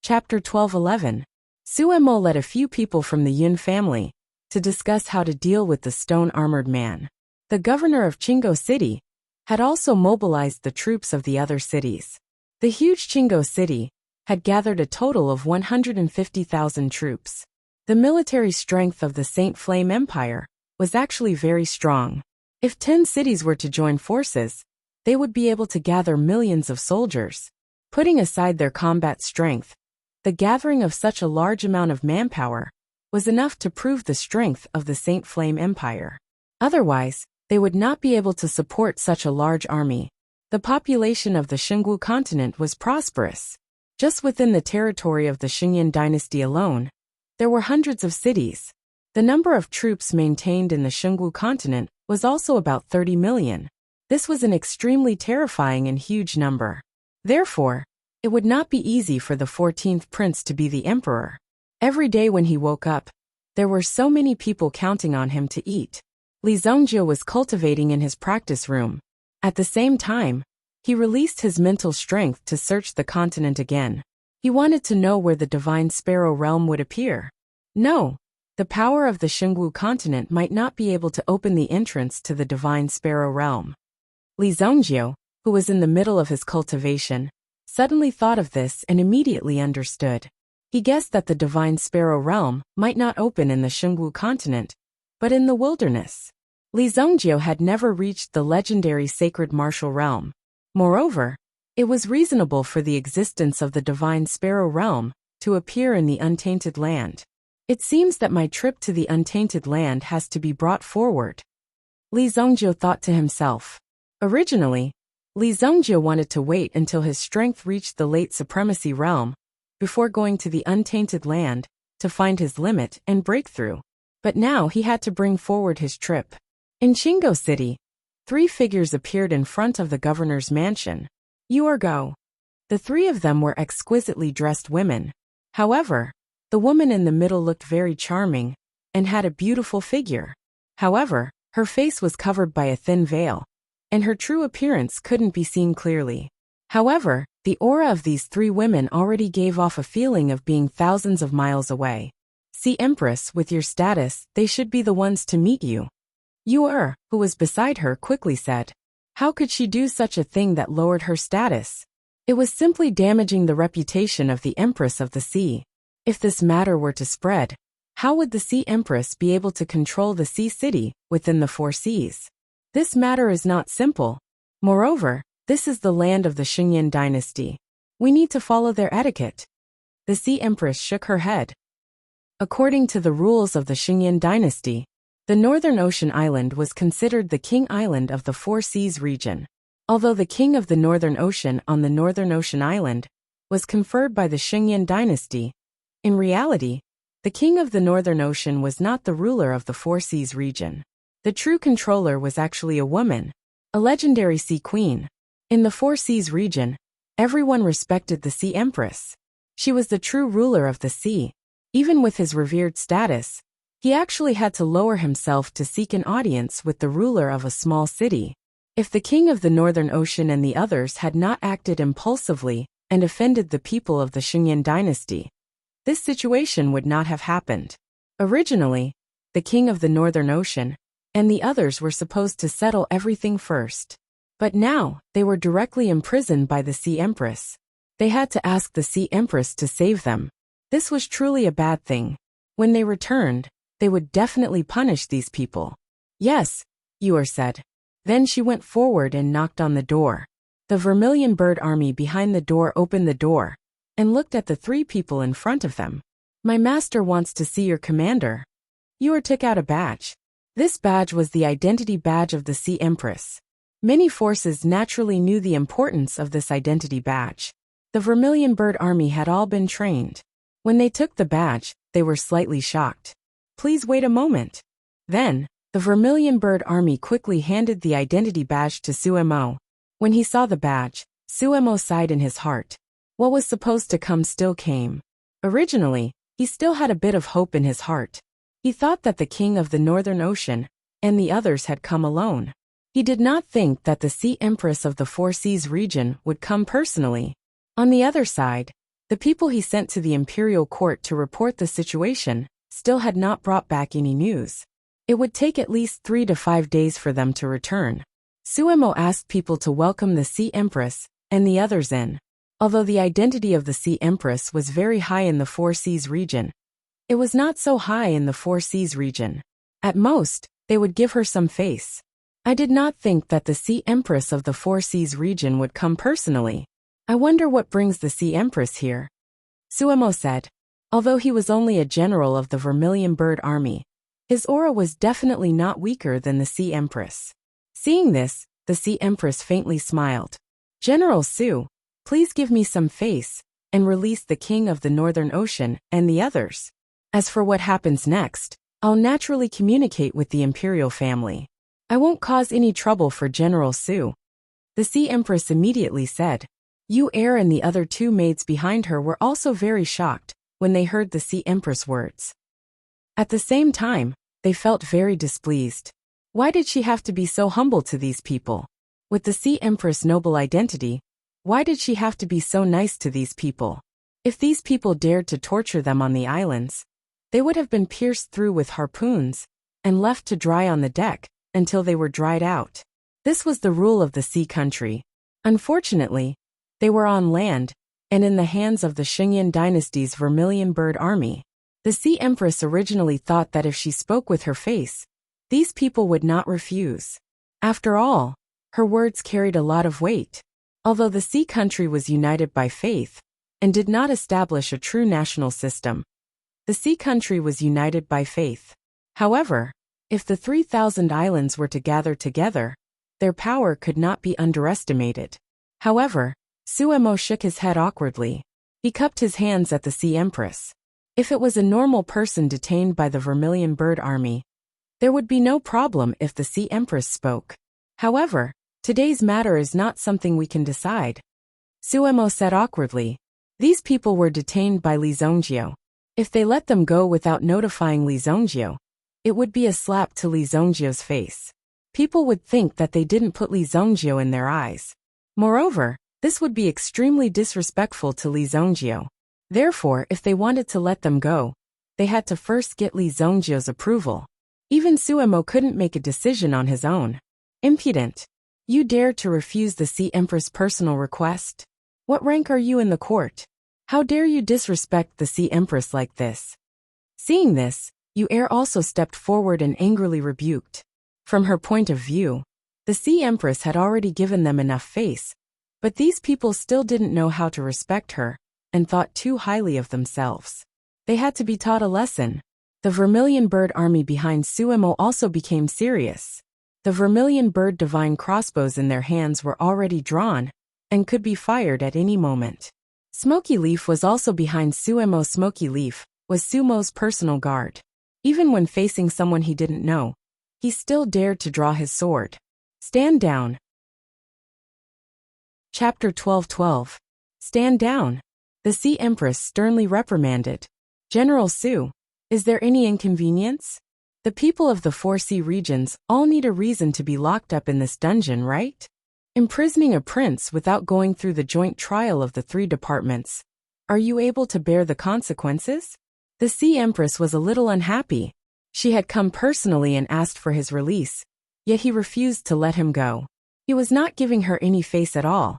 Chapter 12:11. Suemo led a few people from the Yun family to discuss how to deal with the stone-armored man. The governor of Chingo City had also mobilized the troops of the other cities. The huge Chingo City had gathered a total of 150,000 troops. The military strength of the Saint Flame Empire was actually very strong. If 10 cities were to join forces, they would be able to gather millions of soldiers. Putting aside their combat strength, the gathering of such a large amount of manpower was enough to prove the strength of the Saint Flame Empire. Otherwise, they would not be able to support such a large army. The population of the Xingwu continent was prosperous. Just within the territory of the Xingyan dynasty alone, there were hundreds of cities. The number of troops maintained in the Xingwu continent was also about 30 million. This was an extremely terrifying and huge number. Therefore, it would not be easy for the 14th prince to be the emperor. Every day when he woke up, there were so many people counting on him to eat. Li Zongjie was cultivating in his practice room. At the same time, he released his mental strength to search the continent again. He wanted to know where the Divine Sparrow Realm would appear. No, the power of the Xingwu continent might not be able to open the entrance to the Divine Sparrow Realm. Li Zongjie, who was in the middle of his cultivation, suddenly thought of this and immediately understood. He guessed that the Divine Sparrow Realm might not open in the Xingwu continent, but in the wilderness. Li Zongjie had never reached the legendary Sacred Martial Realm. Moreover, it was reasonable for the existence of the Divine Sparrow Realm to appear in the Untainted Land. It seems that my trip to the Untainted Land has to be brought forward, Li Zongjie thought to himself. Originally, Li Zongjie wanted to wait until his strength reached the late Supremacy Realm before going to the Untainted Land to find his limit and breakthrough. But now he had to bring forward his trip. In Chingo City, 3 figures appeared in front of the governor's mansion. You or go. The 3 of them were exquisitely dressed women. However, the woman in the middle looked very charming and had a beautiful figure. However, her face was covered by a thin veil, and her true appearance couldn't be seen clearly. However, the aura of these 3 women already gave off a feeling of being thousands of miles away. See, Empress, with your status, they should be the ones to meet you. Yu, who was beside her, quickly said. How could she do such a thing that lowered her status? It was simply damaging the reputation of the Empress of the Sea. If this matter were to spread, how would the Sea Empress be able to control the Sea City within the 4 seas? This matter is not simple. Moreover, this is the land of the Xingyan dynasty. We need to follow their etiquette. The Sea Empress shook her head. According to the rules of the Xingyan dynasty, the Northern Ocean Island was considered the king island of the 4 seas region. Although the king of the Northern Ocean on the Northern Ocean Island was conferred by the Xingyan dynasty, in reality, the king of the Northern Ocean was not the ruler of the 4 seas region. The true controller was actually a woman, a legendary sea queen. In the 4 seas region, everyone respected the Sea Empress. She was the true ruler of the sea. Even with his revered status, he actually had to lower himself to seek an audience with the ruler of a small city. If the king of the Northern Ocean and the others had not acted impulsively and offended the people of the Xingyan dynasty, this situation would not have happened. Originally, the king of the Northern Ocean and the others were supposed to settle everything first. But now, they were directly imprisoned by the Sea Empress. They had to ask the Sea Empress to save them. This was truly a bad thing. When they returned, they would definitely punish these people. Yes, Yu said. Then she went forward and knocked on the door. The Vermilion Bird Army behind the door opened the door and looked at the 3 people in front of them. My master wants to see your commander. Yu took out a badge. This badge was the identity badge of the Sea Empress. Many forces naturally knew the importance of this identity badge. The Vermilion Bird Army had all been trained. When they took the badge, they were slightly shocked. Please wait a moment. Then, the Vermilion Bird Army quickly handed the identity badge to Suemo. When he saw the badge, Suemo sighed in his heart. What was supposed to come still came. Originally, he still had a bit of hope in his heart. He thought that the king of the Northern Ocean and the others had come alone. He did not think that the Sea Empress of the 4 seas region would come personally. On the other side, The people he sent to the imperial court to report the situation still had not brought back any news. It would take at least 3 to 5 days for them to return. Suemo asked people to welcome the Sea Empress and the others in. Although the identity of the Sea Empress was very high in the Four Seas region, it was not so high in the Four Seas region. At most, they would give her some face. I did not think that the Sea Empress of the Four Seas region would come personally. I wonder what brings the Sea Empress here. Suemo said. Although he was only a general of the Vermilion Bird Army, his aura was definitely not weaker than the Sea Empress. Seeing this, the Sea Empress faintly smiled. General Su, please give me some face, and release the King of the Northern Ocean and the others. As for what happens next, I'll naturally communicate with the Imperial family. I won't cause any trouble for General Su. The Sea Empress immediately said. Yu Er and the other 2 maids behind her were also very shocked when they heard the Sea Empress words. At the same time, they felt very displeased. Why did she have to be so humble to these people? With the Sea Empress' noble identity, why did she have to be so nice to these people? If these people dared to torture them on the islands, they would have been pierced through with harpoons and left to dry on the deck until they were dried out. This was the rule of the sea country. Unfortunately, they were on land and in the hands of the Xingyan dynasty's Vermilion Bird Army. The Sea Empress originally thought that if she spoke with her face, these people would not refuse. After all, her words carried a lot of weight. Although the sea country was united by faith and did not establish a true national system, the sea country was united by faith. However, if the 3,000 islands were to gather together, their power could not be underestimated. However, Suemo shook his head awkwardly. He cupped his hands at the Sea Empress. If it was a normal person detained by the Vermilion Bird Army, there would be no problem if the Sea Empress spoke. However, today's matter is not something we can decide. Suemo said awkwardly. These people were detained by Li Zongjio. If they let them go without notifying Li Zongjio, it would be a slap to Li Zongjio's face. People would think that they didn't put Li Zongjio in their eyes. Moreover, this would be extremely disrespectful to Li Zongjio. Therefore, if they wanted to let them go, they had to first get Li Zongjio's approval. Even Suemo couldn't make a decision on his own. Impudent. You dare to refuse the Sea Empress' personal request? What rank are you in the court? How dare you disrespect the Sea Empress like this? Seeing this, Yu Er also stepped forward and angrily rebuked. From her point of view, the Sea Empress had already given them enough face, but these people still didn't know how to respect her and thought too highly of themselves. They had to be taught a lesson. The Vermilion Bird Army behind Suemo also became serious. The Vermilion Bird divine crossbows in their hands were already drawn and could be fired at any moment. Smoky Leaf was also behind Suemo. Smoky Leaf was Sumo's personal guard. Even when facing someone he didn't know, he still dared to draw his sword. Stand down. Chapter 12:12. Stand down. The Sea Empress sternly reprimanded. General Su, is there any inconvenience? The people of the Four Sea regions all need a reason to be locked up in this dungeon, right? Imprisoning a prince without going through the joint trial of the 3 departments. Are you able to bear the consequences? The Sea Empress was a little unhappy. She had come personally and asked for his release, yet he refused to let him go. He was not giving her any face at all.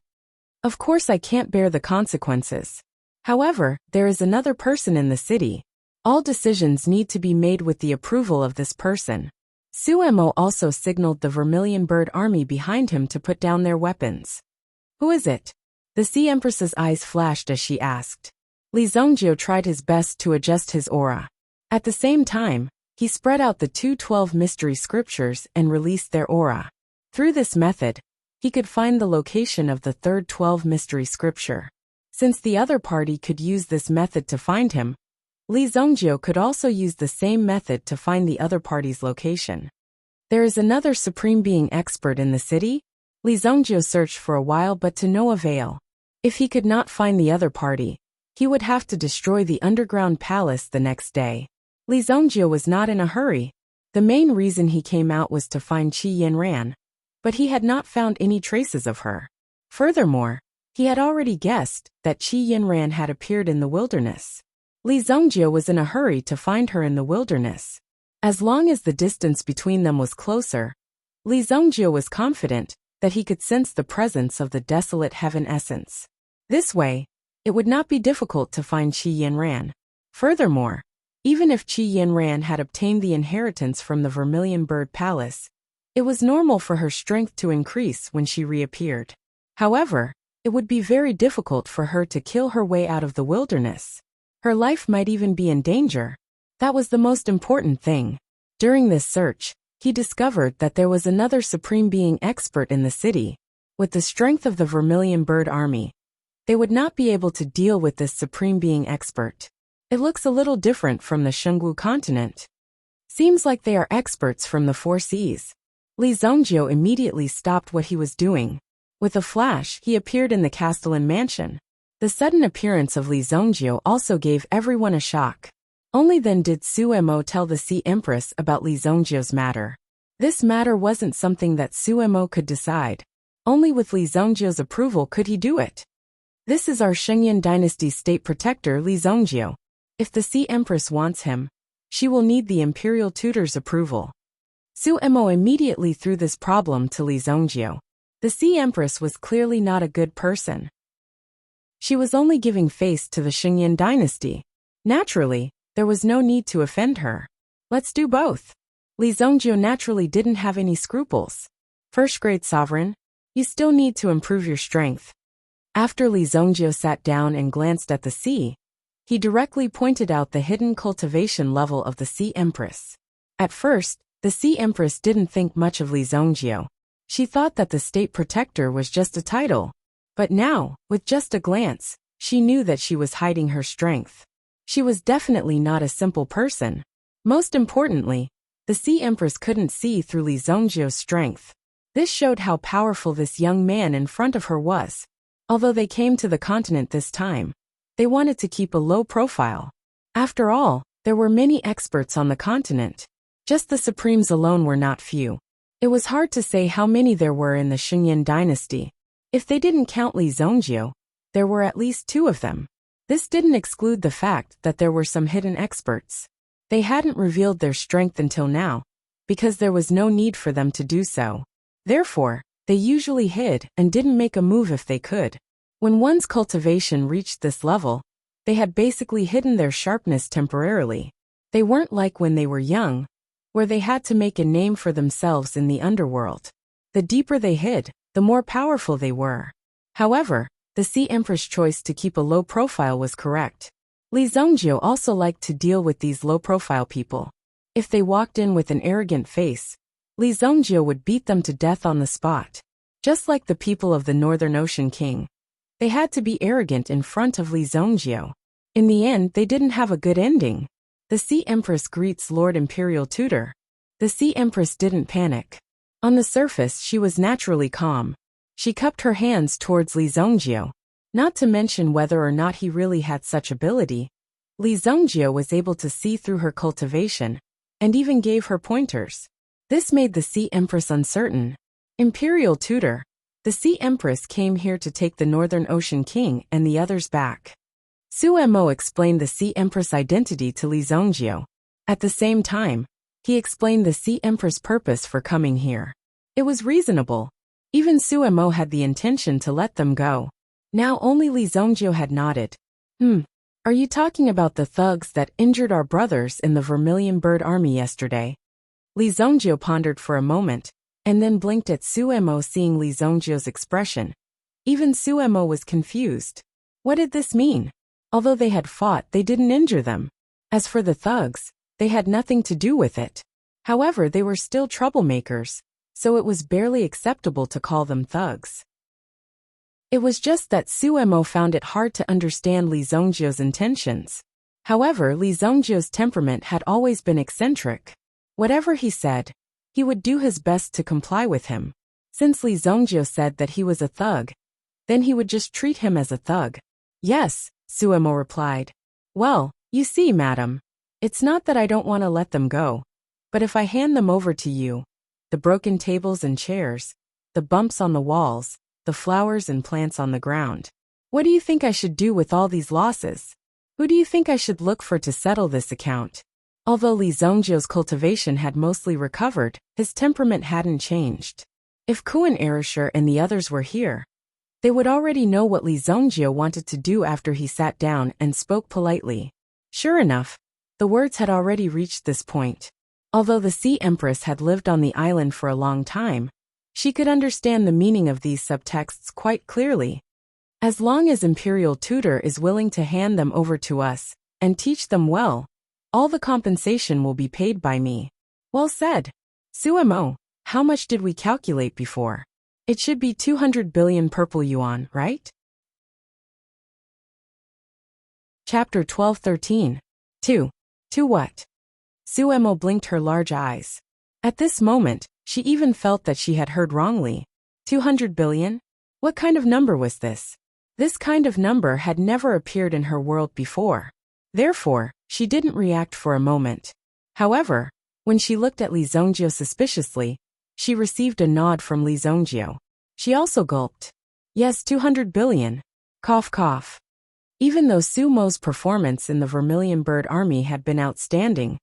Of course I can't bear the consequences. However, there is another person in the city. All decisions need to be made with the approval of this person. Suemo also signaled the Vermilion Bird Army behind him to put down their weapons. Who is it? The Sea Empress's eyes flashed as she asked. Li Zongjio tried his best to adjust his aura. At the same time, he spread out the 212 mystery scriptures and released their aura. Through this method, he could find the location of the third 12 mystery scripture. Since the other party could use this method to find him, Li Zongjio could also use the same method to find the other party's location. There is another supreme being expert in the city? Li Zongjio searched for a while but to no avail. If he could not find the other party, he would have to destroy the underground palace the next day. Li Zongjio was not in a hurry. The main reason he came out was to find Qi Yanran, but he had not found any traces of her. Furthermore, He had already guessed that Qi Yinran had appeared in the wilderness. Li Zongjie was in a hurry to find her in the wilderness. As long as the distance between them was closer, Li Zongjie was confident that he could sense the presence of the desolate heaven essence. This way, it would not be difficult to find Qi Yinran. Furthermore, even if Qi Yinran had obtained the inheritance from the Vermilion Bird Palace, it was normal for her strength to increase when she reappeared. However, it would be very difficult for her to kill her way out of the wilderness. Her life might even be in danger. That was the most important thing. During this search, he discovered that there was another Supreme Being expert in the city. With the strength of the Vermilion Bird Army, they would not be able to deal with this Supreme Being expert. It looks a little different from the Shengwu continent. Seems like they are experts from the Four Seas. Li Zongjie immediately stopped what he was doing. With a flash, he appeared in the Castellan mansion. The sudden appearance of Li Zongjie also gave everyone a shock. Only then did Suemo tell the Sea Empress about Li Zongjie's matter. This matter wasn't something that Suemo could decide. Only with Li Zongjie's approval could he do it. This is our Shengyan dynasty's state protector Li Zongjie. If the Sea Empress wants him, she will need the imperial tutor's approval. Suemo immediately threw this problem to Li Zongjie. The Sea Empress was clearly not a good person. She was only giving face to the Shengyan dynasty. Naturally, there was no need to offend her. Let's do both. Li Zongjie naturally didn't have any scruples. First-grade sovereign, you still need to improve your strength. After Li Zongjie sat down and glanced at the sea, he directly pointed out the hidden cultivation level of the Sea Empress. At first, the Sea Empress didn't think much of Li Zongjie. She thought that the state protector was just a title. But now, with just a glance, she knew that she was hiding her strength. She was definitely not a simple person. Most importantly, the Sea Empress couldn't see through Li Zongjie's strength. This showed how powerful this young man in front of her was. Although they came to the continent this time, they wanted to keep a low profile. After all, there were many experts on the continent. Just the Supremes alone were not few. It was hard to say how many there were in the Shengyan dynasty. If they didn't count Li Zongjie, there were at least 2 of them. This didn't exclude the fact that there were some hidden experts. They hadn't revealed their strength until now, because there was no need for them to do so. Therefore, they usually hid and didn't make a move if they could. When one's cultivation reached this level, they had basically hidden their sharpness temporarily. They weren't like when they were young, where they had to make a name for themselves in the underworld. The deeper they hid, the more powerful they were. However, the Sea Empress' choice to keep a low profile was correct. Li Zongjie also liked to deal with these low-profile people. If they walked in with an arrogant face, Li Zongjie would beat them to death on the spot. Just like the people of the Northern Ocean King, they had to be arrogant in front of Li Zongjie. In the end, they didn't have a good ending. The Sea Empress greets Lord Imperial Tutor. The Sea Empress didn't panic. On the surface, she was naturally calm. She cupped her hands towards Li Zongjie. Not to mention whether or not he really had such ability, Li Zongjie was able to see through her cultivation, and even gave her pointers. This made the Sea Empress uncertain. Imperial Tutor, the Sea Empress came here to take the Northern Ocean King and the others back. Suemo explained the Sea Empress' identity to Li Zongjie. At the same time, he explained the Sea Empress' purpose for coming here. It was reasonable. Even Suemo had the intention to let them go. Now only Li Zongjie had nodded. Are you talking about the thugs that injured our brothers in the Vermilion Bird Army yesterday? Li Zongjie pondered for a moment, and then blinked at Suemo. Seeing Li Zongjie's expression, even Suemo was confused. What did this mean? Although they had fought, they didn't injure them. As for the thugs, they had nothing to do with it. However, they were still troublemakers, so it was barely acceptable to call them thugs. It was just that Suemo found it hard to understand Li Zongjie's intentions. However, Li Zongjie's temperament had always been eccentric. Whatever he said, he would do his best to comply with him. Since Li Zongjie said that he was a thug, then he would just treat him as a thug. Yes, Suemo replied. Well, you see, madam, it's not that I don't want to let them go, but if I hand them over to you, the broken tables and chairs, the bumps on the walls, the flowers and plants on the ground. What do you think I should do with all these losses? Who do you think I should look for to settle this account? Although Li Zongjio's cultivation had mostly recovered, his temperament hadn't changed. If Kuan Erisher and the others were here, they would already know what Li Zongjio wanted to do after he sat down and spoke politely. Sure enough, the words had already reached this point. Although the Sea Empress had lived on the island for a long time, she could understand the meaning of these subtexts quite clearly. As long as Imperial Tutor is willing to hand them over to us and teach them well, all the compensation will be paid by me. Well said. Suemo, how much did we calculate before? It should be 200 billion purple yuan, right? Chapter 12-13. 2. To what? Suemo blinked her large eyes. At this moment, she even felt that she had heard wrongly. 200 billion? What kind of number was this? This kind of number had never appeared in her world before. Therefore, she didn't react for a moment. However, when she looked at Li Zongjio suspiciously, she received a nod from Li Zongjio. She also gulped. Yes, 200 billion. Cough cough. Even though Sumo's performance in the Vermilion Bird Army had been outstanding,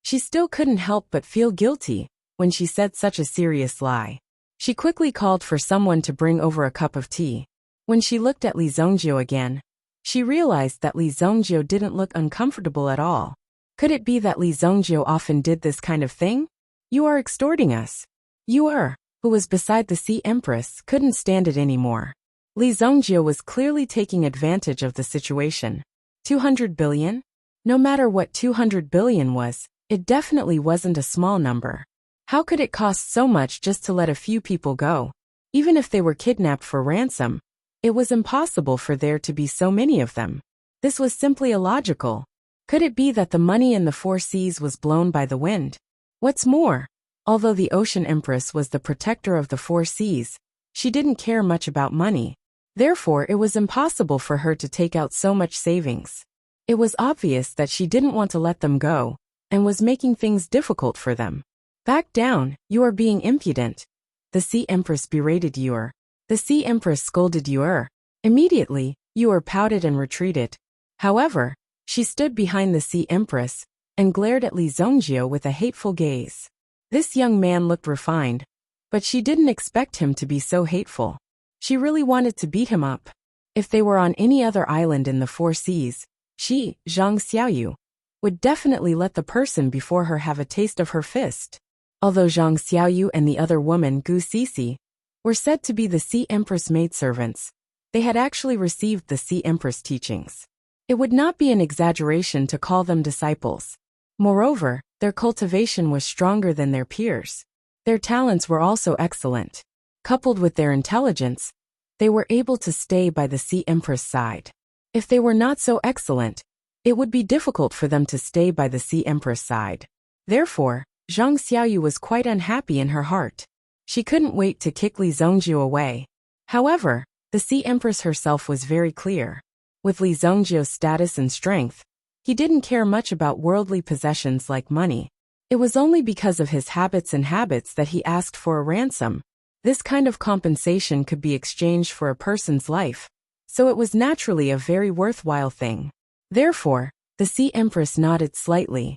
she still couldn't help but feel guilty when she said such a serious lie. She quickly called for someone to bring over a cup of tea. When she looked at Li Zongjio again, she realized that Li Zongjio didn't look uncomfortable at all. Could it be that Li Zongjio often did this kind of thing? You are extorting us. You are, who was beside the Sea Empress, couldn't stand it anymore. Li Zongjio was clearly taking advantage of the situation. 200 billion? No matter what 200 billion was, it definitely wasn't a small number. How could it cost so much just to let a few people go? Even if they were kidnapped for ransom, it was impossible for there to be so many of them. This was simply illogical. Could it be that the money in the four seas was blown by the wind? What's more, although the Ocean Empress was the protector of the four seas, she didn't care much about money. Therefore, it was impossible for her to take out so much savings. It was obvious that she didn't want to let them go, and was making things difficult for them. Back down, you are being impudent. The Sea Empress berated Yuer. The Sea Empress scolded Yuer. Immediately, Yuer pouted and retreated. However, she stood behind the Sea Empress and glared at Li Zongjio with a hateful gaze. This young man looked refined, but she didn't expect him to be so hateful. She really wanted to beat him up. If they were on any other island in the four seas, she, Zhang Xiaoyu, would definitely let the person before her have a taste of her fist. Although Zhang Xiaoyu and the other woman, Gu Sisi, were said to be the Sea Empress maidservants, they had actually received the Sea Empress teachings. It would not be an exaggeration to call them disciples. Moreover, their cultivation was stronger than their peers. Their talents were also excellent. Coupled with their intelligence, they were able to stay by the Sea Empress side. If they were not so excellent, it would be difficult for them to stay by the Sea Empress side. Therefore, Zhang Xiaoyu was quite unhappy in her heart. She couldn't wait to kick Li Zongjio away. However, the Sea Empress herself was very clear. With Li Zongjio's status and strength, he didn't care much about worldly possessions like money. It was only because of his habits that he asked for a ransom. This kind of compensation could be exchanged for a person's life, so it was naturally a very worthwhile thing. Therefore, the Sea Empress nodded slightly.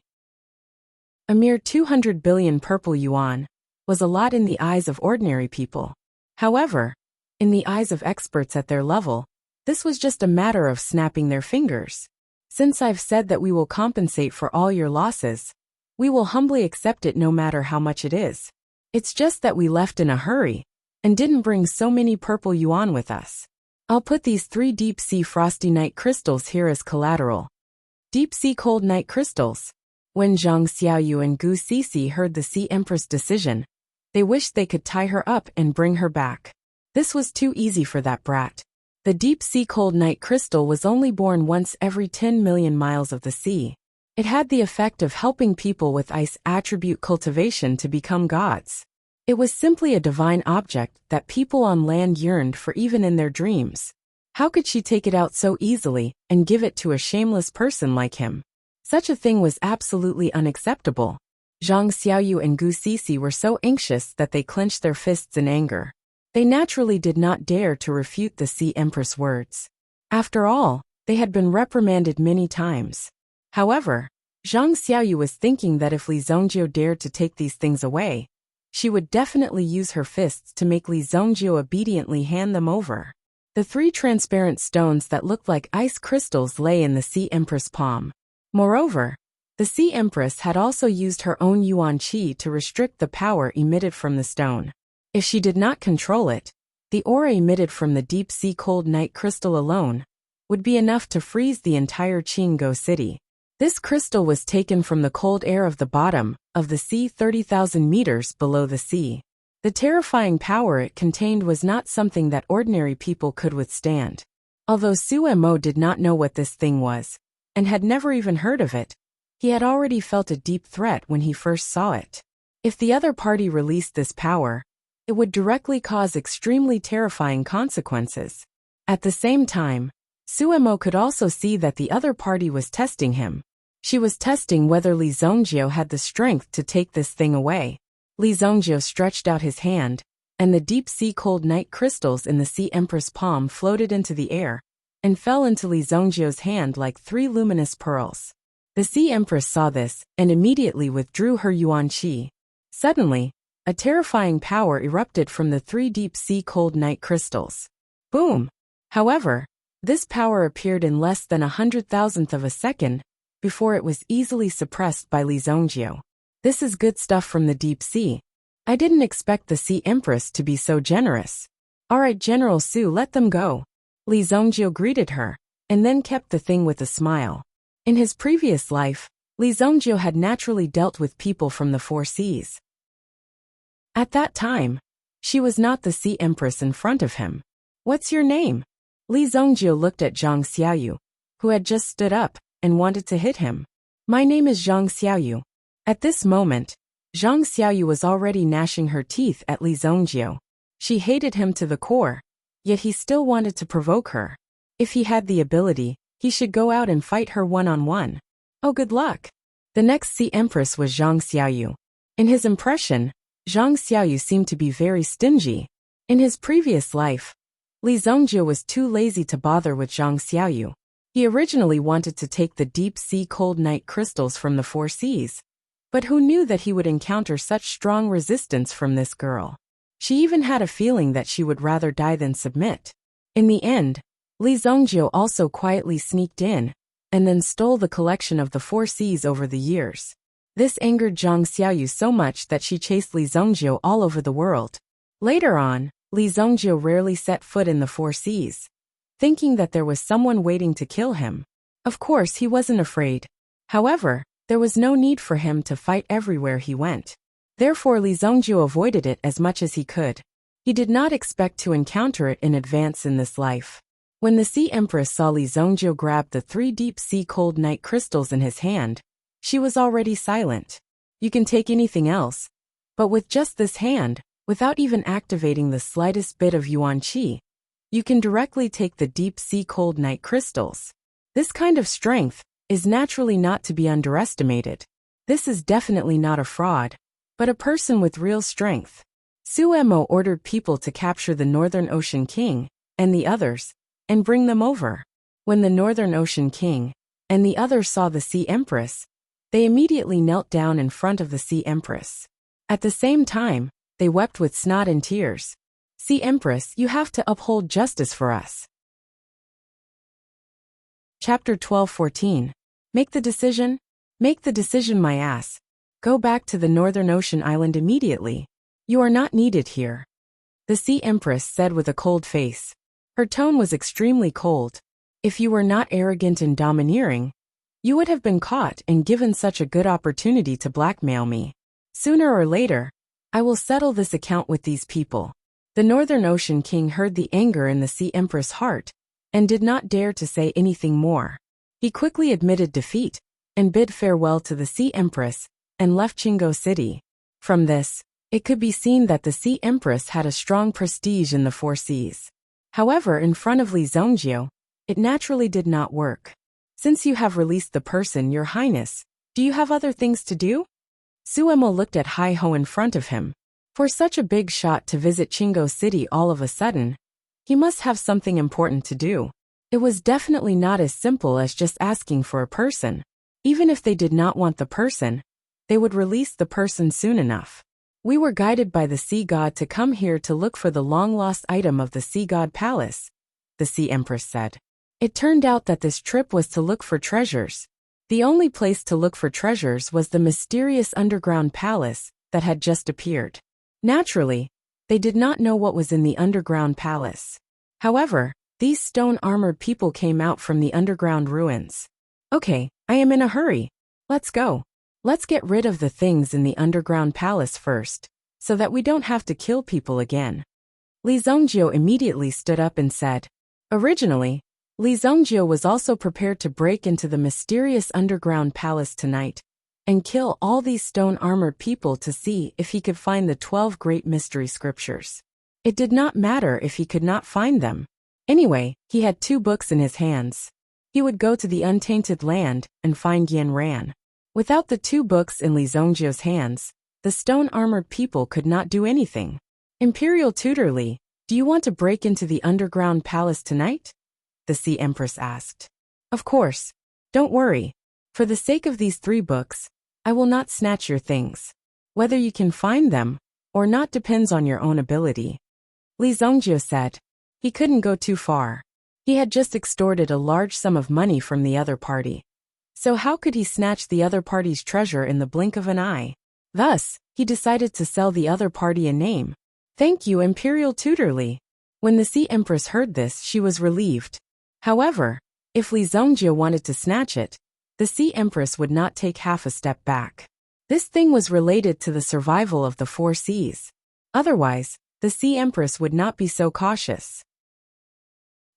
A mere 200 billion purple yuan was a lot in the eyes of ordinary people. However, in the eyes of experts at their level, this was just a matter of snapping their fingers. Since I've said that we will compensate for all your losses, we will humbly accept it no matter how much it is. It's just that we left in a hurry and didn't bring so many purple yuan with us. I'll put these 3 deep-sea frosty night crystals here as collateral. Deep-sea cold night crystals. When Zhang Xiaoyu and Gu Sisi heard the Sea Empress decision, they wished they could tie her up and bring her back. This was too easy for that brat. The deep-sea cold night crystal was only born once every 10 million miles of the sea. It had the effect of helping people with ice attribute cultivation to become gods. It was simply a divine object that people on land yearned for even in their dreams. How could she take it out so easily and give it to a shameless person like him? Such a thing was absolutely unacceptable. Zhang Xiaoyu and Gu Sisi were so anxious that they clenched their fists in anger. They naturally did not dare to refute the Sea Empress' words. After all, they had been reprimanded many times. However, Zhang Xiaoyu was thinking that if Li Zongjio dared to take these things away, she would definitely use her fists to make Li Zongjio obediently hand them over. The 3 transparent stones that looked like ice crystals lay in the Sea Empress' palm. Moreover, the Sea Empress had also used her own yuan qi to restrict the power emitted from the stone. If she did not control it, the aura emitted from the deep-sea cold night crystal alone would be enough to freeze the entire Qinggo city. This crystal was taken from the cold air of the bottom of the sea 30,000 meters below the sea. The terrifying power it contained was not something that ordinary people could withstand. Although Sue Mo did not know what this thing was, and had never even heard of it, he had already felt a deep threat when he first saw it. If the other party released this power, it would directly cause extremely terrifying consequences. At the same time, Suemo could also see that the other party was testing him. She was testing whether Li Zongjio had the strength to take this thing away. Li Zongjio stretched out his hand, and the deep-sea cold night crystals in the Sea Empress' palm floated into the air and fell into Li Zongjio's hand like 3 luminous pearls. The Sea Empress saw this and immediately withdrew her yuan qi. Suddenly, a terrifying power erupted from the 3 deep-sea cold night crystals. Boom! However, this power appeared in less than 100,000th of a second before it was easily suppressed by Li Zongjio. This is good stuff from the deep sea. I didn't expect the Sea Empress to be so generous. Alright, General Su, let them go. Li Zongjio greeted her, and then kept the thing with a smile. In his previous life, Li Zongjio had naturally dealt with people from the 4 seas. At that time, she was not the Sea Empress in front of him. What's your name? Li Zongjio looked at Zhang Xiaoyu, who had just stood up and wanted to hit him. My name is Zhang Xiaoyu. At this moment, Zhang Xiaoyu was already gnashing her teeth at Li Zongjio. She hated him to the core, yet he still wanted to provoke her. If he had the ability, he should go out and fight her one-on-one. Oh, good luck. The next Sea Empress was Zhang Xiaoyu. In his impression, Zhang Xiaoyu seemed to be very stingy. In his previous life, Li Zongjio was too lazy to bother with Zhang Xiaoyu. He originally wanted to take the deep-sea cold night crystals from the 4 seas. But who knew that he would encounter such strong resistance from this girl? She even had a feeling that she would rather die than submit. In the end, Li Zongjio also quietly sneaked in, and then stole the collection of the 4 seas over the years. This angered Zhang Xiaoyu so much that she chased Li Zongjio all over the world. Later on, Li Zongjio rarely set foot in the 4 seas, thinking that there was someone waiting to kill him. Of course, he wasn't afraid. However, there was no need for him to fight everywhere he went. Therefore, Li Zongjio avoided it as much as he could. He did not expect to encounter it in advance in this life. When the Sea Empress saw Li Zongjio grab the 3 deep-sea cold night crystals in his hand, she was already silent. You can take anything else, but with just this hand, without even activating the slightest bit of yuan qi, you can directly take the deep-sea cold night crystals. This kind of strength is naturally not to be underestimated. This is definitely not a fraud, but a person with real strength. Suemo ordered people to capture the Northern Ocean King and the others, and bring them over. When the Northern Ocean King and the others saw the Sea Empress, they immediately knelt down in front of the Sea Empress. At the same time, they wept with snot and tears. Sea Empress, you have to uphold justice for us. Chapter 12:14. Make the decision? Make the decision, my ass. Go back to the Northern Ocean Island immediately. You are not needed here. The Sea Empress said with a cold face. Her tone was extremely cold. If you were not arrogant and domineering, you would have been caught and given such a good opportunity to blackmail me. Sooner or later, I will settle this account with these people. The Northern Ocean King heard the anger in the Sea Empress' heart and did not dare to say anything more. He quickly admitted defeat and bid farewell to the Sea Empress and left Qinggo City. From this, it could be seen that the Sea Empress had a strong prestige in the 4 seas. However, in front of Li Zongjio, it naturally did not work. Since you have released the person, Your Highness, do you have other things to do? Suemo looked at Hai Ho in front of him. For such a big shot to visit Chingo City all of a sudden, he must have something important to do. It was definitely not as simple as just asking for a person. Even if they did not want the person, they would release the person soon enough. We were guided by the sea god to come here to look for the long-lost item of the sea god palace, the sea empress said. It turned out that this trip was to look for treasures. The only place to look for treasures was the mysterious underground palace that had just appeared. Naturally, they did not know what was in the underground palace. However, these stone-armored people came out from the underground ruins. Okay, I am in a hurry. Let's go. Let's get rid of the things in the underground palace first, so that we don't have to kill people again. Li Zongjio immediately stood up and said. Originally, Li Zongjio was also prepared to break into the mysterious underground palace tonight and kill all these stone-armored people to see if he could find the 12 great mystery scriptures. It did not matter if he could not find them. Anyway, he had 2 books in his hands. He would go to the untainted land and find Yan Ran. Without the 2 books in Li Zongjio's hands, the stone-armored people could not do anything. Imperial Tutor Li, do you want to break into the underground palace tonight? The Sea Empress asked. Of course. Don't worry. For the sake of these 3 books, I will not snatch your things. Whether you can find them or not depends on your own ability. Li Zongjio said. He couldn't go too far. He had just extorted a large sum of money from the other party. So how could he snatch the other party's treasure in the blink of an eye? Thus, he decided to sell the other party a name. Thank you, Imperial Tutor Li. When the Sea Empress heard this, she was relieved. However, if Li Zongjio wanted to snatch it, the Sea Empress would not take half a step back. This thing was related to the survival of the 4 seas. Otherwise, the Sea Empress would not be so cautious.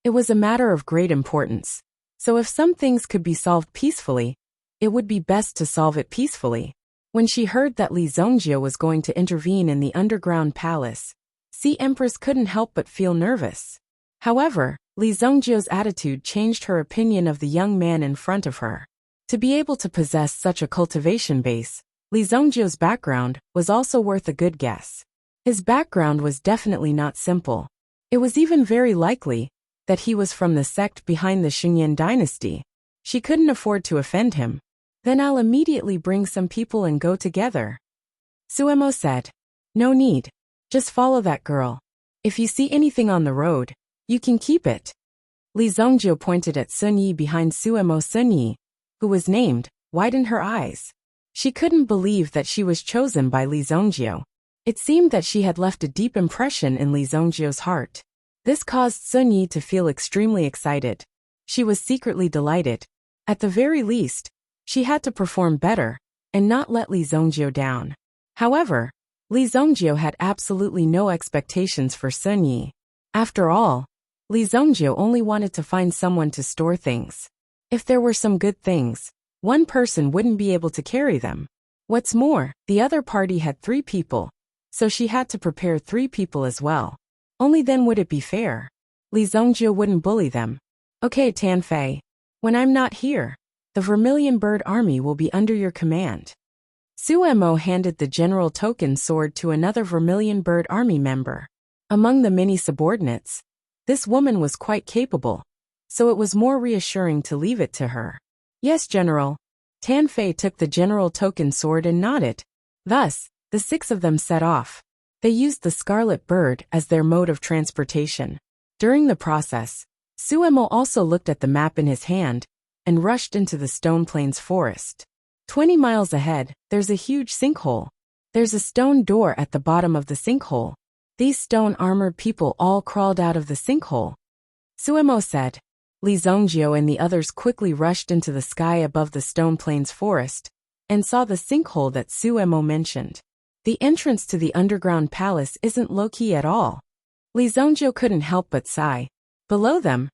It was a matter of great importance. So if some things could be solved peacefully, it would be best to solve it peacefully. When she heard that Li Zongjio was going to intervene in the underground palace, Sea Empress couldn't help but feel nervous. However, Li Zongjio's attitude changed her opinion of the young man in front of her. To be able to possess such a cultivation base, Li Zongjio's background was also worth a good guess. His background was definitely not simple. It was even very likely that he was from the sect behind the Xingyan dynasty. She couldn't afford to offend him. Then I'll immediately bring some people and go together. Suemo said. No need. Just follow that girl. If you see anything on the road, you can keep it. Li Zongjio pointed at Sun Yi behind Suemo. Sun Yi, who was named, widened her eyes. She couldn't believe that she was chosen by Li Zongjio. It seemed that she had left a deep impression in Li Zongjio's heart. This caused Sun Yi to feel extremely excited. She was secretly delighted. At the very least, she had to perform better and not let Li Zongjio down. However, Li Zongjio had absolutely no expectations for Sun Yi. After all, Li Zongjio only wanted to find someone to store things. If there were some good things, one person wouldn't be able to carry them. What's more, the other party had 3 people, so she had to prepare 3 people as well. Only then would it be fair. Li Zongjio wouldn't bully them. Okay, Tan Fei. When I'm not here, the Vermilion Bird Army will be under your command. Suemo handed the General Token sword to another Vermilion Bird Army member. Among the many subordinates, this woman was quite capable, so it was more reassuring to leave it to her. Yes, General. Tan Fei took the General Token sword and nodded. Thus, the 6 of them set off. They used the Scarlet Bird as their mode of transportation. During the process, Suemo also looked at the map in his hand and rushed into the Stone Plains forest. 20 miles ahead, there's a huge sinkhole. There's a stone door at the bottom of the sinkhole. These stone-armored people all crawled out of the sinkhole. Suemo said. Li Zongjio and the others quickly rushed into the sky above the Stone Plains forest and saw the sinkhole that Suemo mentioned. The entrance to the underground palace isn't low-key at all. Li Zongjio couldn't help but sigh. Below them,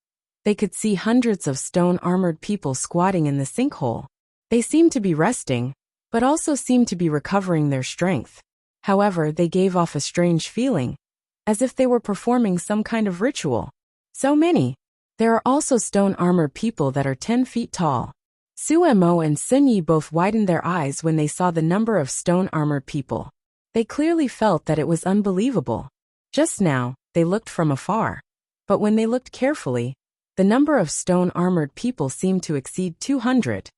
they could see hundreds of stone-armored people squatting in the sinkhole. They seemed to be resting, but also seemed to be recovering their strength. However, they gave off a strange feeling, as if they were performing some kind of ritual. So many. There are also stone-armored people that are 10 feet tall. Suemo and Sun Yi both widened their eyes when they saw the number of stone-armored people. They clearly felt that it was unbelievable. Just now, they looked from afar. But when they looked carefully, the number of stone-armored people seemed to exceed 200.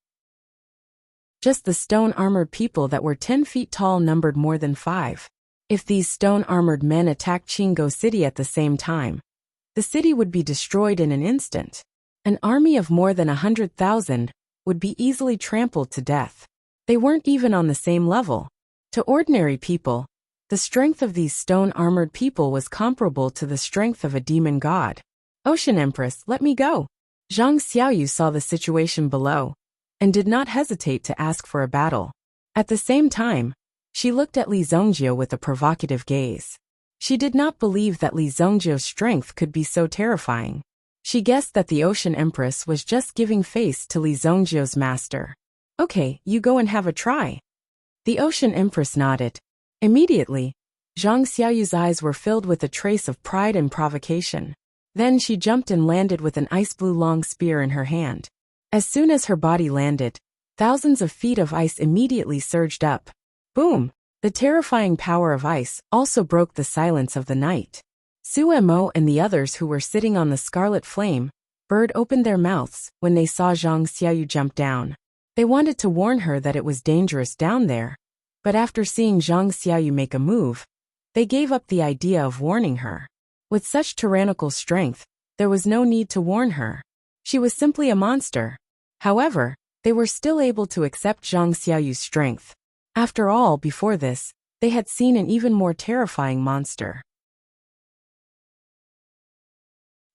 Just the stone-armored people that were 10 feet tall numbered more than 5. If these stone-armored men attacked Chingo City at the same time, the city would be destroyed in an instant. An army of more than 100,000 would be easily trampled to death. They weren't even on the same level. To ordinary people, the strength of these stone-armored people was comparable to the strength of a demon god. Ocean Empress, let me go. Zhang Xiaoyu saw the situation below and did not hesitate to ask for a battle. At the same time, she looked at Li Zongjio with a provocative gaze. She did not believe that Li Zongjio's strength could be so terrifying. She guessed that the Ocean Empress was just giving face to Li Zongjio's master. Okay, you go and have a try. The Ocean Empress nodded. Immediately, Zhang Xiaoyu's eyes were filled with a trace of pride and provocation. Then she jumped and landed with an ice-blue long spear in her hand. As soon as her body landed, thousands of feet of ice immediately surged up. Boom! The terrifying power of ice also broke the silence of the night. Su Mo and the others who were sitting on the scarlet flame bird opened their mouths when they saw Zhang Xiaoyu jump down. They wanted to warn her that it was dangerous down there, but after seeing Zhang Xiaoyu make a move, they gave up the idea of warning her. With such tyrannical strength, there was no need to warn her. She was simply a monster. However, they were still able to accept Zhang Xiaoyu's strength. After all, before this, they had seen an even more terrifying monster.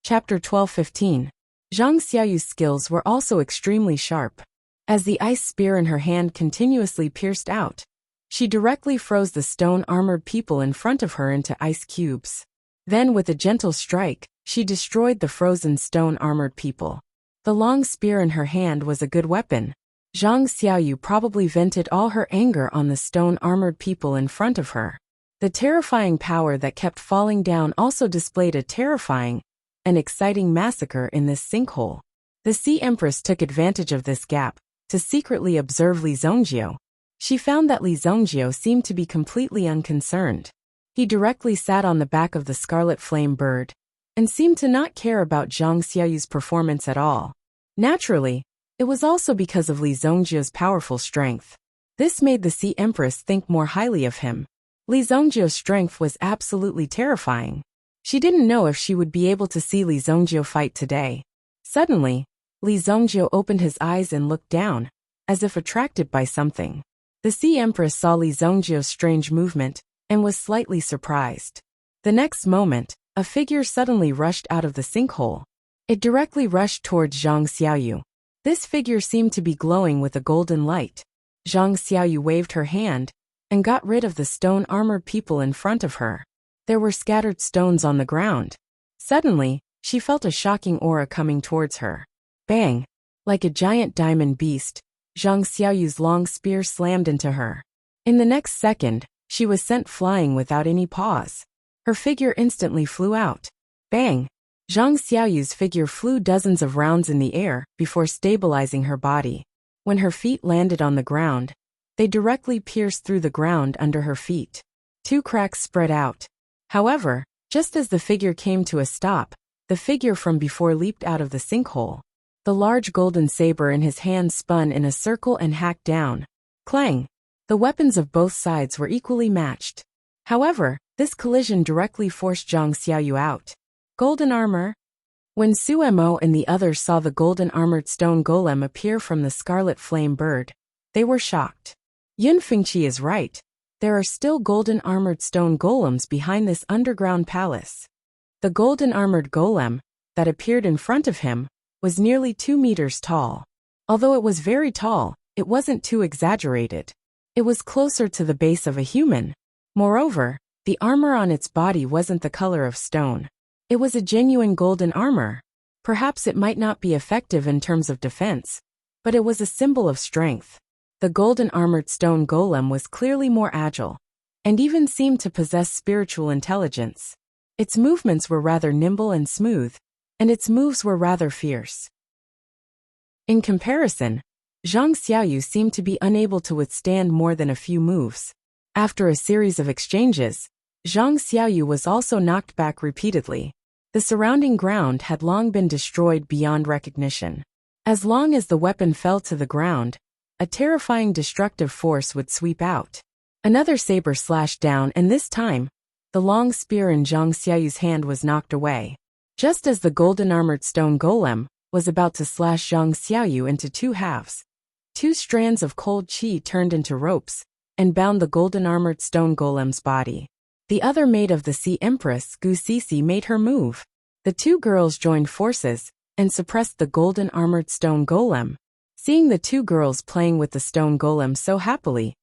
Chapter 12:15. Zhang Xiaoyu's skills were also extremely sharp. As the ice spear in her hand continuously pierced out, she directly froze the stone-armored people in front of her into ice cubes. Then with a gentle strike, she destroyed the frozen stone-armored people. The long spear in her hand was a good weapon. Zhang Xiaoyu probably vented all her anger on the stone-armored people in front of her. The terrifying power that kept falling down also displayed a terrifying and exciting massacre in this sinkhole. The Sea Empress took advantage of this gap to secretly observe Li Zongjio. She found that Li Zongjio seemed to be completely unconcerned. He directly sat on the back of the scarlet flame bird and seemed to not care about Zhang Xiaoyu's performance at all. Naturally, it was also because of Li Zongjio's powerful strength. This made the Sea Empress think more highly of him. Li Zongjio's strength was absolutely terrifying. She didn't know if she would be able to see Li Zongjio fight today. Suddenly, Li Zongjio opened his eyes and looked down, as if attracted by something. The Sea Empress saw Li Zongjio's strange movement and was slightly surprised. The next moment, a figure suddenly rushed out of the sinkhole. It directly rushed towards Zhang Xiaoyu. This figure seemed to be glowing with a golden light. Zhang Xiaoyu waved her hand and got rid of the stone-armored people in front of her. There were scattered stones on the ground. Suddenly, she felt a shocking aura coming towards her. Bang! Like a giant diamond beast, Zhang Xiaoyu's long spear slammed into her. In the next second, she was sent flying without any pause. Her figure instantly flew out. Bang! Zhang Xiaoyu's figure flew dozens of rounds in the air before stabilizing her body. When her feet landed on the ground, they directly pierced through the ground under her feet. 2 cracks spread out. However, just as the figure came to a stop, the figure from before leaped out of the sinkhole. The large golden saber in his hand spun in a circle and hacked down. Clang! The weapons of both sides were equally matched. However, this collision directly forced Zhang Xiaoyu out. Golden armor. When Su Mo and the others saw the golden-armored stone golem appear from the scarlet flame bird, they were shocked. Yun Fengqi is right. There are still golden-armored stone golems behind this underground palace. The golden-armored golem that appeared in front of him was nearly 2 meters tall. Although it was very tall, it wasn't too exaggerated. It was closer to the base of a human. Moreover, the armor on its body wasn't the color of stone. It was a genuine golden armor. Perhaps it might not be effective in terms of defense, but it was a symbol of strength. The golden-armored stone golem was clearly more agile, and even seemed to possess spiritual intelligence. Its movements were rather nimble and smooth, and its moves were rather fierce. In comparison, Zhang Xiaoyu seemed to be unable to withstand more than a few moves. After a series of exchanges, Zhang Xiaoyu was also knocked back repeatedly. The surrounding ground had long been destroyed beyond recognition. As long as the weapon fell to the ground, a terrifying destructive force would sweep out. Another saber slashed down, and this time, the long spear in Zhang Xiaoyu's hand was knocked away. Just as the golden-armored stone golem was about to slash Zhang Xiaoyu into two halves, two strands of cold qi turned into ropes and bound the golden-armored stone golem's body. The other maid of the Sea Empress, Gu Sisi, made her move. The two girls joined forces and suppressed the golden-armored stone golem. Seeing the two girls playing with the stone golem so happily,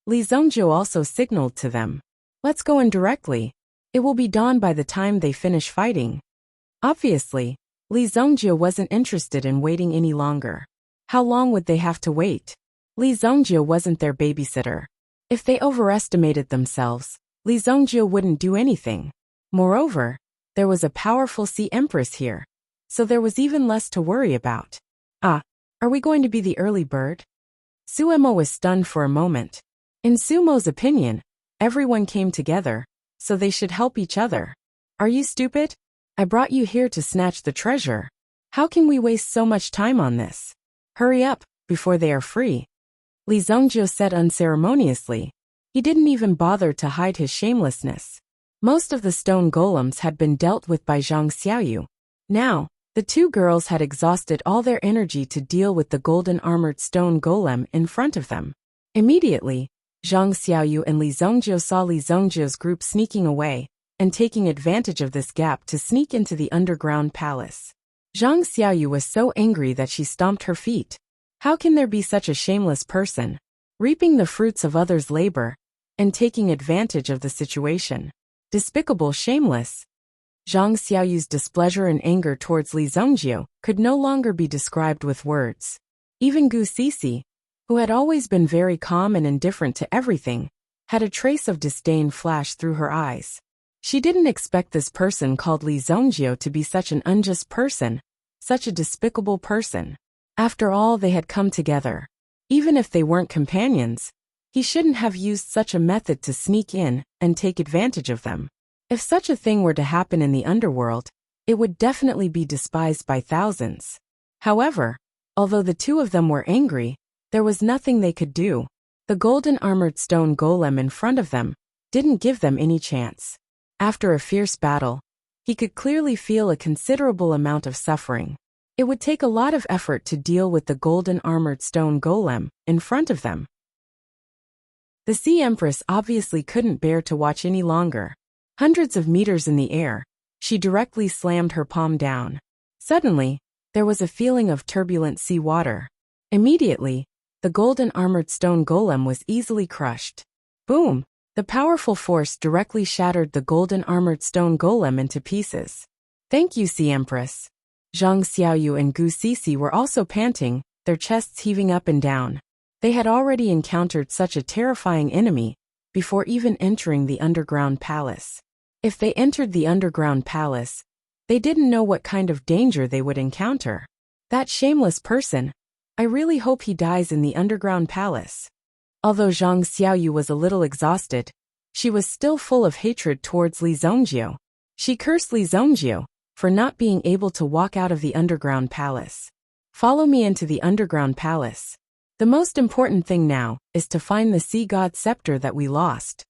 Li Zhongjiu also signaled to them, "Let's go in directly. It will be dawn by the time they finish fighting." Obviously, Li Zhongjiu wasn't interested in waiting any longer. How long would they have to wait? Li Zhongjiu wasn't their babysitter. If they overestimated themselves, Li Zhongjiu wouldn't do anything. Moreover, there was a powerful Sea Empress here, so there was even less to worry about. Are we going to be the early bird? Suemo was stunned for a moment. In Sumo's opinion, everyone came together, so they should help each other. "Are you stupid? I brought you here to snatch the treasure. How can we waste so much time on this? Hurry up, before they are free," Li Zhongjiu said unceremoniously. He didn't even bother to hide his shamelessness. Most of the stone golems had been dealt with by Zhang Xiaoyu. Now, the two girls had exhausted all their energy to deal with the golden-armored stone golem in front of them. Immediately, Zhang Xiaoyu and Li Zhongjiu saw Li Zhongjiu's group sneaking away and taking advantage of this gap to sneak into the underground palace. Zhang Xiaoyu was so angry that she stomped her feet. How can there be such a shameless person, reaping the fruits of others' labor and taking advantage of the situation? Despicable, shameless. Zhang Xiaoyu's displeasure and anger towards Li Zhongjiu could no longer be described with words. Even Gu Sisi, who had always been very calm and indifferent to everything, had a trace of disdain flash through her eyes. She didn't expect this person called Li Zhongjiu to be such an unjust person, such a despicable person. After all, they had come together. Even if they weren't companions, he shouldn't have used such a method to sneak in and take advantage of them. If such a thing were to happen in the underworld, it would definitely be despised by thousands. However, although the two of them were angry, there was nothing they could do. The golden-armored stone golem in front of them didn't give them any chance. After a fierce battle, he could clearly feel a considerable amount of suffering. It would take a lot of effort to deal with the golden-armored stone golem in front of them. The Sea Empress obviously couldn't bear to watch any longer. Hundreds of meters in the air, she directly slammed her palm down. Suddenly, there was a feeling of turbulent sea water. Immediately, the golden-armored stone golem was easily crushed. Boom! The powerful force directly shattered the golden-armored stone golem into pieces. "Thank you, Sea Empress." Zhang Xiaoyu and Gu Sisi were also panting, their chests heaving up and down. They had already encountered such a terrifying enemy before even entering the underground palace. If they entered the underground palace, they didn't know what kind of danger they would encounter. That shameless person, I really hope he dies in the underground palace. Although Zhang Xiaoyu was a little exhausted, she was still full of hatred towards Li Zhongjiu. She cursed Li Zhongjiu for not being able to walk out of the underground palace. "Follow me into the underground palace. The most important thing now is to find the Sea God Scepter that we lost."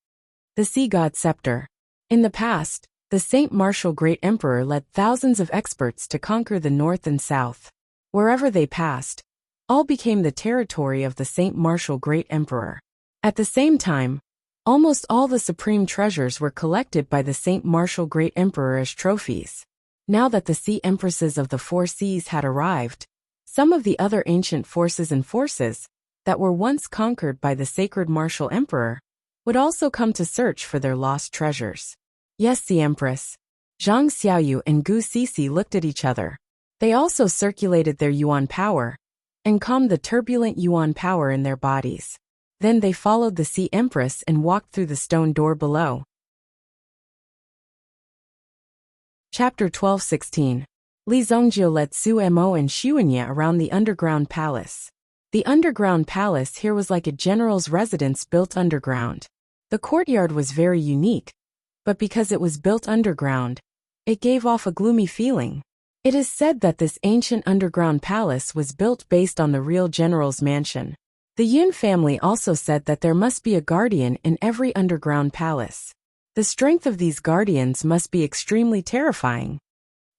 The Sea God Scepter. In the past, the Saint Martial Great Emperor led thousands of experts to conquer the north and south. Wherever they passed, all became the territory of the Saint Martial Great Emperor. At the same time, almost all the supreme treasures were collected by the Saint Martial Great Emperor as trophies. Now that the Sea Empresses of the Four Seas had arrived, some of the other ancient forces that were once conquered by the Sacred Martial Emperor would also come to search for their lost treasures. "Yes, Sea Empress." Zhang Xiaoyu and Gu Sisi looked at each other. They also circulated their yuan power and calmed the turbulent yuan power in their bodies. Then they followed the Sea Empress and walked through the stone door below. Chapter 12:16. Li Zhongjiu led Su Mo and Xuanye around the underground palace. The underground palace here was like a general's residence built underground. The courtyard was very unique, but because it was built underground, it gave off a gloomy feeling. It is said that this ancient underground palace was built based on the real general's mansion. The Yun family also said that there must be a guardian in every underground palace. The strength of these guardians must be extremely terrifying,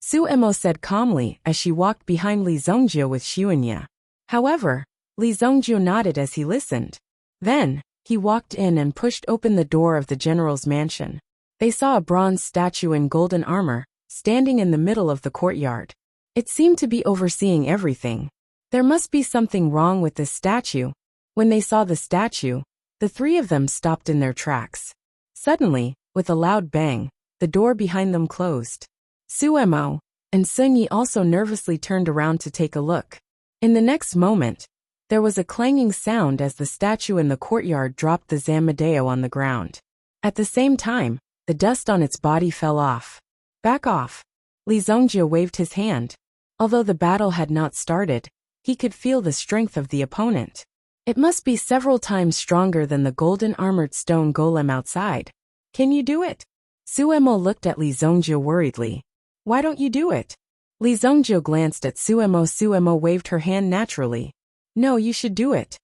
Su Emo said calmly as she walked behind Li Zongjio with Xuanya. However, Li Zongjio nodded as he listened. Then, he walked in and pushed open the door of the general's mansion. They saw a bronze statue in golden armor, standing in the middle of the courtyard. It seemed to be overseeing everything. There must be something wrong with this statue. When they saw the statue, the three of them stopped in their tracks. Suddenly, with a loud bang, the door behind them closed. Suemo and Sunyi also nervously turned around to take a look. In the next moment, there was a clanging sound as the statue in the courtyard dropped the Zamadeo on the ground. At the same time, the dust on its body fell off. Back off. Li Zongjio waved his hand. Although the battle had not started, he could feel the strength of the opponent. It must be several times stronger than the golden armored stone golem outside. Can you do it? Suemo looked at Li Zongjio worriedly. Why don't you do it? Li Zongjio glanced at Suemo. Suemo waved her hand naturally. No, you should do it.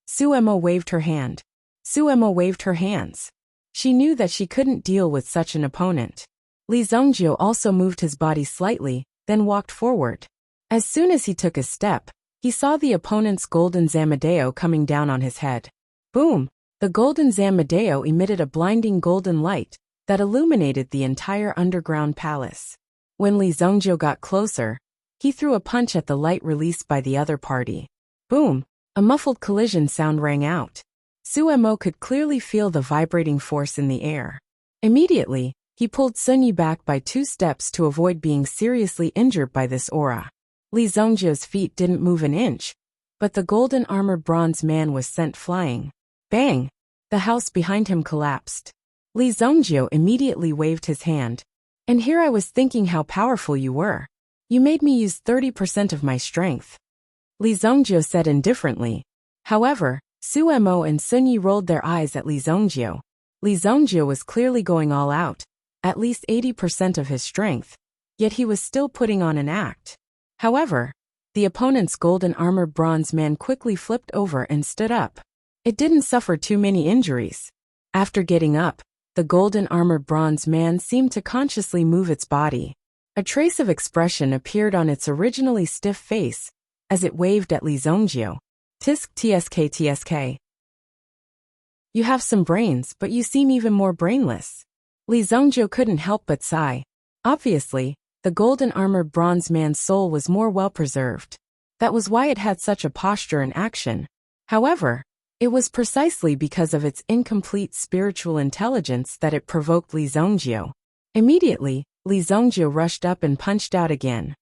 Suemo waved her hand. Suemo waved her hands. She knew that she couldn't deal with such an opponent. Li Zongjio also moved his body slightly, then walked forward. As soon as he took a step, he saw the opponent's golden Zamadeo coming down on his head. Boom! The golden Zamadeo emitted a blinding golden light that illuminated the entire underground palace. When Li Zongjio got closer, he threw a punch at the light released by the other party. Boom! A muffled collision sound rang out. Suemo could clearly feel the vibrating force in the air. Immediately, he pulled Sunyi back by 2 steps to avoid being seriously injured by this aura. Li Zongjio's feet didn't move an inch, but the golden armored bronze man was sent flying. Bang! The house behind him collapsed. Li Zongjio immediately waved his hand. And here I was thinking how powerful you were. You made me use 30% of my strength. Li Zongjio said indifferently. However, Suemo and Sunyi rolled their eyes at Li Zongjio. Li Zongjio was clearly going all out, at least 80% of his strength, yet he was still putting on an act. However, the opponent's golden armored bronze man quickly flipped over and stood up. It didn't suffer too many injuries. After getting up, the golden armored bronze man seemed to consciously move its body. A trace of expression appeared on its originally stiff face as it waved at Li Zongjio. Tisk tsk tsk. You have some brains, but you seem even more brainless. Li Zongjio couldn't help but sigh. Obviously, the golden armored bronze man's soul was more well preserved. That was why it had such a posture and action. However, it was precisely because of its incomplete spiritual intelligence that it provoked Li Zongjio. Immediately, Li Zongjio rushed up and punched out again.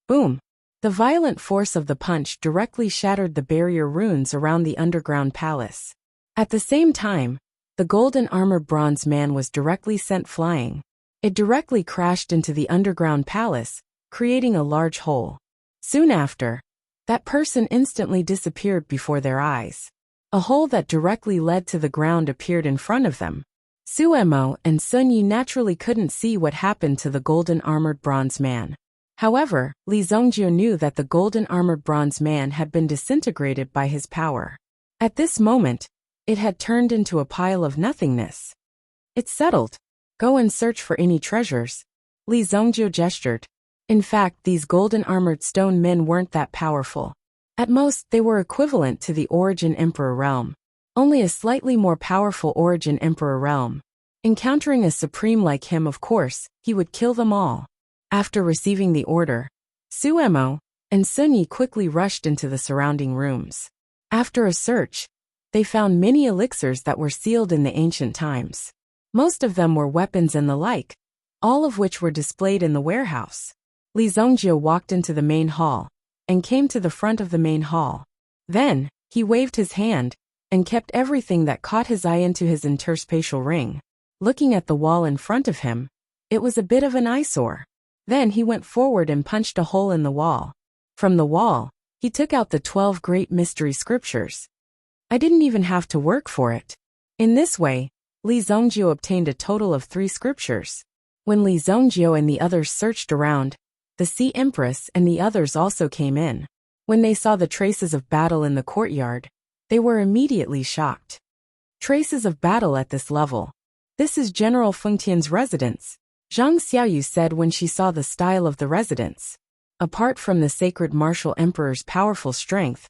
Boom! The violent force of the punch directly shattered the barrier runes around the underground palace. At the same time, the golden armored bronze man was directly sent flying. It directly crashed into the underground palace, creating a large hole. Soon after, that person instantly disappeared before their eyes. A hole that directly led to the ground appeared in front of them. Suemo and Sunyi naturally couldn't see what happened to the golden armored bronze man. However, Li Zongjio knew that the golden armored bronze man had been disintegrated by his power. At this moment, it had turned into a pile of nothingness. It's settled. Go and search for any treasures. Li Zongjio gestured. In fact, these golden armored stone men weren't that powerful. At most, they were equivalent to the Origin Emperor realm. Only a slightly more powerful Origin Emperor realm. Encountering a supreme like him, of course, he would kill them all. After receiving the order, Suemo and Sunyi quickly rushed into the surrounding rooms. After a search, they found many elixirs that were sealed in the ancient times. Most of them were weapons and the like, all of which were displayed in the warehouse. Li Zongjio walked into the main hall and came to the front of the main hall. Then, he waved his hand and kept everything that caught his eye into his interspatial ring. Looking at the wall in front of him, it was a bit of an eyesore. Then he went forward and punched a hole in the wall. From the wall, he took out the 12 great mystery scriptures. I didn't even have to work for it. In this way, Li Zongjiu obtained a total of 3 scriptures. When Li Zongjiu and the others searched around, the Sea Empress and the others also came in. When they saw the traces of battle in the courtyard, they were immediately shocked. Traces of battle at this level. This is General Fengtian's residence, Zhang Xiaoyu said when she saw the style of the residence. Apart from the sacred martial emperor's powerful strength,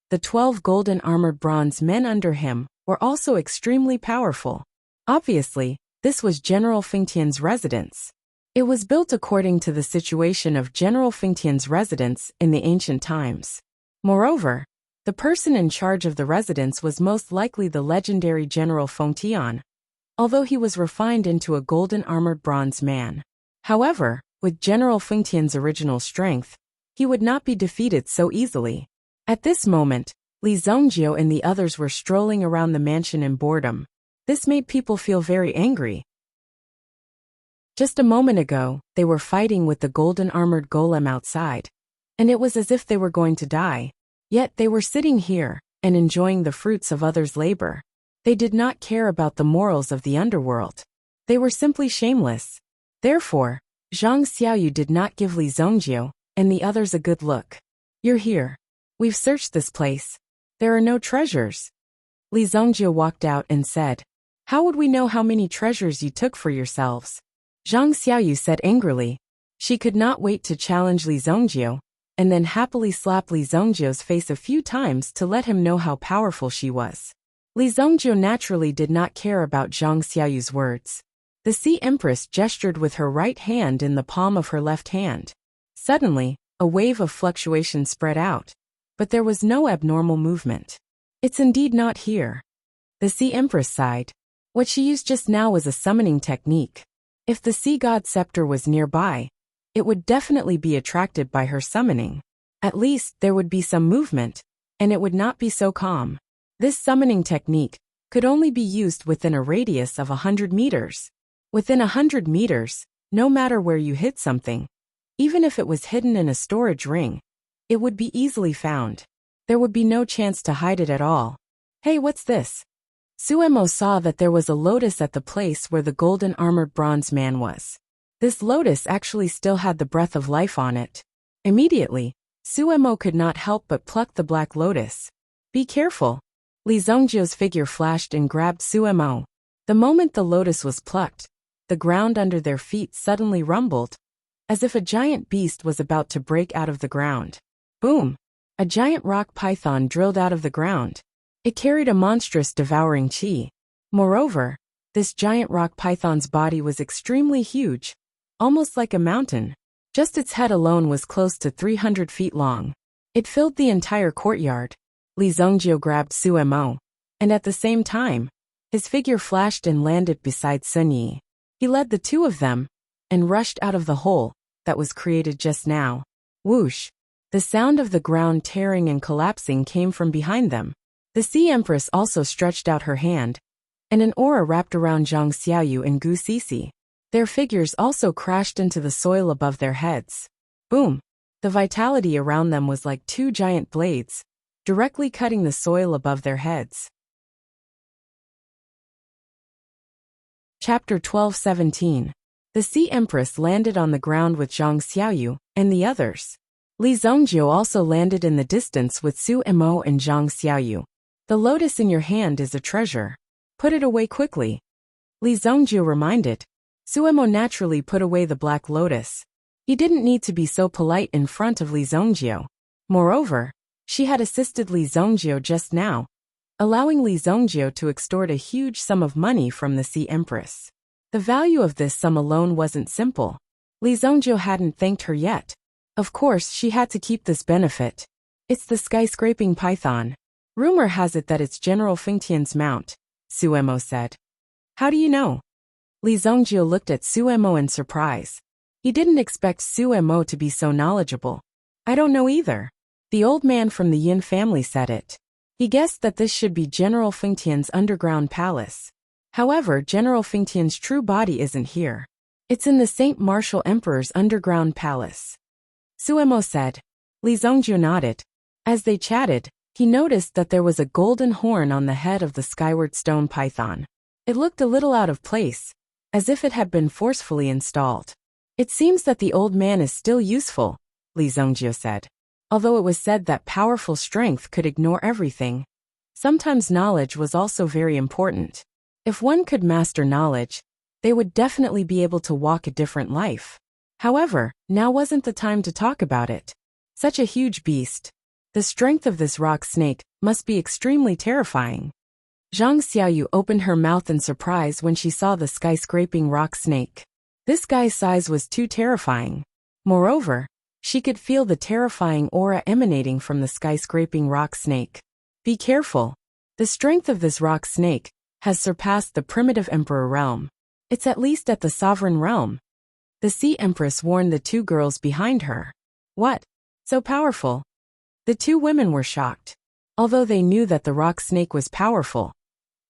the 12 golden armored bronze men under him were also extremely powerful. Obviously, this was General Fengtian's residence. It was built according to the situation of General Fengtian's residence in the ancient times. Moreover, the person in charge of the residence was most likely the legendary General Fengtian, although he was refined into a golden armored bronze man. However, with General Fengtian's original strength, he would not be defeated so easily. At this moment, Li Zongjiu and the others were strolling around the mansion in boredom. This made people feel very angry. Just a moment ago, they were fighting with the golden armored golem outside, and it was as if they were going to die. Yet they were sitting here and enjoying the fruits of others' labor. They did not care about the morals of the underworld. They were simply shameless. Therefore, Zhang Xiaoyu did not give Li Zongjiu and the others a good look. "You're here. We've searched this place. There are no treasures." Li Zongjiu walked out and said, "How would we know how many treasures you took for yourselves?" Zhang Xiaoyu said angrily. She could not wait to challenge Li Zongjiu, and then happily slap Li Zongjiu's face a few times to let him know how powerful she was. Li Zongjiu naturally did not care about Zhang Xiaoyu's words. The Sea Empress gestured with her right hand in the palm of her left hand. Suddenly, a wave of fluctuation spread out, but there was no abnormal movement. "It's indeed not here." The Sea Empress sighed. What she used just now was a summoning technique. If the Sea God Scepter was nearby, it would definitely be attracted by her summoning. At least there would be some movement, and it would not be so calm. This summoning technique could only be used within a radius of 100 meters. Within 100 meters, no matter where you hit something, even if it was hidden in a storage ring, it would be easily found. There would be no chance to hide it at all. "Hey, what's this?" Suemo saw that there was a lotus at the place where the golden armored bronze man was. This lotus actually still had the breath of life on it. Immediately, Suemo could not help but pluck the black lotus. "Be careful." Li Zongjiu's figure flashed and grabbed Suemo. The moment the lotus was plucked, the ground under their feet suddenly rumbled, as if a giant beast was about to break out of the ground. Boom! A giant rock python drilled out of the ground. It carried a monstrous devouring chi. Moreover, this giant rock python's body was extremely huge, almost like a mountain. Just its head alone was close to 300 feet long. It filled the entire courtyard. Li Zongjiu grabbed Suemo, and at the same time, his figure flashed and landed beside Sun Yi. He led the two of them, and rushed out of the hole that was created just now. Whoosh! The sound of the ground tearing and collapsing came from behind them. The Sea Empress also stretched out her hand, and an aura wrapped around Zhang Xiaoyu and Gu Sisi. Their figures also crashed into the soil above their heads. Boom! The vitality around them was like 2 giant blades, directly cutting the soil above their heads. Chapter 12:17. The Sea Empress landed on the ground with Zhang Xiaoyu and the others. Li Zongjiu also landed in the distance with Suemo and Zhang Xiaoyu. "The lotus in your hand is a treasure. Put it away quickly," Li Zongjiu reminded. Suemo naturally put away the black lotus. He didn't need to be so polite in front of Li Zongjiu. Moreover, she had assisted Li Zongjiu just now, allowing Li Zongjiu to extort a huge sum of money from the Sea Empress. The value of this sum alone wasn't simple. Li Zongjiu hadn't thanked her yet. Of course, she had to keep this benefit. "It's the skyscraping python. Rumor has it that it's General Fengtian's mount," Suemo said. "How do you know?" Li Zongjiu looked at Suemo in surprise. He didn't expect Suemo to be so knowledgeable. "I don't know either. The old man from the Yin family said it." He guessed that this should be General Fengtian's underground palace. However, General Fengtian's true body isn't here. It's in the Saint Martial Emperor's underground palace, Suemo said. Li Zongjiu nodded. As they chatted, he noticed that there was a golden horn on the head of the skyward stone python. It looked a little out of place, as if it had been forcefully installed. It seems that the old man is still useful, Li Zongjio said. Although it was said that powerful strength could ignore everything, sometimes knowledge was also very important. If one could master knowledge, they would definitely be able to walk a different life. However, now wasn't the time to talk about it. Such a huge beast. The strength of this rock snake must be extremely terrifying. Zhang Xiaoyu opened her mouth in surprise when she saw the skyscraping rock snake. This guy's size was too terrifying. Moreover, she could feel the terrifying aura emanating from the skyscraping rock snake. Be careful. The strength of this rock snake has surpassed the primitive emperor realm. It's at least at the sovereign realm. The Sea Empress warned the two girls behind her. What? So powerful? The two women were shocked. Although they knew that the rock snake was powerful,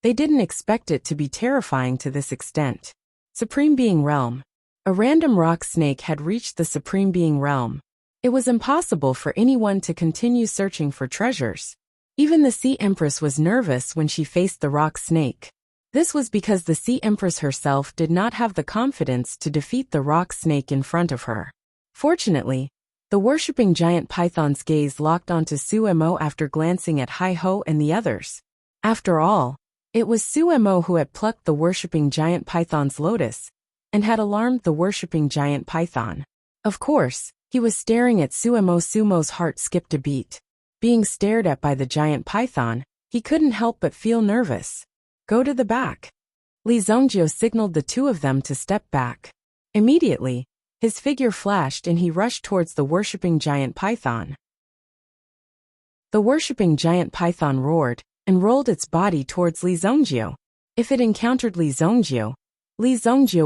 they didn't expect it to be terrifying to this extent. Supreme Being Realm. A random rock snake had reached the Supreme Being Realm. It was impossible for anyone to continue searching for treasures. Even the Sea Empress was nervous when she faced the rock snake. This was because the Sea Empress herself did not have the confidence to defeat the rock snake in front of her. Fortunately, the worshipping giant python's gaze locked onto Su Mo after glancing at Hai Ho and the others. After all, it was Su Mo who had plucked the worshipping giant python's lotus and had alarmed the worshipping giant python. Of course, he was staring at Su Mo. Sumo's heart skipped a beat. Being stared at by the giant python, he couldn't help but feel nervous. Go to the back. Li Zongjio signaled the two of them to step back. Immediately, his figure flashed and he rushed towards the worshipping giant python. The worshipping giant python roared and rolled its body towards Li Zongjio. If it encountered Li Zongjio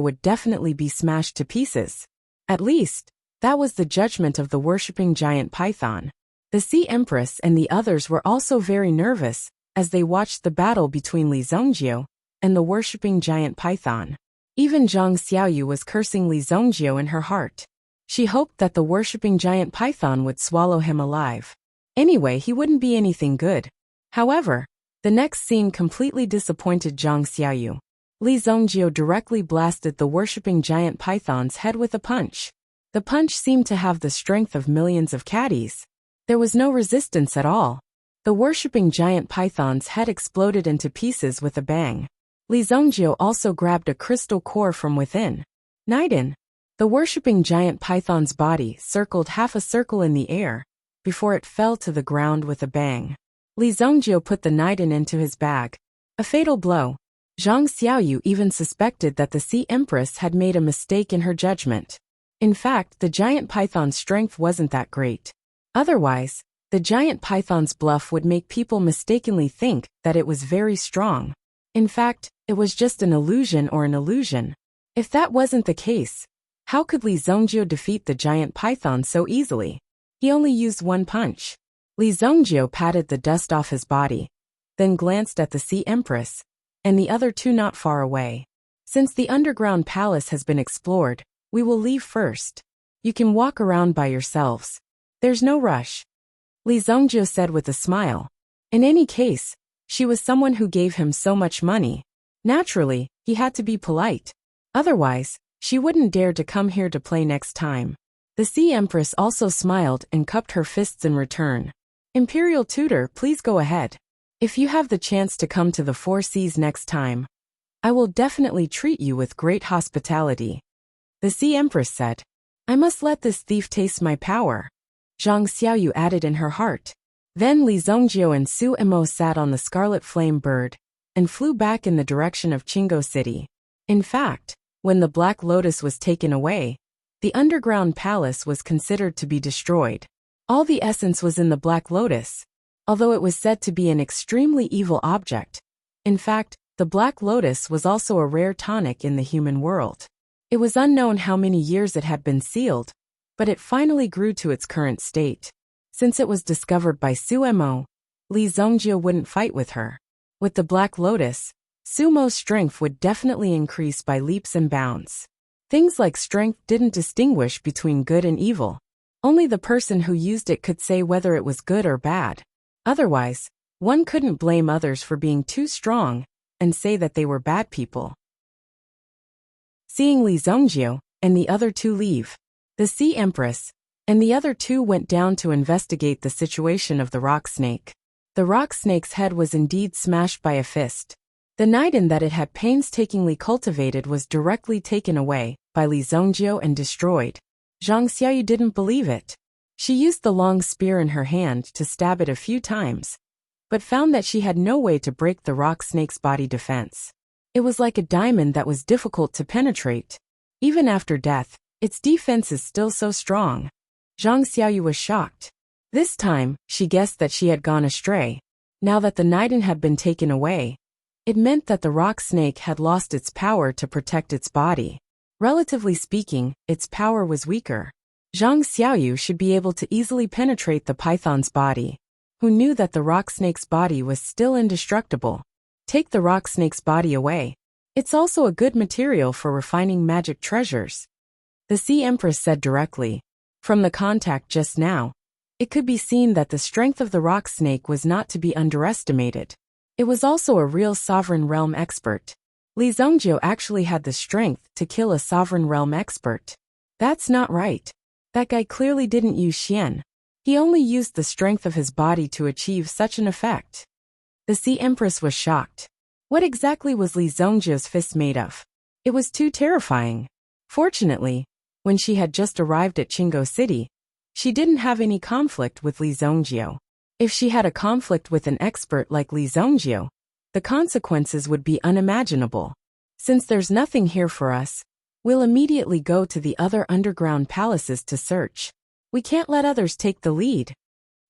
would definitely be smashed to pieces. At least, that was the judgment of the worshipping giant python. The Sea Empress and the others were also very nervous as they watched the battle between Li Zongjio and the worshipping giant python. Even Zhang Xiaoyu was cursing Li Zongjio in her heart. She hoped that the worshipping giant python would swallow him alive. Anyway, he wouldn't be anything good. However, the next scene completely disappointed Zhang Xiaoyu. Li Zongjio directly blasted the worshipping giant python's head with a punch. The punch seemed to have the strength of millions of caddies. There was no resistance at all. The worshipping giant python's head exploded into pieces with a bang. Li Zongjio also grabbed a crystal core from within. Niden. The worshipping giant python's body circled half a circle in the air before it fell to the ground with a bang. Li Zongjio put the Niden into his bag. A fatal blow. Zhang Xiaoyu even suspected that the Sea Empress had made a mistake in her judgment. In fact, the giant python's strength wasn't that great. Otherwise, the giant python's bluff would make people mistakenly think that it was very strong. In fact, it was just an illusion or an illusion. If that wasn't the case, how could Li Zongjio defeat the giant python so easily? He only used one punch. Li Zongjio patted the dust off his body, then glanced at the Sea Empress and the other two not far away. Since the underground palace has been explored, we will leave first. You can walk around by yourselves. There's no rush. Li Zongjio said with a smile. In any case, she was someone who gave him so much money. Naturally, he had to be polite. Otherwise, she wouldn't dare to come here to play next time. The Sea Empress also smiled and cupped her fists in return. Imperial Tutor, please go ahead. If you have the chance to come to the Four Seas next time, I will definitely treat you with great hospitality. The Sea Empress said. I must let this thief taste my power. Zhang Xiaoyu added in her heart. Then Li Zongjio and Su Mo sat on the scarlet flame bird and flew back in the direction of Qinggo City. In fact, when the Black Lotus was taken away, the underground palace was considered to be destroyed. All the essence was in the Black Lotus, although it was said to be an extremely evil object. In fact, the Black Lotus was also a rare tonic in the human world. It was unknown how many years it had been sealed, but it finally grew to its current state. Since it was discovered by Su Mo, Li Zongjio wouldn't fight with her. With the Black Lotus, Su Mo's strength would definitely increase by leaps and bounds. Things like strength didn't distinguish between good and evil. Only the person who used it could say whether it was good or bad. Otherwise, one couldn't blame others for being too strong and say that they were bad people. Seeing Li Zongjio and the other two leave, the Sea Empress and the other two went down to investigate the situation of the rock snake. The rock snake's head was indeed smashed by a fist. The Niden that it had painstakingly cultivated was directly taken away by Li Zongjio and destroyed. Zhang Xiaoyu didn't believe it. She used the long spear in her hand to stab it a few times, but found that she had no way to break the rock snake's body defense. It was like a diamond that was difficult to penetrate. Even after death, its defense is still so strong. Zhang Xiaoyu was shocked. This time, she guessed that she had gone astray. Now that the Niden had been taken away, it meant that the rock snake had lost its power to protect its body. Relatively speaking, its power was weaker. Zhang Xiaoyu should be able to easily penetrate the python's body. Who knew that the rock snake's body was still indestructible? Take the rock snake's body away. It's also a good material for refining magic treasures. The Sea Empress said directly. From the contact just now, it could be seen that the strength of the rock snake was not to be underestimated. It was also a real sovereign realm expert. Li Zongjio actually had the strength to kill a sovereign realm expert. That's not right. That guy clearly didn't use Xian. He only used the strength of his body to achieve such an effect. The Sea Empress was shocked. What exactly was Li Zongjio's fist made of? It was too terrifying. Fortunately, when she had just arrived at Qinggo City, she didn't have any conflict with Li Zongjio. If she had a conflict with an expert like Li Zongjio, the consequences would be unimaginable. Since there's nothing here for us, we'll immediately go to the other underground palaces to search. We can't let others take the lead.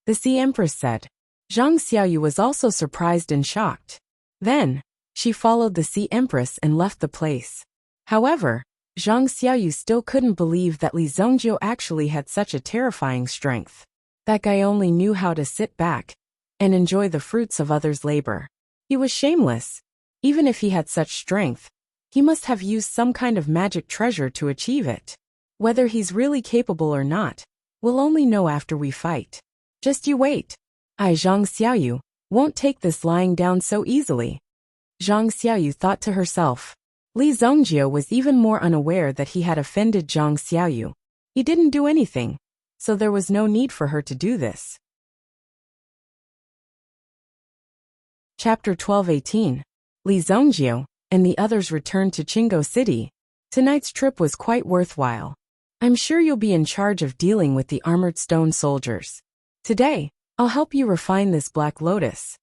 The Sea Empress said. Zhang Xiaoyu was also surprised and shocked. Then, she followed the Sea Empress and left the place. However, Zhang Xiaoyu still couldn't believe that Li Zongjio actually had such a terrifying strength. That guy only knew how to sit back and enjoy the fruits of others' labor. He was shameless. Even if he had such strength, he must have used some kind of magic treasure to achieve it. Whether he's really capable or not, we'll only know after we fight. Just you wait. I, Zhang Xiaoyu, won't take this lying down so easily. Zhang Xiaoyu thought to herself. Li Zongjio was even more unaware that he had offended Zhang Xiaoyu. He didn't do anything, so there was no need for her to do this. Chapter 12:18. Li Zongjio and the others returned to Qinggo City. Tonight's trip was quite worthwhile. I'm sure you'll be in charge of dealing with the armored stone soldiers. Today, I'll help you refine this black lotus.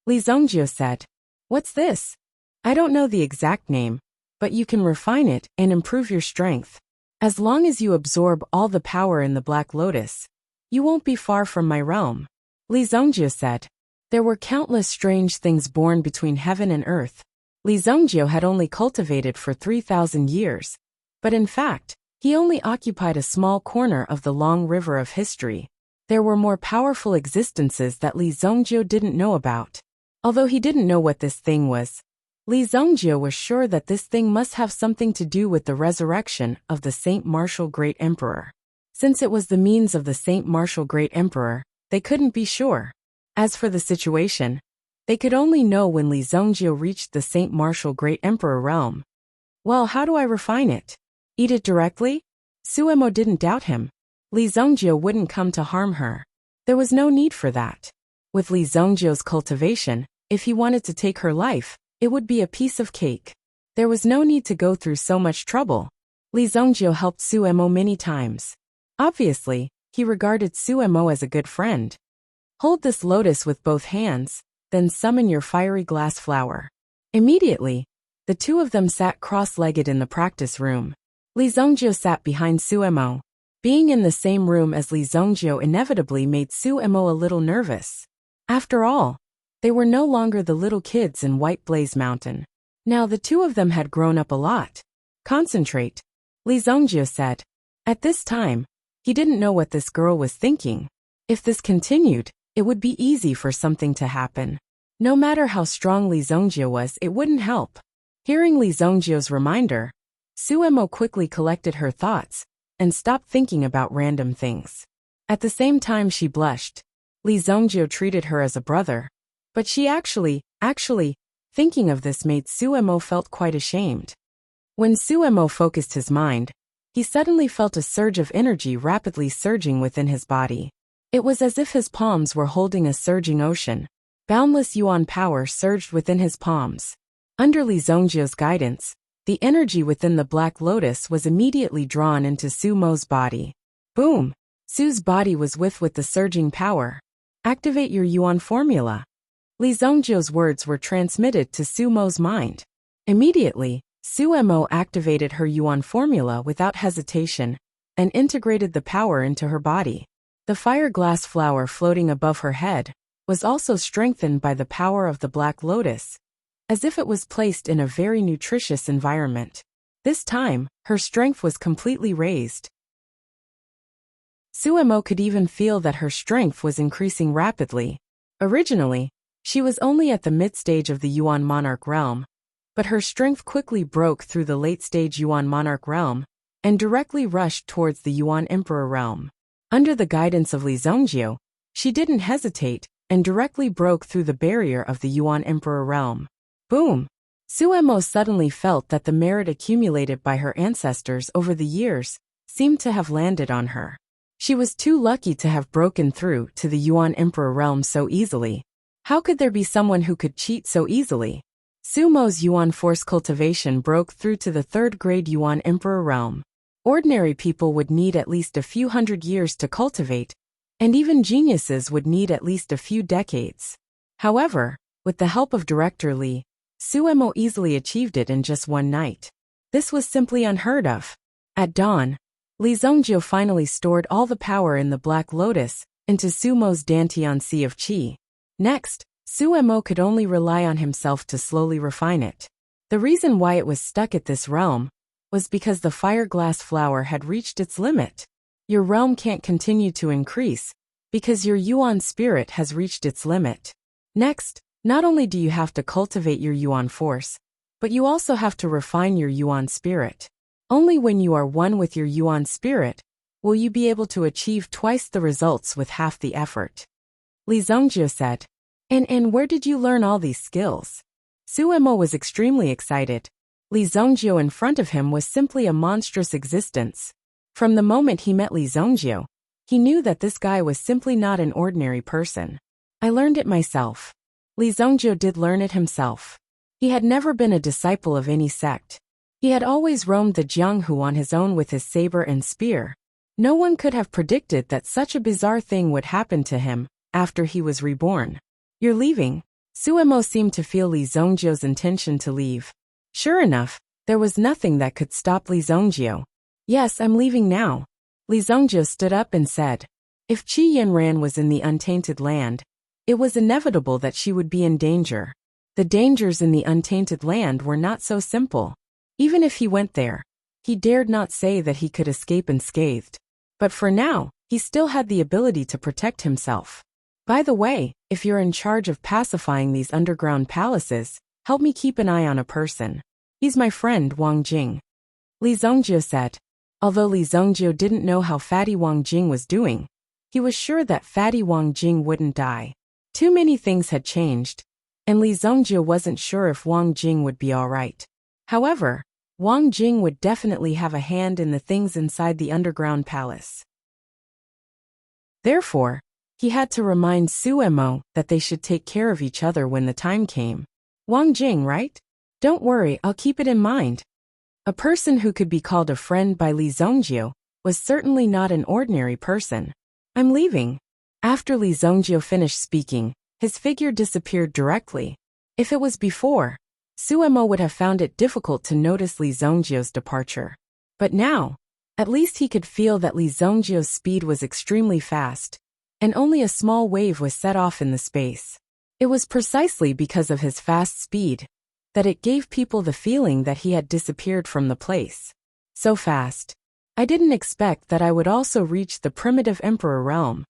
Li Zongjio said. What's this? I don't know the exact name, but you can refine it and improve your strength. As long as you absorb all the power in the black lotus, you won't be far from my realm. Li Zongjio said. There were countless strange things born between heaven and earth. Li Zongjio had only cultivated for 3,000 years, but in fact, he only occupied a small corner of the long river of history. There were more powerful existences that Li Zongjio didn't know about. Although he didn't know what this thing was, Li Zongjio was sure that this thing must have something to do with the resurrection of the Saint Martial Great Emperor. Since it was the means of the Saint Martial Great Emperor, they couldn't be sure. As for the situation, they could only know when Li Zongjio reached the Saint Martial Great Emperor realm. Well, how do I refine it? Eat it directly? Suemo didn't doubt him. Li Zongjio wouldn't come to harm her. There was no need for that. With Li Zongjio's cultivation, if he wanted to take her life, it would be a piece of cake. There was no need to go through so much trouble. Li Zongjio helped Suemo many times. Obviously, he regarded Suemo as a good friend. Hold this lotus with both hands, then summon your fiery glass flower. Immediately, the two of them sat cross-legged in the practice room. Li Zongjio sat behind Suemo. Being in the same room as Li Zongjio inevitably made Suemo a little nervous. After all, they were no longer the little kids in White Blaze Mountain. Now the two of them had grown up a lot. Concentrate, Li Zongjio said. At this time, he didn't know what this girl was thinking. If this continued, it would be easy for something to happen. No matter how strong Li Zongjio was, it wouldn't help. Hearing Li Zongjio's reminder, Suemo quickly collected her thoughts and stopped thinking about random things. At the same time she blushed. Li Zongjio treated her as a brother, but she actually Thinking of this made Suemo felt quite ashamed. When Suemo focused his mind, he suddenly felt a surge of energy rapidly surging within his body. It was as if his palms were holding a surging ocean. Boundless yuan power surged within his palms. Under Li Zongjiu's guidance, the energy within the Black Lotus was immediately drawn into Sumo's body. Boom! Su's body was with the surging power. Activate your yuan formula. Li Zongjiu's words were transmitted to Sumo's mind. Immediately, Suemo activated her yuan formula without hesitation and integrated the power into her body. The fire glass flower floating above her head was also strengthened by the power of the Black Lotus, as if it was placed in a very nutritious environment. This time, her strength was completely raised. Suemo could even feel that her strength was increasing rapidly. Originally, she was only at the mid-stage of the Yuan Monarch realm, but her strength quickly broke through the late-stage Yuan Monarch realm and directly rushed towards the Yuan Emperor realm. Under the guidance of Li Zongjiu, she didn't hesitate and directly broke through the barrier of the Yuan Emperor realm. Boom! Suemo suddenly felt that the merit accumulated by her ancestors over the years seemed to have landed on her. She was too lucky to have broken through to the Yuan Emperor realm so easily. How could there be someone who could cheat so easily? Sumo's Yuan force cultivation broke through to the third-grade Yuan Emperor realm. Ordinary people would need at least a few hundred years to cultivate, and even geniuses would need at least a few decades. However, with the help of Director Li, Suemo easily achieved it in just one night. This was simply unheard of. At dawn, Li Zongjiu finally stored all the power in the Black Lotus into Sumo's Dantian Sea of Qi. Next, Suemo could only rely on himself to slowly refine it. The reason why it was stuck at this realm was because the fire glass flower had reached its limit. Your realm can't continue to increase because your Yuan spirit has reached its limit. Next, not only do you have to cultivate your Yuan force, but you also have to refine your Yuan spirit. Only when you are one with your Yuan spirit will you be able to achieve twice the results with half the effort. Li Zongjiu said. And where did you learn all these skills? Suemo was extremely excited. Li Zongjiu in front of him was simply a monstrous existence. From the moment he met Li Zongjiu, he knew that this guy was simply not an ordinary person. I learned it myself. Li Zongjiu did learn it himself. He had never been a disciple of any sect. He had always roamed the Jianghu on his own with his saber and spear. No one could have predicted that such a bizarre thing would happen to him after he was reborn. You're leaving? Suemo seemed to feel Li Zongjiu's intention to leave. Sure enough, there was nothing that could stop Li Zongjiu. Yes, I'm leaving now. Li Zongjiu stood up and said. If Qi Yinran was in the untainted land, it was inevitable that she would be in danger. The dangers in the untainted land were not so simple. Even if he went there, he dared not say that he could escape unscathed. But for now, he still had the ability to protect himself. By the way, if you're in charge of pacifying these underground palaces, help me keep an eye on a person. He's my friend Wang Jing. Li Zongjiu said. Although Li Zongjiu didn't know how Fatty Wang Jing was doing, he was sure that Fatty Wang Jing wouldn't die. Too many things had changed, and Li Zongjiu wasn't sure if Wang Jing would be alright. However, Wang Jing would definitely have a hand in the things inside the underground palace. Therefore, he had to remind Suemo that they should take care of each other when the time came. Wang Jing, right? Don't worry, I'll keep it in mind. A person who could be called a friend by Li Zongjiu was certainly not an ordinary person. I'm leaving. After Li Zongjiu finished speaking, his figure disappeared directly. If it was before, Suemo would have found it difficult to notice Li Zongjiu's departure. But now, at least he could feel that Li Zongjiu's speed was extremely fast, and only a small wave was set off in the space. It was precisely because of his fast speed that it gave people the feeling that he had disappeared from the place. So fast. I didn't expect that I would also reach the primitive emperor realm.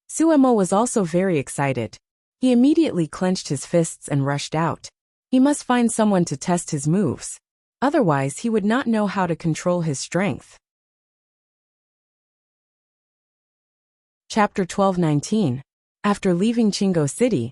Suemo was also very excited. He immediately clenched his fists and rushed out. He must find someone to test his moves. Otherwise, he would not know how to control his strength. Chapter 12:19. After leaving Qinggo City,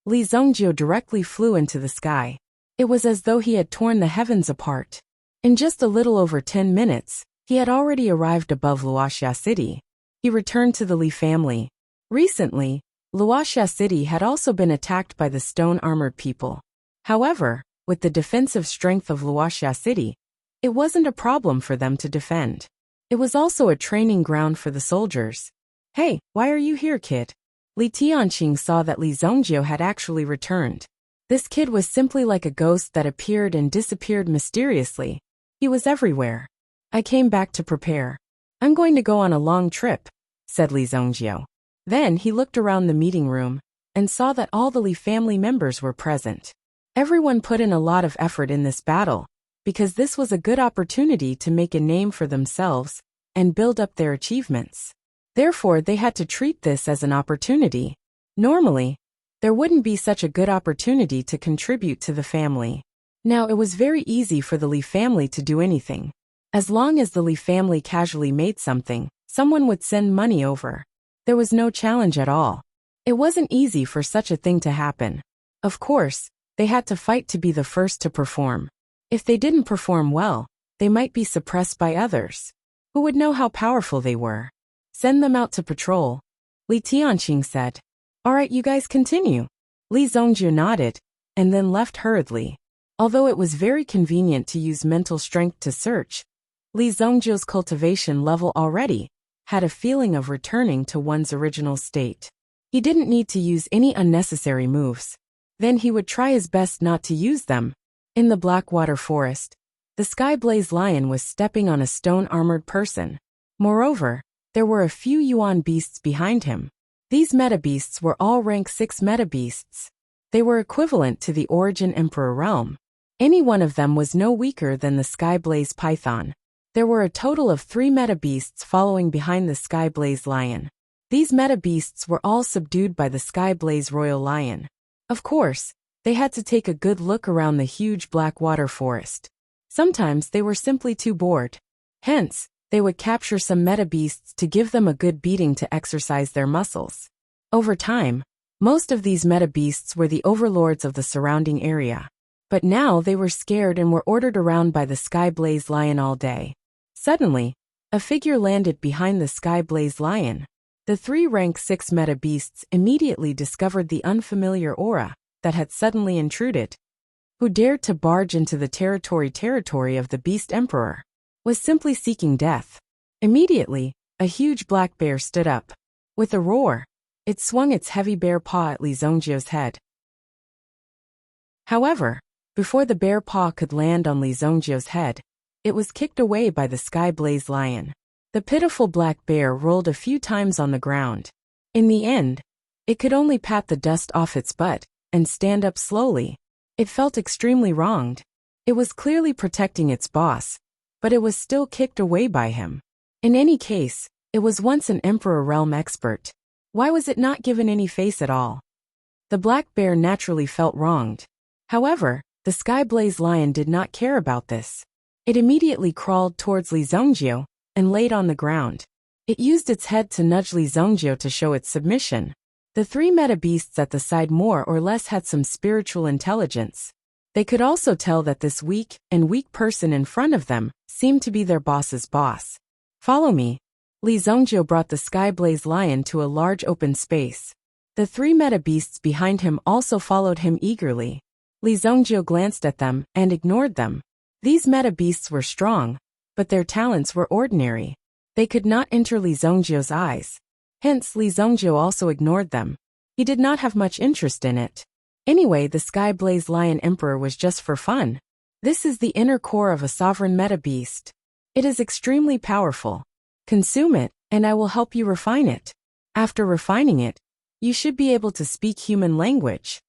Li Zongjiu directly flew into the sky. It was as though he had torn the heavens apart. In just a little over 10 minutes, he had already arrived above Wuxia City. He returned to the Li family. Recently, Wuxia City had also been attacked by the stone-armored people. However, with the defensive strength of Wuxia City, it wasn't a problem for them to defend. It was also a training ground for the soldiers. "Hey, why are you here, kid?" Li Tianqing saw that Li Zongjio had actually returned. This kid was simply like a ghost that appeared and disappeared mysteriously. He was everywhere. "I came back to prepare. I'm going to go on a long trip," said Li Zongjio. Then he looked around the meeting room and saw that all the Li family members were present. Everyone put in a lot of effort in this battle, because this was a good opportunity to make a name for themselves and build up their achievements. Therefore, they had to treat this as an opportunity. Normally, there wouldn't be such a good opportunity to contribute to the family. Now, it was very easy for the Li family to do anything. As long as the Li family casually made something, someone would send money over. There was no challenge at all. It wasn't easy for such a thing to happen. Of course, they had to fight to be the first to perform. If they didn't perform well, they might be suppressed by others. Who would know how powerful they were? "Send them out to patrol," Li Tianqing said. "All right, you guys continue." Li Zongjio nodded, and then left hurriedly. Although it was very convenient to use mental strength to search, Li Zongjio's cultivation level already had a feeling of returning to one's original state. He didn't need to use any unnecessary moves. Then he would try his best not to use them. In the Blackwater Forest, the Skyblaze Lion was stepping on a stone-armored person. Moreover, there were a few Yuan beasts behind him. These meta-beasts were all rank 6 meta-beasts. They were equivalent to the Origin Emperor realm. Any one of them was no weaker than the Skyblaze Python. There were a total of 3 meta-beasts following behind the Skyblaze Lion. These meta-beasts were all subdued by the Skyblaze Royal Lion. Of course, they had to take a good look around the huge Blackwater Forest. Sometimes they were simply too bored. Hence, they would capture some meta-beasts to give them a good beating to exercise their muscles. Over time, most of these meta-beasts were the overlords of the surrounding area. But now they were scared and were ordered around by the Skyblaze Lion all day. Suddenly, a figure landed behind the Skyblaze Lion. The 3 rank 6 meta-beasts immediately discovered the unfamiliar aura that had suddenly intruded. Who dared to barge into the territory of the Beast Emperor? Was simply seeking death. Immediately, a huge black bear stood up. With a roar, it swung its heavy bear paw at Li Zongjio's head. However, before the bear paw could land on Li Zongjio's head, it was kicked away by the Skyblaze Lion. The pitiful black bear rolled a few times on the ground. In the end, it could only pat the dust off its butt and stand up slowly. It felt extremely wronged. It was clearly protecting its boss, but it was still kicked away by him. In any case, it was once an Emperor Realm expert. Why was it not given any face at all? The black bear naturally felt wronged. However, the Skyblaze Lion did not care about this. It immediately crawled towards Li Zongjio and laid on the ground. It used its head to nudge Li Zongjio to show its submission. The 3 meta-beasts at the side more or less had some spiritual intelligence. They could also tell that this weak person in front of them seemed to be their boss's boss. "Follow me." Li Zongjio brought the Skyblaze Lion to a large open space. The 3 meta-beasts behind him also followed him eagerly. Li Zongjio glanced at them and ignored them. These meta-beasts were strong, but their talents were ordinary. They could not enter Li Zongjio's eyes. Hence, Li Zongjio also ignored them. He did not have much interest in it. Anyway, the Skyblaze Lion Emperor was just for fun. This is the inner core of a sovereign meta-beast. It is extremely powerful. Consume it, and I will help you refine it. After refining it, you should be able to speak human language.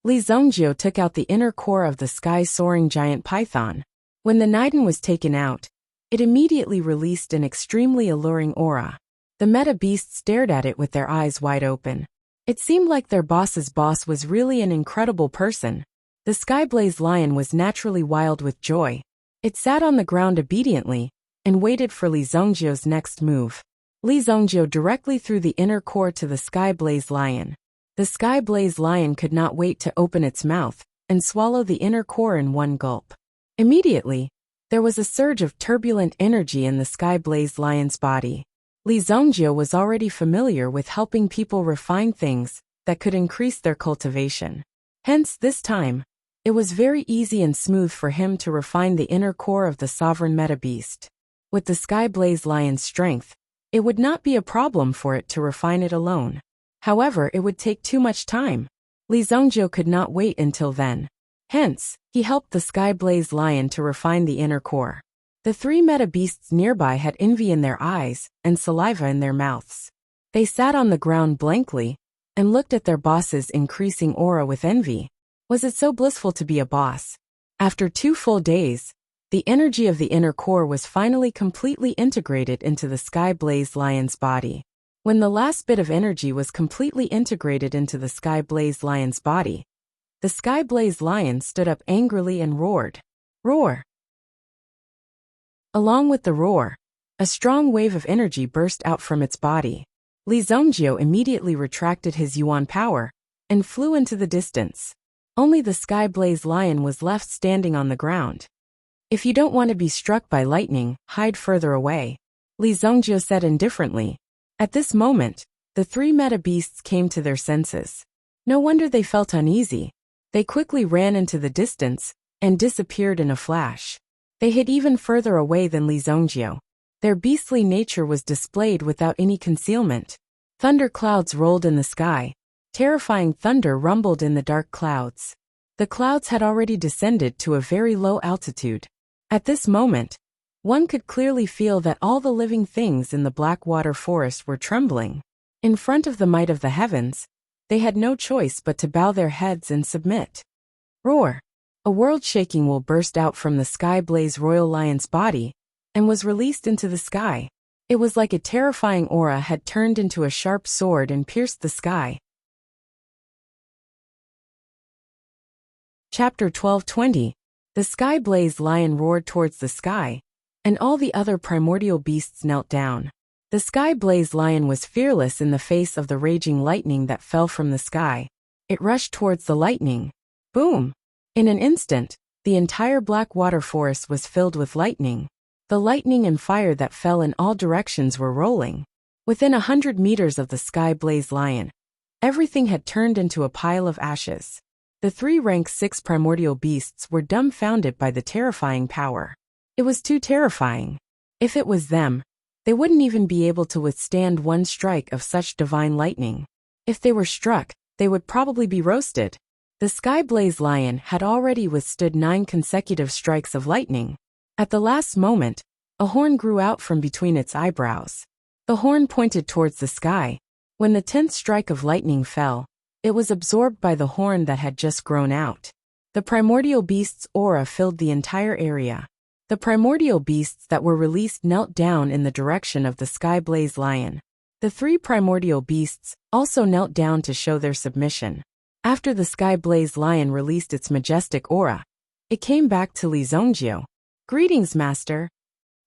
Li Zongjio took out the inner core of the sky-soaring giant python. When the Niden was taken out, it immediately released an extremely alluring aura. The meta-beasts stared at it with their eyes wide open. It seemed like their boss's boss was really an incredible person. The Skyblaze Lion was naturally wild with joy. It sat on the ground obediently and waited for Li Zongjio's next move. Li Zongjio directly threw the inner core to the Skyblaze Lion. The Skyblaze Lion could not wait to open its mouth and swallow the inner core in one gulp. Immediately, there was a surge of turbulent energy in the sky-blazed lion's body. Li Zongjie was already familiar with helping people refine things that could increase their cultivation. Hence, this time, it was very easy and smooth for him to refine the inner core of the sovereign meta beast. With the sky-blazed lion's strength, it would not be a problem for it to refine it alone. However, it would take too much time. Li Zongjie could not wait until then. Hence, he helped the sky-blazed lion to refine the inner core. The three meta beasts nearby had envy in their eyes and saliva in their mouths. They sat on the ground blankly and looked at their boss's increasing aura with envy. Was it so blissful to be a boss? After 2 full days, the energy of the inner core was finally completely integrated into the sky-blazed lion's body. When the last bit of energy was completely integrated into the sky-blazed lion's body, the sky-blazed lion stood up angrily and roared. Roar! Along with the roar, a strong wave of energy burst out from its body. Li Zongjie immediately retracted his yuan power and flew into the distance. Only the sky-blazed lion was left standing on the ground. If you don't want to be struck by lightning, hide further away, Li Zongjie said indifferently. At this moment, the three meta beasts came to their senses. No wonder they felt uneasy. They quickly ran into the distance and disappeared in a flash. They hid even further away than Li Zongjie. Their beastly nature was displayed without any concealment. Thunder clouds rolled in the sky. Terrifying thunder rumbled in the dark clouds. The clouds had already descended to a very low altitude. At this moment, one could clearly feel that all the living things in the Blackwater forest were trembling. In front of the might of the heavens, they had no choice but to bow their heads and submit. Roar! A world-shaking will burst out from the sky-blazed royal lion's body and was released into the sky. It was like a terrifying aura had turned into a sharp sword and pierced the sky. Chapter 12:20. The sky-blazed lion roared towards the sky, and all the other primordial beasts knelt down. The sky-blazed lion was fearless in the face of the raging lightning that fell from the sky. It rushed towards the lightning. Boom! In an instant, the entire Blackwater forest was filled with lightning. The lightning and fire that fell in all directions were rolling. Within 100 meters of the sky-blazed lion, everything had turned into a pile of ashes. The 3 rank 6 primordial beasts were dumbfounded by the terrifying power. It was too terrifying. If it was them, they wouldn't even be able to withstand one strike of such divine lightning. If they were struck, they would probably be roasted. The sky-blazed lion had already withstood 9 consecutive strikes of lightning. At the last moment, a horn grew out from between its eyebrows. The horn pointed towards the sky. When the 10th strike of lightning fell, it was absorbed by the horn that had just grown out. The primordial beast's aura filled the entire area. The primordial beasts that were released knelt down in the direction of the sky-blazed lion. The 3 primordial beasts also knelt down to show their submission. After the sky-blazed lion released its majestic aura, it came back to Li Zongjie. Greetings, master.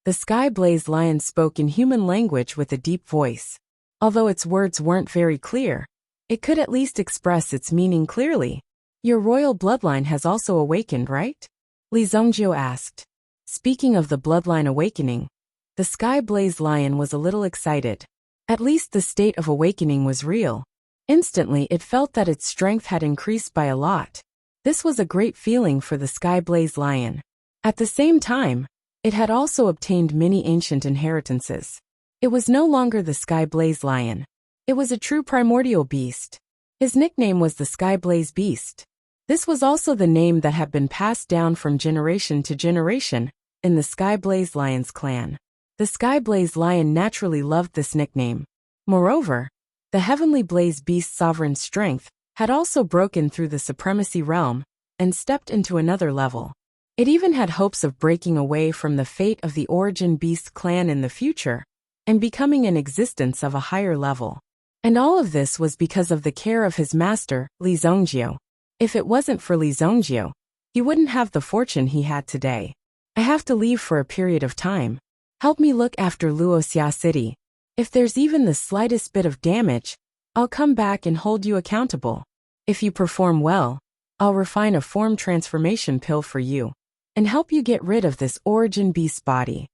The sky-blazed lion spoke in human language with a deep voice. Although its words weren't very clear, it could at least express its meaning clearly. Your royal bloodline has also awakened, right? Li Zongjie asked. Speaking of the bloodline awakening, the sky-blazed lion was a little excited. At least the state of awakening was real. Instantly it felt that its strength had increased by a lot. This was a great feeling for the sky-blazed lion. At the same time, it had also obtained many ancient inheritances. It was no longer the sky-blazed lion. It was a true primordial beast. His nickname was the sky-blazed beast. This was also the name that had been passed down from generation to generation in the sky-blazed lion's clan. The sky-blazed lion naturally loved this nickname. Moreover, the heavenly blazed beast's sovereign strength had also broken through the supremacy realm and stepped into another level. It even had hopes of breaking away from the fate of the origin beast clan in the future and becoming an existence of a higher level. And all of this was because of the care of his master, Li Zongjie. If it wasn't for Li Zongjie, he wouldn't have the fortune he had today. I have to leave for a period of time. Help me look after Wuxia City. If there's even the slightest bit of damage, I'll come back and hold you accountable. If you perform well, I'll refine a form transformation pill for you and help you get rid of this origin beast body.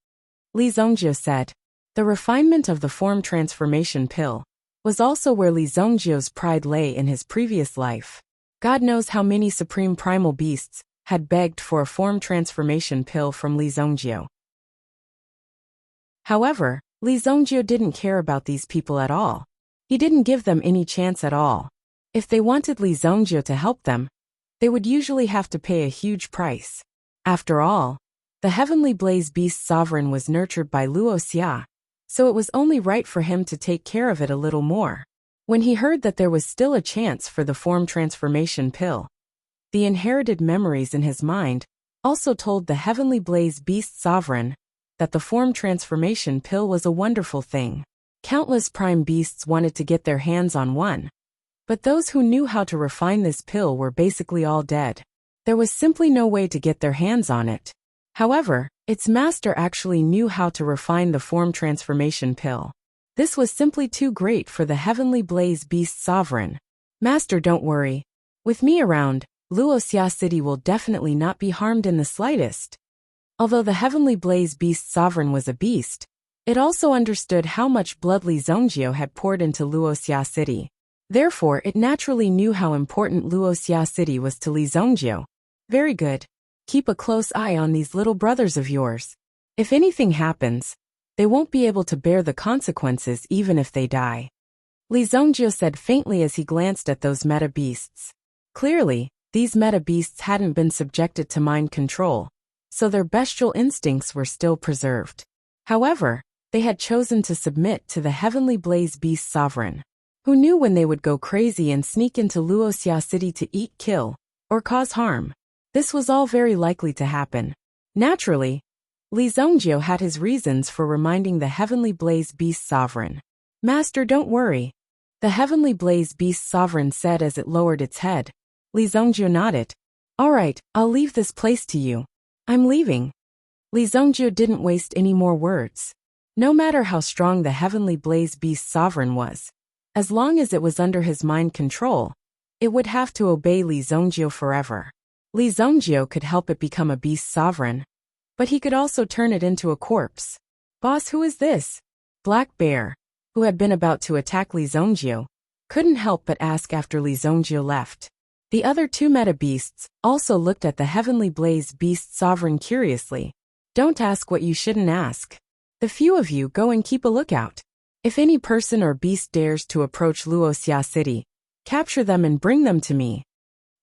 Li Zhongjie said. The refinement of the form transformation pill was also where Li Zhongjie's pride lay in his previous life. God knows how many supreme primal beasts had begged for a form transformation pill from Li Zhongjie. However, Li Zhongjie didn't care about these people at all. He didn't give them any chance at all. If they wanted Li Zhongjie to help them, they would usually have to pay a huge price. After all, the heavenly blaze beast sovereign was nurtured by Wuxia, so it was only right for him to take care of it a little more. When he heard that there was still a chance for the form transformation pill, the inherited memories in his mind also told the heavenly blaze beast sovereign that the form transformation pill was a wonderful thing. Countless prime beasts wanted to get their hands on one, but those who knew how to refine this pill were basically all dead. There was simply no way to get their hands on it. However, its master actually knew how to refine the form transformation pill. This was simply too great for the heavenly blaze beast sovereign. Master, don't worry. With me around, Wuxia City will definitely not be harmed in the slightest. Although the heavenly blaze beast sovereign was a beast, it also understood how much blood Li Zhongjie had poured into Wuxia City. Therefore, it naturally knew how important Wuxia City was to Li Zhongjie. Very good. Keep a close eye on these little brothers of yours. If anything happens, they won't be able to bear the consequences even if they die. Li Zhongjie said faintly as he glanced at those meta beasts. Clearly, these meta beasts hadn't been subjected to mind control, so their bestial instincts were still preserved. However, they had chosen to submit to the heavenly blaze beast sovereign, who knew when they would go crazy and sneak into Wuxia City to eat, kill, or cause harm. This was all very likely to happen. Naturally, Li Zhongjie had his reasons for reminding the heavenly blaze beast sovereign. Master, don't worry. The heavenly blaze beast sovereign said as it lowered its head. Li Zhongjie nodded. All right, I'll leave this place to you. I'm leaving. Li Zhongjie didn't waste any more words. No matter how strong the heavenly blaze beast sovereign was, as long as it was under his mind control, it would have to obey Li Zhongjie forever. Li Zhongjie could help it become a beast sovereign, but he could also turn it into a corpse. Boss, who is this? Black Bear, who had been about to attack Li Zhongjie, couldn't help but ask after Li Zhongjie left. The other two meta beasts also looked at the heavenly blaze beast sovereign curiously. Don't ask what you shouldn't ask. The few of you go and keep a lookout. If any person or beast dares to approach Wuxia City, capture them and bring them to me.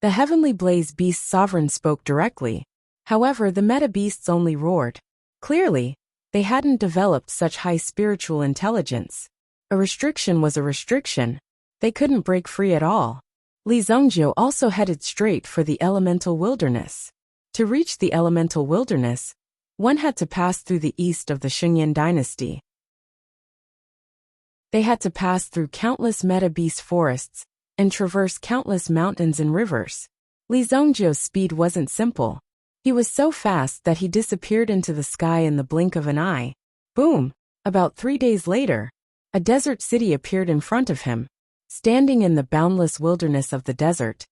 The heavenly blaze beast sovereign spoke directly. However, the meta beasts only roared. Clearly, they hadn't developed such high spiritual intelligence. A restriction was a restriction. They couldn't break free at all. Li Zhongjie also headed straight for the elemental wilderness. To reach the elemental wilderness, one had to pass through the east of the Shunyan dynasty. They had to pass through countless meta beast forests and traverse countless mountains and rivers. Li Zhongjie's speed wasn't simple. He was so fast that he disappeared into the sky in the blink of an eye. Boom! About 3 days later, a desert city appeared in front of him. Standing in the boundless wilderness of the desert,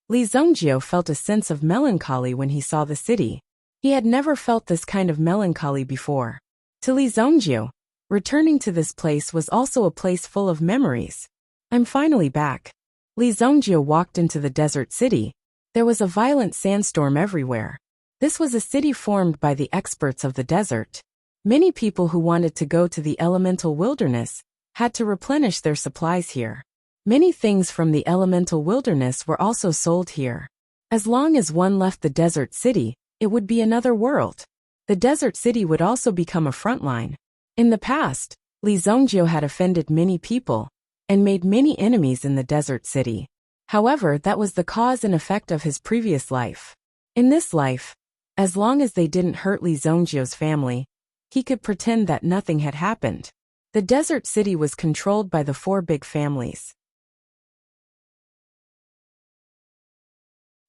Li Zhongjie felt a sense of melancholy when he saw the city. He had never felt this kind of melancholy before. To Li Zhongjie, returning to this place was also a place full of memories. I'm finally back. Li Zhongjie walked into the desert city. There was a violent sandstorm everywhere. This was a city formed by the experts of the desert. Many people who wanted to go to the elemental wilderness had to replenish their supplies here. Many things from the elemental wilderness were also sold here. As long as one left the desert city, it would be another world. The desert city would also become a frontline. In the past, Li Zhongjie had offended many people and made many enemies in the desert city. However, that was the cause and effect of his previous life. In this life, as long as they didn't hurt Li Zhongjie's family, he could pretend that nothing had happened. The desert city was controlled by the 4 big families.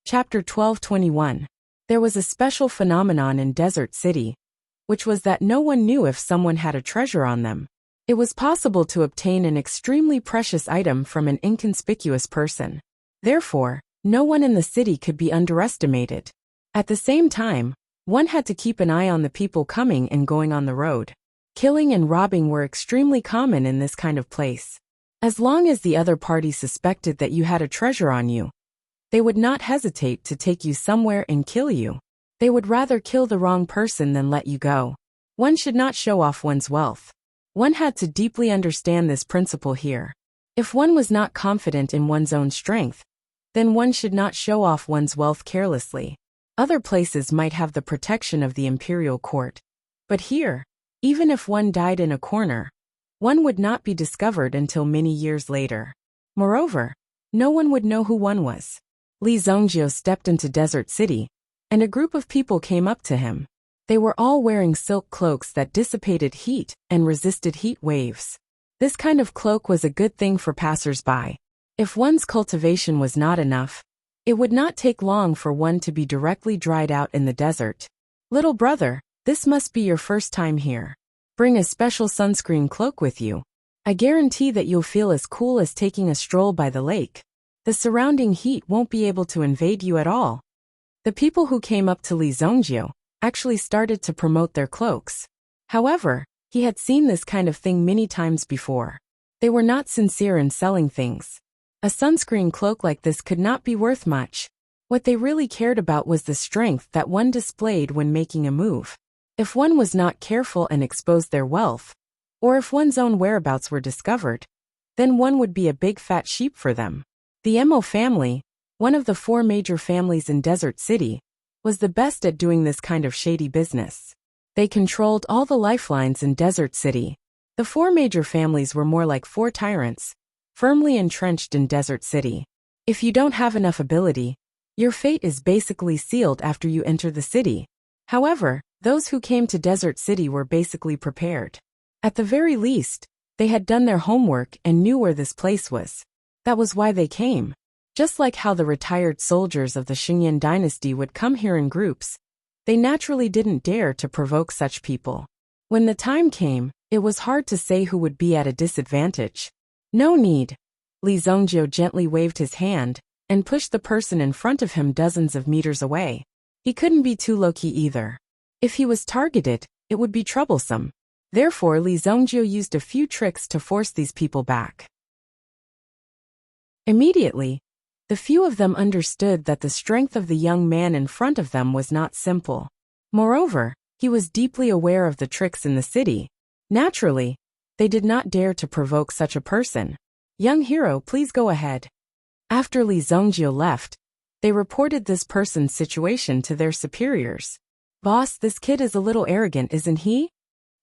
Chapter 12:21. There was a special phenomenon in Desert City, which was that no one knew if someone had a treasure on them. It was possible to obtain an extremely precious item from an inconspicuous person. Therefore, No one in the city could be underestimated. At the same time, one had to keep an eye on the people coming and going on the road. Killing and robbing were extremely common in this kind of place. As long as the other party suspected that you had a treasure on you, they would not hesitate to take you somewhere and kill you. They would rather kill the wrong person than let you go. One should not show off one's wealth. One had to deeply understand this principle here. If one was not confident in one's own strength, then one should not show off one's wealth carelessly. Other places might have the protection of the imperial court. But here, even if one died in a corner, one would not be discovered until many years later. Moreover, no one would know who one was. Li Zongjio stepped into Desert City, and a group of people came up to him. They were all wearing silk cloaks that dissipated heat and resisted heat waves. This kind of cloak was a good thing for passers-by. If one's cultivation was not enough, it would not take long for one to be directly dried out in the desert. Little brother, this must be your first time here. Bring a special sunscreen cloak with you. I guarantee that you'll feel as cool as taking a stroll by the lake. The surrounding heat won't be able to invade you at all. The people who came up to Li Zongjio actually started to promote their cloaks. However, he had seen this kind of thing many times before. They were not sincere in selling things. A sunscreen cloak like this could not be worth much. What they really cared about was the strength that one displayed when making a move. If one was not careful and exposed their wealth, or if one's own whereabouts were discovered, then one would be a big fat sheep for them. The Mo family, one of the 4 major families in Desert City, was the best at doing this kind of shady business. They controlled all the lifelines in Desert City. The 4 major families were more like 4 tyrants, firmly entrenched in Desert City. If you don't have enough ability, your fate is basically sealed after you enter the city. However, those who came to Desert City were basically prepared. At the very least, they had done their homework and knew where this place was. That was why they came. Just like how the retired soldiers of the Xingyan dynasty would come here in groups, they naturally didn't dare to provoke such people. When the time came, it was hard to say who would be at a disadvantage. No need. Li Zongjio gently waved his hand and pushed the person in front of him dozens of meters away. He couldn't be too low-key either. If he was targeted, it would be troublesome. Therefore, Li Zongjio used a few tricks to force these people back. Immediately, the few of them understood that the strength of the young man in front of them was not simple. Moreover, he was deeply aware of the tricks in the city. Naturally, they did not dare to provoke such a person. Young hero, please go ahead. After Li Zongjio left, they reported this person's situation to their superiors. Boss, this kid is a little arrogant, isn't he?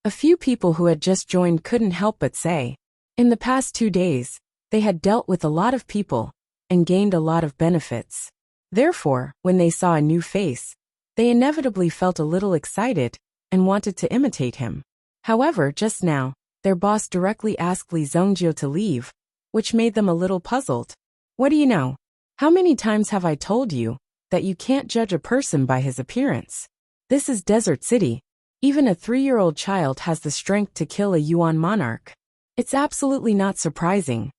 A few people who had just joined couldn't help but say. In the past 2 days, they had dealt with a lot of people and gained a lot of benefits. Therefore, when they saw a new face, they inevitably felt a little excited and wanted to imitate him. However, just now, their boss directly asked Li Zongjio to leave, which made them a little puzzled. What do you know? How many times have I told you that you can't judge a person by his appearance? This is Desert City. Even a 3-year-old child has the strength to kill a Yuan monarch. It's absolutely not surprising.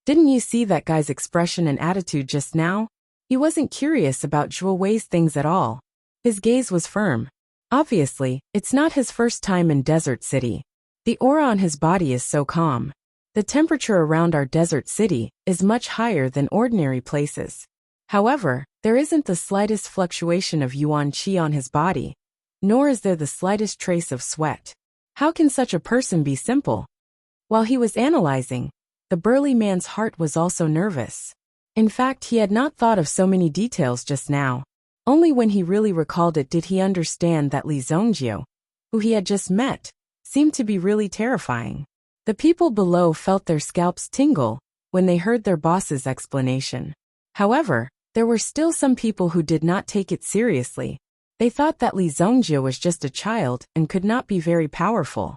Didn't you see that guy's expression and attitude just now? He wasn't curious about Zhuo Wei's things at all. His gaze was firm. Obviously, it's not his first time in Desert City. The aura on his body is so calm. The temperature around our Desert City is much higher than ordinary places. However, there isn't the slightest fluctuation of Yuan Qi on his body, nor is there the slightest trace of sweat. How can such a person be simple? While he was analyzing, the burly man's heart was also nervous. In fact, he had not thought of so many details just now. Only when he really recalled it did he understand that Li Zongjio, who he had just met, seemed to be really terrifying. The people below felt their scalps tingle when they heard their boss's explanation. However, there were still some people who did not take it seriously. They thought that Li Zongjio was just a child and could not be very powerful.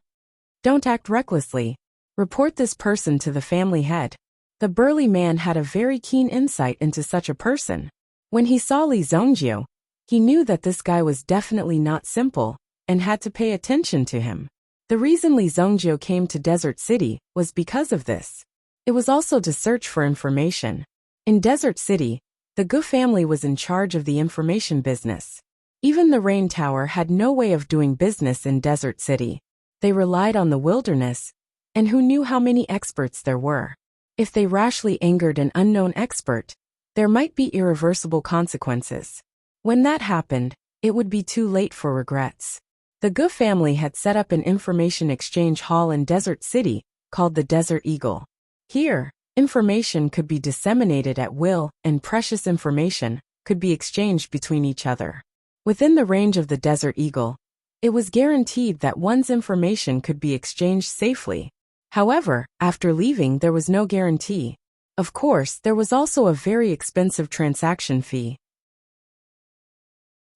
Don't act recklessly. Report this person to the family head. The burly man had a very keen insight into such a person. When he saw Li Zongjio, he knew that this guy was definitely not simple and had to pay attention to him. The reason Li Zongjio came to Desert City was because of this. It was also to search for information. In Desert City, The Gu family was in charge of the information business. Even the Rain Tower had no way of doing business in Desert City. They relied on the wilderness, and who knew how many experts there were. If they rashly angered an unknown expert, there might be irreversible consequences. When that happened, it would be too late for regrets. The Gu family had set up an information exchange hall in Desert City, called the Desert Eagle. Here, information could be disseminated at will, and precious information could be exchanged between each other. Within the range of the Desert Eagle, it was guaranteed that one's information could be exchanged safely. However, after leaving, there was no guarantee. Of course, there was also a very expensive transaction fee.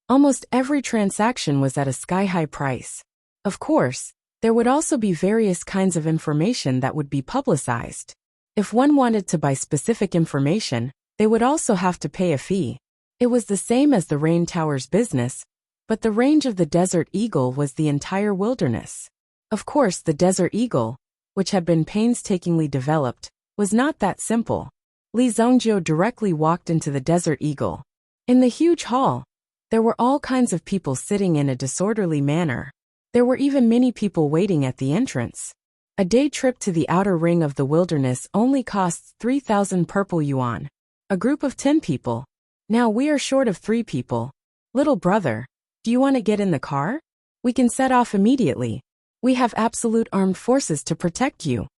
Almost every transaction was at a sky-high price. Of course, there would also be various kinds of information that would be publicized. If one wanted to buy specific information, they would also have to pay a fee. It was the same as the Rain Tower's business, but the range of the Desert Eagle was the entire wilderness. Of course, the Desert Eagle, which had been painstakingly developed, was not that simple. Li Zhongjie directly walked into the Desert Eagle. In the huge hall, there were all kinds of people sitting in a disorderly manner. There were even many people waiting at the entrance. A day trip to the outer ring of the wilderness only costs 3,000 purple yuan. A group of 10 people. Now we are short of 3 people. Little brother, do you want to get in the car? We can set off immediately. We have absolute armed forces to protect you.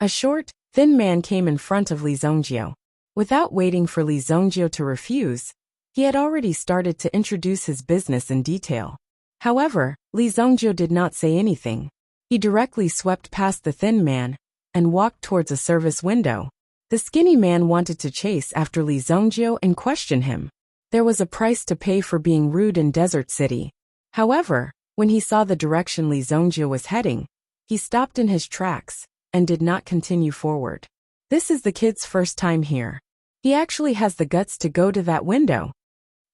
A short, thin man came in front of Li Zhongjie. Without waiting for Li Zhongjie to refuse, he had already started to introduce his business in detail. However, Li Zhongjie did not say anything. He directly swept past the thin man and walked towards a service window. The skinny man wanted to chase after Li Zhongjie and question him. There was a price to pay for being rude in Desert City. However, when he saw the direction Li Zhongjie was heading, he stopped in his tracks and did not continue forward. This is the kid's first time here. He actually has the guts to go to that window.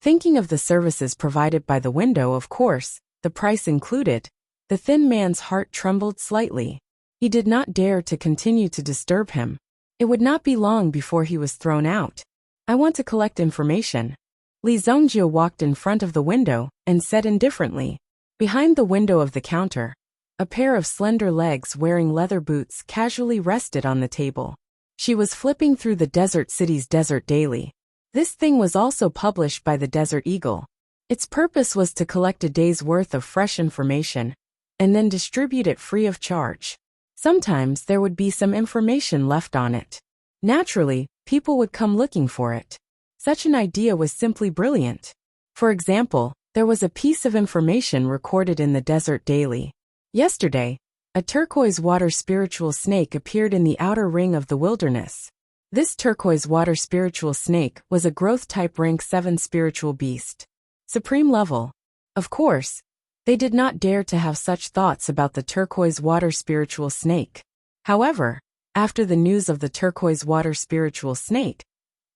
Thinking of the services provided by the window, of course, the price included, the thin man's heart trembled slightly. He did not dare to continue to disturb him. It would not be long before he was thrown out. I want to collect information. Li Zhongjie walked in front of the window and said indifferently. Behind the window of the counter, a pair of slender legs wearing leather boots casually rested on the table. She was flipping through the Desert City's Desert Daily. This thing was also published by the Desert Eagle. Its purpose was to collect a day's worth of fresh information and then distribute it free of charge. Sometimes there would be some information left on it. Naturally, people would come looking for it. Such an idea was simply brilliant. For example, there was a piece of information recorded in the Desert Daily. Yesterday, a turquoise water spiritual snake appeared in the outer ring of the wilderness. This turquoise water spiritual snake was a growth type rank 7 spiritual beast. Supreme level. Of course, they did not dare to have such thoughts about the turquoise water spiritual snake. However, after the news of the turquoise water spiritual snake,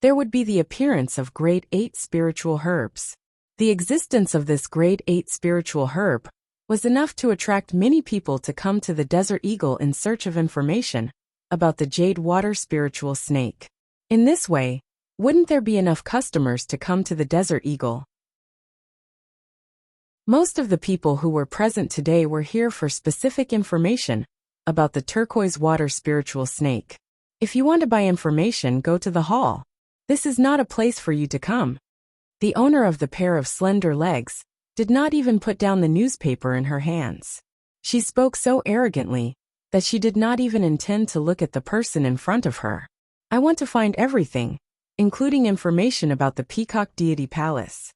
there would be the appearance of grade 8 spiritual herbs. The existence of this grade 8 spiritual herb was enough to attract many people to come to the Desert Eagle in search of information about the jade water spiritual snake. In this way, wouldn't there be enough customers to come to the Desert Eagle? Most of the people who were present today were here for specific information about the turquoise water spiritual snake. If you want to buy information, go to the hall. This is not a place for you to come. The owner of the pair of slender legs did not even put down the newspaper in her hands. She spoke so arrogantly that she did not even intend to look at the person in front of her. I want to find everything, including information about the Peacock Deity Palace.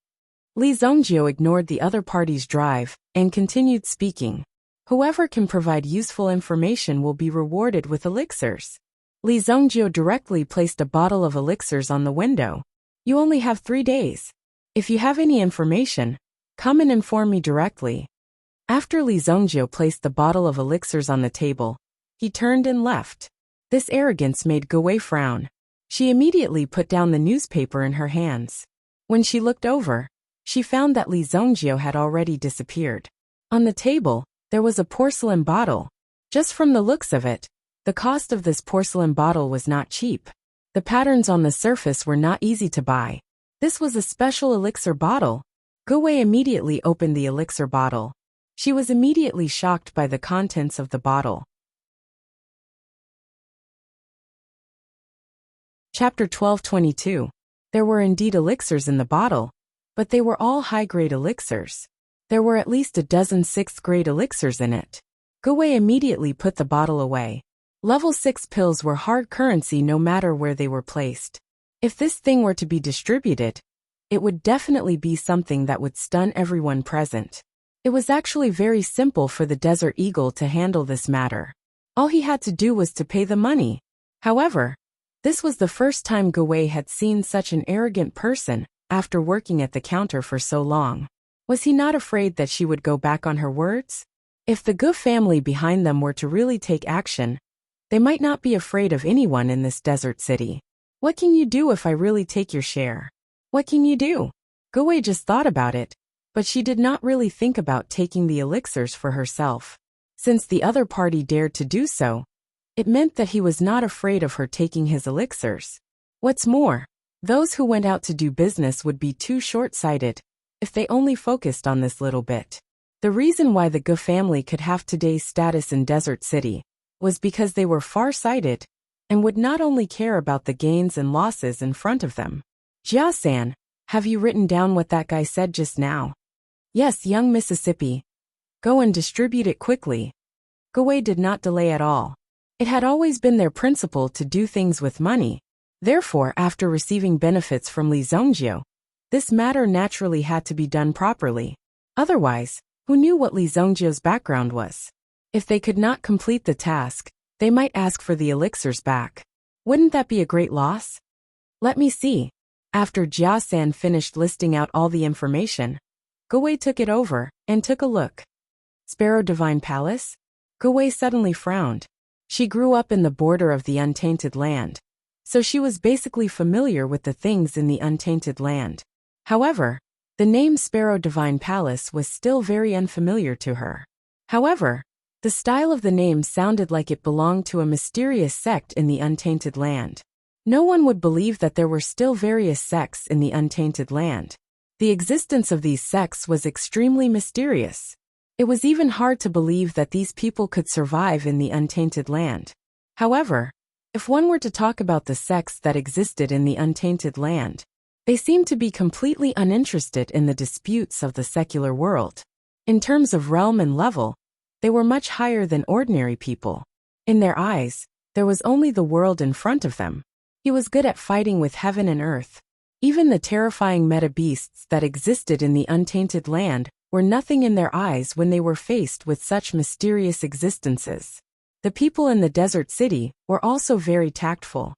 Li Zhongjie ignored the other party's drive and continued speaking. Whoever can provide useful information will be rewarded with elixirs. Li Zhongjie directly placed a bottle of elixirs on the window. You only have 3 days. If you have any information, come and inform me directly. After Li Zhongjie placed the bottle of elixirs on the table, he turned and left. This arrogance made Guwei frown. She immediately put down the newspaper in her hands. When she looked over, she found that Li Zhongjie had already disappeared. On the table, there was a porcelain bottle. Just from the looks of it, the cost of this porcelain bottle was not cheap. The patterns on the surface were not easy to buy. This was a special elixir bottle. Guwei immediately opened the elixir bottle. She was immediately shocked by the contents of the bottle. Chapter 12:22. There were indeed elixirs in the bottle, but they were all high-grade elixirs. There were at least a dozen 6th-grade elixirs in it. Guwei immediately put the bottle away. Level 6 pills were hard currency no matter where they were placed. If this thing were to be distributed, it would definitely be something that would stun everyone present. It was actually very simple for the Desert Eagle to handle this matter. All he had to do was to pay the money. However, this was the first time Guwei had seen such an arrogant person after working at the counter for so long. Was he not afraid that she would go back on her words? If the Gu family behind them were to really take action, they might not be afraid of anyone in this desert city. What can you do if I really take your share? What can you do? Guwei just thought about it, but she did not really think about taking the elixirs for herself. Since the other party dared to do so, it meant that he was not afraid of her taking his elixirs. What's more, those who went out to do business would be too short-sighted if they only focused on this little bit. The reason why the Gu family could have today's status in Desert City was because they were far-sighted and would not only care about the gains and losses in front of them. Jia-san, have you written down what that guy said just now? Yes, young Mississippi. Go and distribute it quickly. Guwei did not delay at all. It had always been their principle to do things with money. Therefore, after receiving benefits from Li Zongjio, this matter naturally had to be done properly. Otherwise, who knew what Li Zongjio's background was? If they could not complete the task, they might ask for the elixirs back. Wouldn't that be a great loss? Let me see. After Jia-san finished listing out all the information, Guwei took it over and took a look. Sparrow Divine Palace? Guwei suddenly frowned. She grew up in the border of the Untainted Land, so she was basically familiar with the things in the Untainted Land. However, the name Sparrow Divine Palace was still very unfamiliar to her. However, the style of the name sounded like it belonged to a mysterious sect in the Untainted Land. No one would believe that there were still various sects in the Untainted Land. The existence of these sects was extremely mysterious. It was even hard to believe that these people could survive in the Untainted Land. However, if one were to talk about the sects that existed in the Untainted Land, they seemed to be completely uninterested in the disputes of the secular world. In terms of realm and level, they were much higher than ordinary people. In their eyes, there was only the world in front of them. He was good at fighting with heaven and earth. Even the terrifying meta-beasts that existed in the Untainted Land were nothing in their eyes when they were faced with such mysterious existences. The people in the desert city were also very tactful.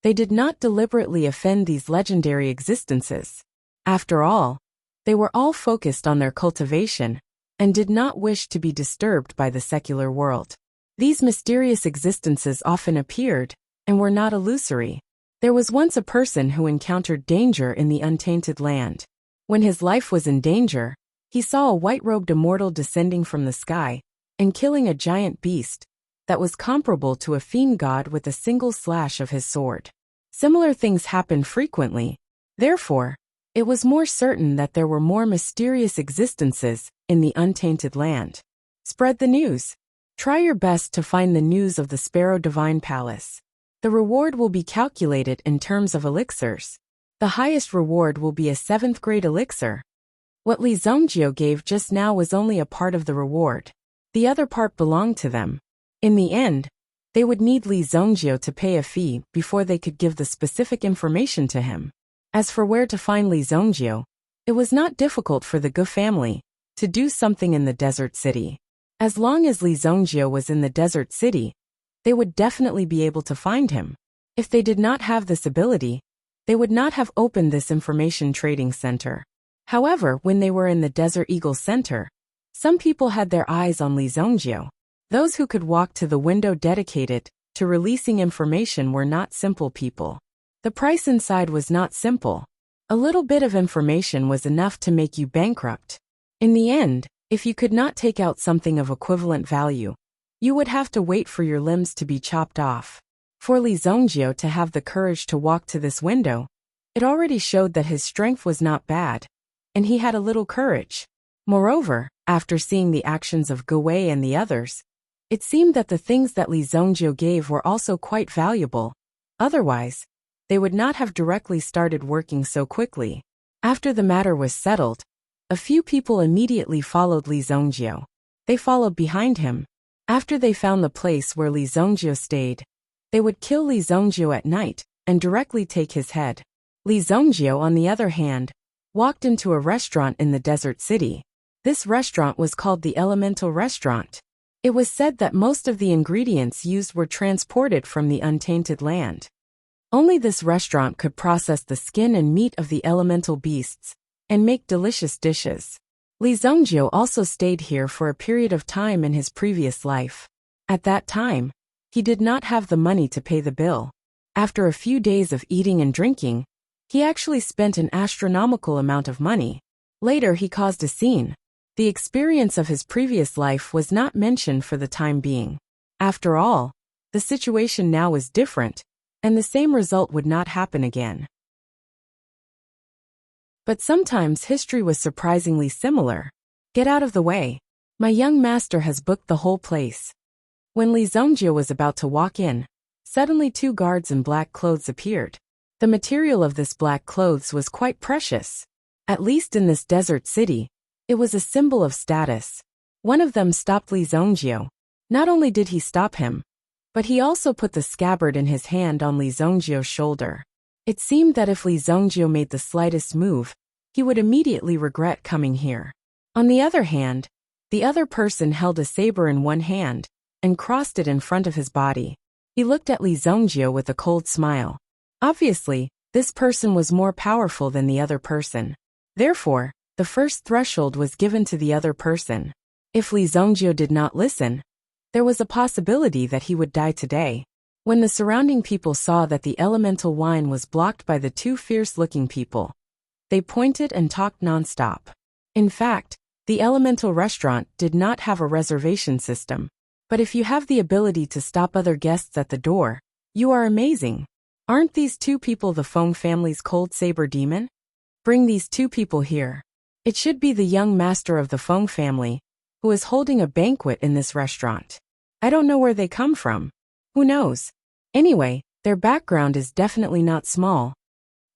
They did not deliberately offend these legendary existences. After all, they were all focused on their cultivation and did not wish to be disturbed by the secular world. These mysterious existences often appeared and were not illusory. There was once a person who encountered danger in the Untainted Land. When his life was in danger, he saw a white-robed immortal descending from the sky and killing a giant beast that was comparable to a fiend god with a single slash of his sword. Similar things happened frequently. Therefore, it was more certain that there were more mysterious existences in the Untainted Land. Spread the news. Try your best to find the news of the Sparrow Divine Palace. The reward will be calculated in terms of elixirs. The highest reward will be a 7th-grade elixir. What Li Zongjio gave just now was only a part of the reward. The other part belonged to them. In the end, they would need Li Zongjio to pay a fee before they could give the specific information to him. As for where to find Li Zongjio, it was not difficult for the Gu family to do something in the desert city. As long as Li Zongjio was in the desert city, they would definitely be able to find him. If they did not have this ability, they would not have opened this information trading center. However, when they were in the Desert Eagle Center, some people had their eyes on Li Zongjio. Those who could walk to the window dedicated to releasing information were not simple people. The price inside was not simple. A little bit of information was enough to make you bankrupt. In the end, if you could not take out something of equivalent value, you would have to wait for your limbs to be chopped off. For Li Zongjio to have the courage to walk to this window, It already showed that his strength was not bad, and he had a little courage. Moreover, after seeing the actions of Ge Wei and the others, it seemed that the things that Li Zongjiu gave were also quite valuable. Otherwise, they would not have directly started working so quickly. After the matter was settled, a few people immediately followed Li Zongjiu. They followed behind him. After they found the place where Li Zongjiu stayed, they would kill Li Zongjiu at night and directly take his head. Li Zongjiu, on the other hand, walked into a restaurant in the desert city. This restaurant was called the Elemental Restaurant. It was said that most of the ingredients used were transported from the untainted land. Only this restaurant could process the skin and meat of the elemental beasts and make delicious dishes. Li Zongjiu also stayed here for a period of time in his previous life. At that time, he did not have the money to pay the bill. After a few days of eating and drinking, he actually spent an astronomical amount of money. Later he caused a scene. The experience of his previous life was not mentioned for the time being. After all, the situation now was different, and the same result would not happen again. But sometimes history was surprisingly similar. Get out of the way. My young master has booked the whole place. When Li Zongjiu was about to walk in, suddenly two guards in black clothes appeared. The material of this black clothes was quite precious. At least in this desert city, it was a symbol of status. One of them stopped Li Zongjiu. Not only did he stop him, but he also put the scabbard in his hand on Li Zongjiu's shoulder. It seemed that if Li Zongjiu made the slightest move, he would immediately regret coming here. On the other hand, the other person held a saber in one hand and crossed it in front of his body. He looked at Li Zongjiu with a cold smile. Obviously, this person was more powerful than the other person. Therefore, the first threshold was given to the other person. If Li Zongjiu did not listen, there was a possibility that he would die today. When the surrounding people saw that the elemental wine was blocked by the two fierce-looking people, they pointed and talked non-stop. In fact, the elemental restaurant did not have a reservation system. But if you have the ability to stop other guests at the door, you are amazing. Aren't these two people the Feng family's cold saber demon? Bring these two people here. It should be the young master of the Feng family, who is holding a banquet in this restaurant. I don't know where they come from. Who knows? Anyway, their background is definitely not small.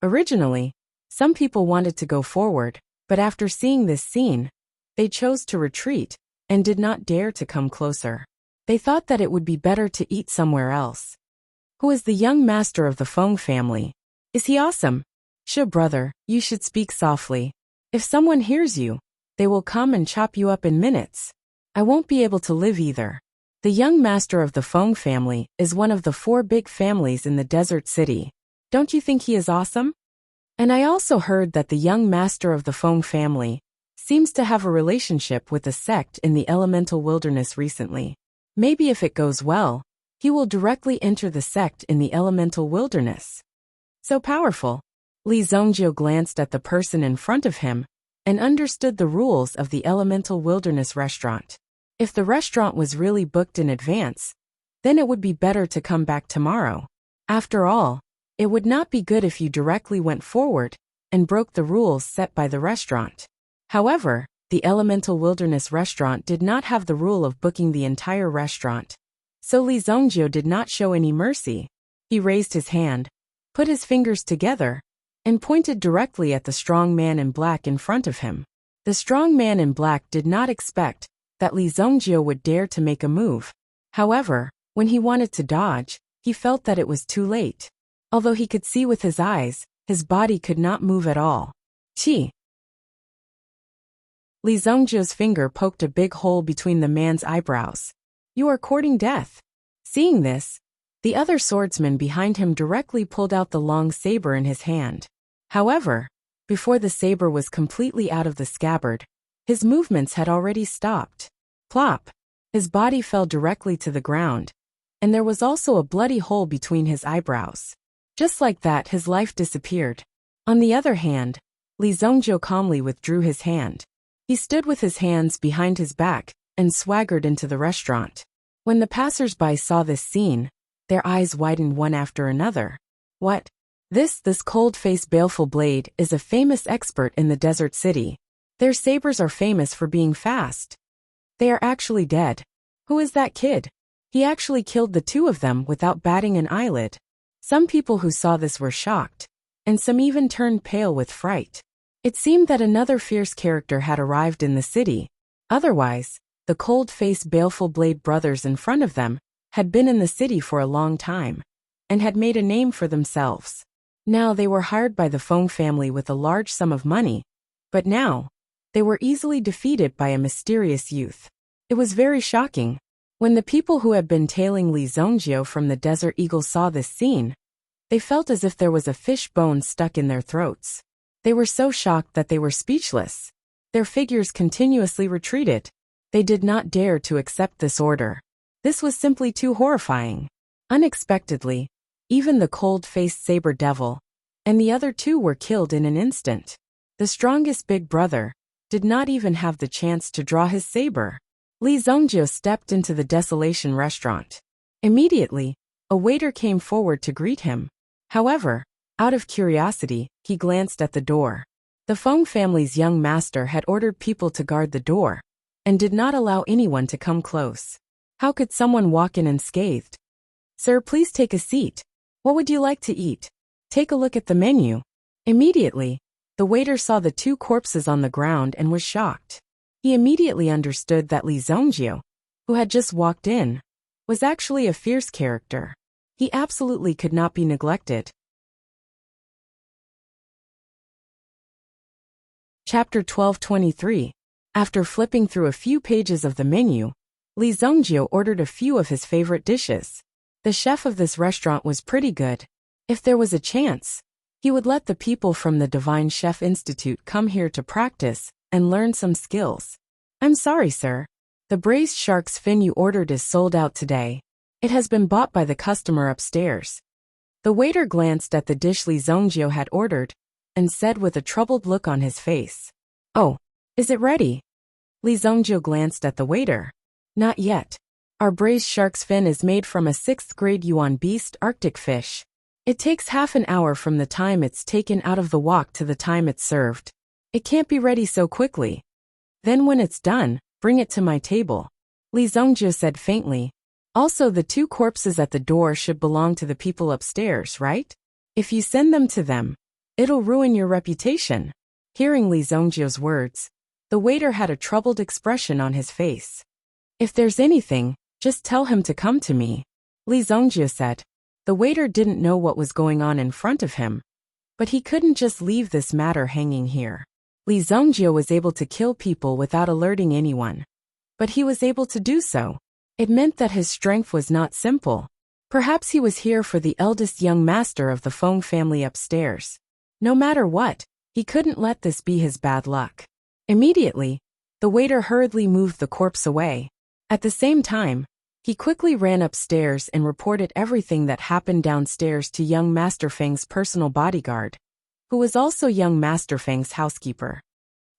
Originally, some people wanted to go forward, but after seeing this scene, they chose to retreat and did not dare to come closer. They thought that it would be better to eat somewhere else. Who is the young master of the Feng family? Is he awesome? Brother, you should speak softly. If someone hears you, they will come and chop you up in minutes. I won't be able to live either. The young master of the Feng family is one of the 4 big families in the desert city. Don't you think he is awesome? And I also heard that the young master of the Feng family seems to have a relationship with a sect in the elemental wilderness recently. Maybe if it goes well, he will directly enter the sect in the elemental wilderness. So powerful. Li Zongjiu glanced at the person in front of him and understood the rules of the elemental wilderness restaurant. If the restaurant was really booked in advance, then it would be better to come back tomorrow. After all, it would not be good if you directly went forward and broke the rules set by the restaurant. However, the elemental wilderness restaurant did not have the rule of booking the entire restaurant. So Li Zongjiu did not show any mercy. He raised his hand, put his fingers together, and pointed directly at the strong man in black in front of him. The strong man in black did not expect that Li Zongjiu would dare to make a move. However, when he wanted to dodge, he felt that it was too late. Although he could see with his eyes, his body could not move at all. Chi. Li Zongjiu's finger poked a big hole between the man's eyebrows. You are courting death. Seeing this, the other swordsman behind him directly pulled out the long saber in his hand. However, before the saber was completely out of the scabbard, his movements had already stopped. Plop! His body fell directly to the ground, and there was also a bloody hole between his eyebrows. Just like that, his life disappeared. On the other hand, Li Zongjiu calmly withdrew his hand. He stood with his hands behind his back and swaggered into the restaurant. When the passers-by saw this scene, their eyes widened one after another. What? This cold-faced baleful blade is a famous expert in the desert city. Their sabers are famous for being fast. They are actually dead. Who is that kid? He actually killed the two of them without batting an eyelid. Some people who saw this were shocked, and some even turned pale with fright. It seemed that another fierce character had arrived in the city. Otherwise, the cold-faced baleful blade brothers in front of them had been in the city for a long time, and had made a name for themselves. Now they were hired by the Feng family with a large sum of money, but now, they were easily defeated by a mysterious youth. It was very shocking. When the people who had been tailing Li Zongjio from the Desert Eagle saw this scene, they felt as if there was a fish bone stuck in their throats. They were so shocked that they were speechless. Their figures continuously retreated. They did not dare to accept this order. This was simply too horrifying. Unexpectedly, even the cold-faced saber devil and the other two were killed in an instant. The strongest big brother did not even have the chance to draw his saber. Li Zongjio stepped into the Desolation restaurant. Immediately, a waiter came forward to greet him. However, out of curiosity, he glanced at the door. The Feng family's young master had ordered people to guard the door, and did not allow anyone to come close. How could someone walk in unscathed? "Sir, please take a seat. What would you like to eat? Take a look at the menu." Immediately, the waiter saw the two corpses on the ground and was shocked. He immediately understood that Li Zongjio, who had just walked in, was actually a fierce character. He absolutely could not be neglected. Chapter 12:23. After flipping through a few pages of the menu, Li Zongjio ordered a few of his favorite dishes. The chef of this restaurant was pretty good. If there was a chance, he would let the people from the Divine Chef Institute come here to practice and learn some skills. "I'm sorry, sir. The braised shark's fin you ordered is sold out today. It has been bought by the customer upstairs." The waiter glanced at the dish Li Zongjio had ordered and said with a troubled look on his face, "Oh, is it ready?" Li Zongjio glanced at the waiter. "Not yet. Our braised shark's fin is made from a 6th-grade Yuan beast Arctic fish. It takes half an hour from the time it's taken out of the wok to the time it's served. It can't be ready so quickly. Then when it's done, bring it to my table," Li Zongjio said faintly. "Also, the two corpses at the door should belong to the people upstairs, right? If you send them to them, it'll ruin your reputation." Hearing Li Zongjio's words, the waiter had a troubled expression on his face. "If there's anything, just tell him to come to me," Li Zongjio said. The waiter didn't know what was going on in front of him, but he couldn't just leave this matter hanging here. Li Zongjio was able to kill people without alerting anyone, but he was able to do so. It meant that his strength was not simple. Perhaps he was here for the eldest young master of the Feng family upstairs. No matter what, he couldn't let this be his bad luck. Immediately, the waiter hurriedly moved the corpse away. At the same time, he quickly ran upstairs and reported everything that happened downstairs to young Master Feng's personal bodyguard, who was also young Master Feng's housekeeper.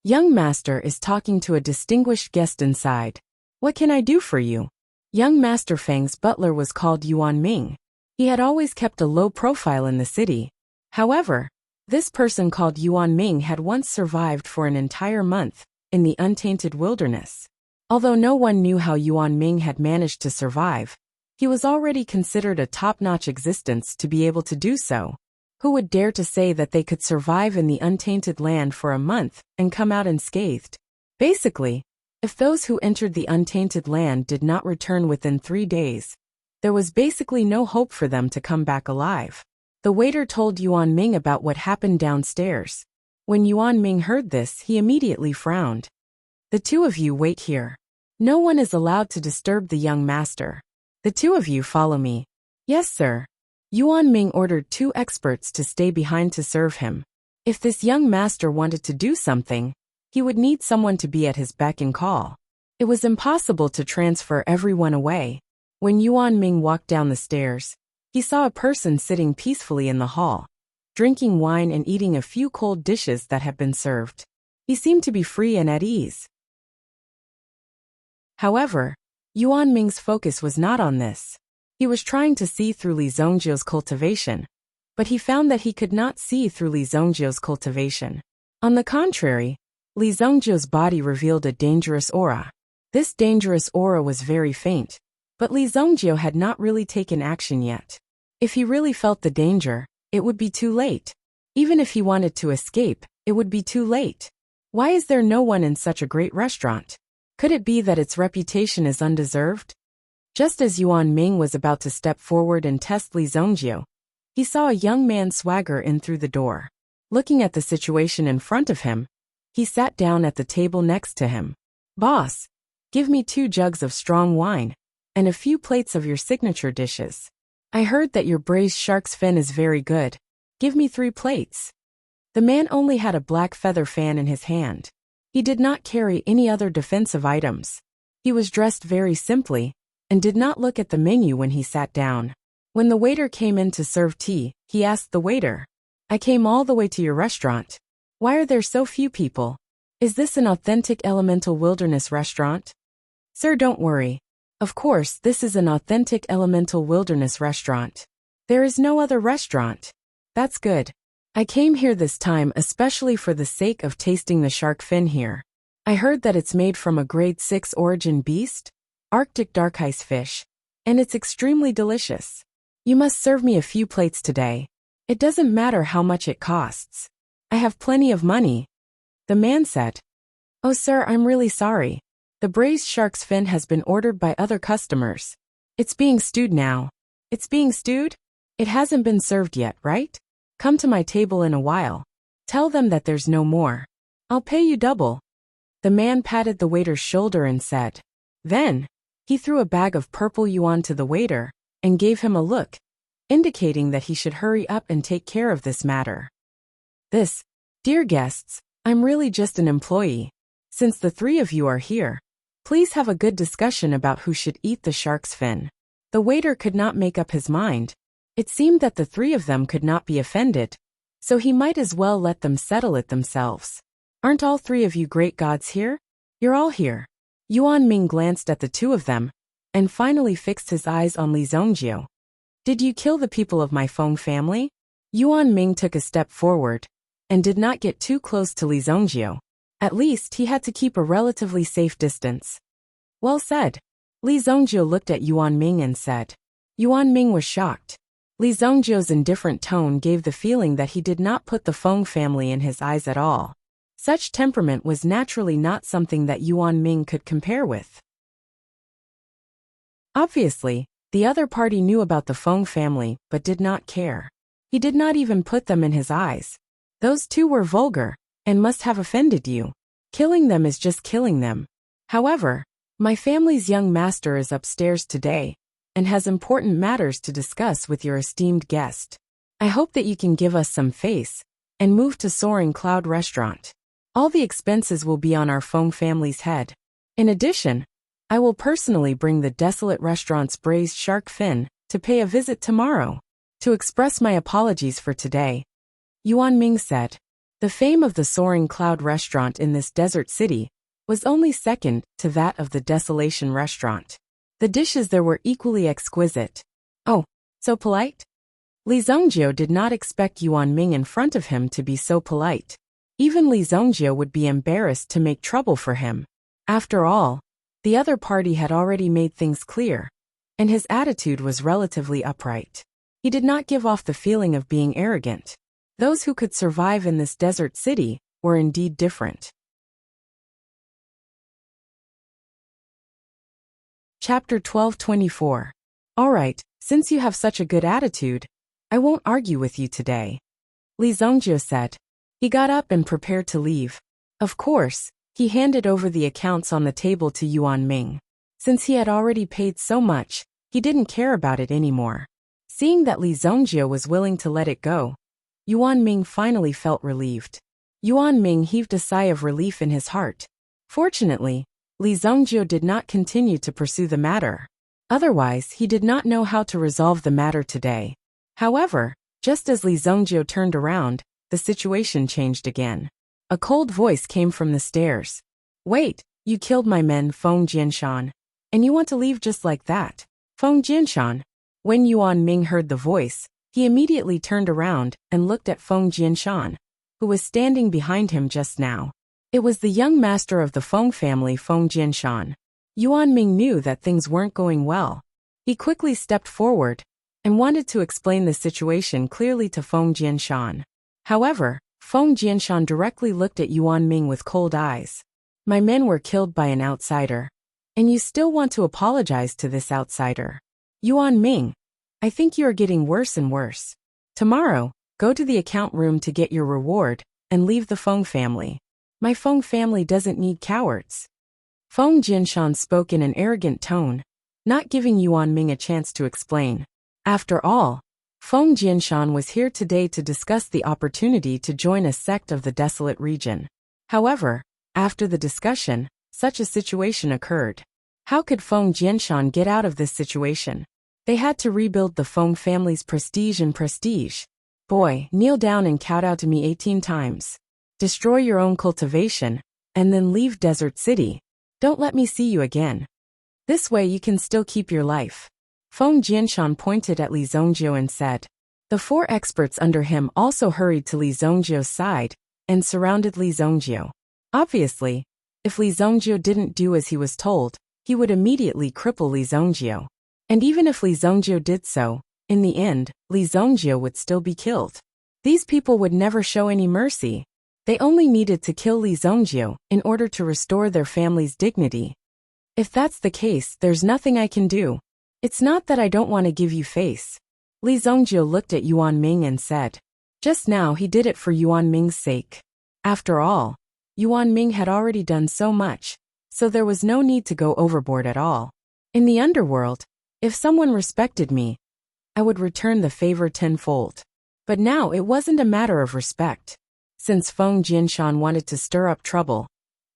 "Young Master is talking to a distinguished guest inside. What can I do for you?" Young Master Feng's butler was called Yuan Ming. He had always kept a low profile in the city. However, this person called Yuan Ming had once survived for an entire month in the untainted wilderness. Although no one knew how Yuan Ming had managed to survive, he was already considered a top-notch existence to be able to do so. Who would dare to say that they could survive in the untainted land for a month and come out unscathed? Basically, if those who entered the untainted land did not return within 3 days, there was basically no hope for them to come back alive. The waiter told Yuan Ming about what happened downstairs. When Yuan Ming heard this, he immediately frowned. "The two of you wait here. No one is allowed to disturb the young master. The two of you follow me." "Yes, sir." Yuan Ming ordered 2 experts to stay behind to serve him. If this young master wanted to do something, he would need someone to be at his beck and call. It was impossible to transfer everyone away. When Yuan Ming walked down the stairs, he saw a person sitting peacefully in the hall, drinking wine and eating a few cold dishes that had been served. He seemed to be free and at ease. However, Yuan Ming's focus was not on this. He was trying to see through Li Zongjio's cultivation, but he found that he could not see through Li Zongjiu's cultivation. On the contrary, Li Zongjiu's body revealed a dangerous aura. This dangerous aura was very faint, but Li Zongjiu had not really taken action yet. If he really felt the danger, it would be too late. Even if he wanted to escape, it would be too late. Why is there no one in such a great restaurant? Could it be that its reputation is undeserved? Just as Yuan Ming was about to step forward and test Li Zongjiu, he saw a young man swagger in through the door. Looking at the situation in front of him, he sat down at the table next to him. "Boss, give me 2 jugs of strong wine, and a few plates of your signature dishes. I heard that your braised shark's fin is very good. Give me 3 plates." The man only had a black feather fan in his hand. He did not carry any other defensive items. He was dressed very simply, and did not look at the menu when he sat down. When the waiter came in to serve tea, he asked the waiter, "I came all the way to your restaurant. Why are there so few people? Is this an authentic elemental wilderness restaurant?" "Sir, don't worry. Of course, this is an authentic elemental wilderness restaurant. There is no other restaurant." "That's good. I came here this time especially for the sake of tasting the shark fin here. I heard that it's made from a grade 6 origin beast, Arctic dark ice fish, and it's extremely delicious. You must serve me a few plates today. It doesn't matter how much it costs. I have plenty of money." The man said, "Oh sir, I'm really sorry. The braised shark's fin has been ordered by other customers. It's being stewed now." "It's being stewed? It hasn't been served yet, right? Come to my table in a while. Tell them that there's no more. I'll pay you double." The man patted the waiter's shoulder and said. Then, he threw a bag of purple yuan to the waiter, and gave him a look, indicating that he should hurry up and take care of this matter. "Dear guests, I'm really just an employee. Since the 3 of you are here, please have a good discussion about who should eat the shark's fin." The waiter could not make up his mind. It seemed that the 3 of them could not be offended, so he might as well let them settle it themselves. "Aren't all 3 of you great gods here? You're all here." Yuan Ming glanced at the 2 of them, and finally fixed his eyes on Li Zongjiu. "Did you kill the people of my Feng family?" Yuan Ming took a step forward, and did not get too close to Li Zongjiu. At least he had to keep a relatively safe distance. "Well said." Li Zongjiu looked at Yuan Ming and said. Yuan Ming was shocked. Li Zongjiu's indifferent tone gave the feeling that he did not put the Feng family in his eyes at all. Such temperament was naturally not something that Yuan Ming could compare with. Obviously, the other party knew about the Feng family but did not care. He did not even put them in his eyes. Those 2 were vulgar, and must have offended you. Killing them is just killing them. However, my family's young master is upstairs today, and has important matters to discuss with your esteemed guest. I hope that you can give us some face, and move to Soaring Cloud Restaurant. All the expenses will be on our Feng family's head. In addition, I will personally bring the desolate restaurant's braised shark fin to pay a visit tomorrow, to express my apologies for today." Yuan Ming said. The fame of the Soaring Cloud Restaurant in this desert city was only second to that of the Desolation Restaurant. The dishes there were equally exquisite. "Oh, so polite?" Li Zongjiu did not expect Yuan Ming in front of him to be so polite. Even Li Zongjiu would be embarrassed to make trouble for him. After all, the other party had already made things clear, and his attitude was relatively upright. He did not give off the feeling of being arrogant. Those who could survive in this desert city were indeed different. Chapter 12:24. "All right, since you have such a good attitude, I won't argue with you today," Li Zongjiu said. He got up and prepared to leave. Of course, he handed over the accounts on the table to Yuan Ming. Since he had already paid so much, he didn't care about it anymore. Seeing that Li Zongjiu was willing to let it go, Yuan Ming finally felt relieved. Yuan Ming heaved a sigh of relief in his heart. Fortunately, Li Zongjiu did not continue to pursue the matter. Otherwise, he did not know how to resolve the matter today. However, just as Li Zongjiu turned around, the situation changed again. A cold voice came from the stairs. "Wait, you killed my men Feng Jianshan, and you want to leave just like that?" Feng Jianshan. When Yuan Ming heard the voice, He immediately turned around and looked at Feng Jianshan, who was standing behind him just now. It was the young master of the Feng family, Feng Jianshan. Yuan Ming knew that things weren't going well. He quickly stepped forward and wanted to explain the situation clearly to Feng Jianshan. However, Feng Jianshan directly looked at Yuan Ming with cold eyes. My men were killed by an outsider. And you still want to apologize to this outsider? Yuan Ming, I think you are getting worse and worse. Tomorrow, go to the account room to get your reward and leave the Feng family. My Feng family doesn't need cowards. Feng Jianshan spoke in an arrogant tone, not giving Yuan Ming a chance to explain. After all, Feng Jianshan was here today to discuss the opportunity to join a sect of the desolate region. However, after the discussion, such a situation occurred. How could Feng Jianshan get out of this situation? They had to rebuild the Feng family's prestige and prestige. Boy, kneel down and kowtow to me 18 times. Destroy your own cultivation, and then leave Desert City. Don't let me see you again. This way you can still keep your life. Feng Jianshan pointed at Li Zhongjiu and said. The 4 experts under him also hurried to Li Zhongjiu's side and surrounded Li Zhongjiu. Obviously, if Li Zhongjiu didn't do as he was told, he would immediately cripple Li Zhongjiu. And even if Li Zhongjiu did so, in the end, Li Zhongjiu would still be killed. These people would never show any mercy. They only needed to kill Li Zhongjiu in order to restore their family's dignity. If that's the case, there's nothing I can do. It's not that I don't want to give you face. Li Zhongjiu looked at Yuan Ming and said. Just now he did it for Yuan Ming's sake. After all, Yuan Ming had already done so much, so there was no need to go overboard at all. In the underworld, if someone respected me, I would return the favor tenfold. But now it wasn't a matter of respect. Since Feng Jianshan wanted to stir up trouble,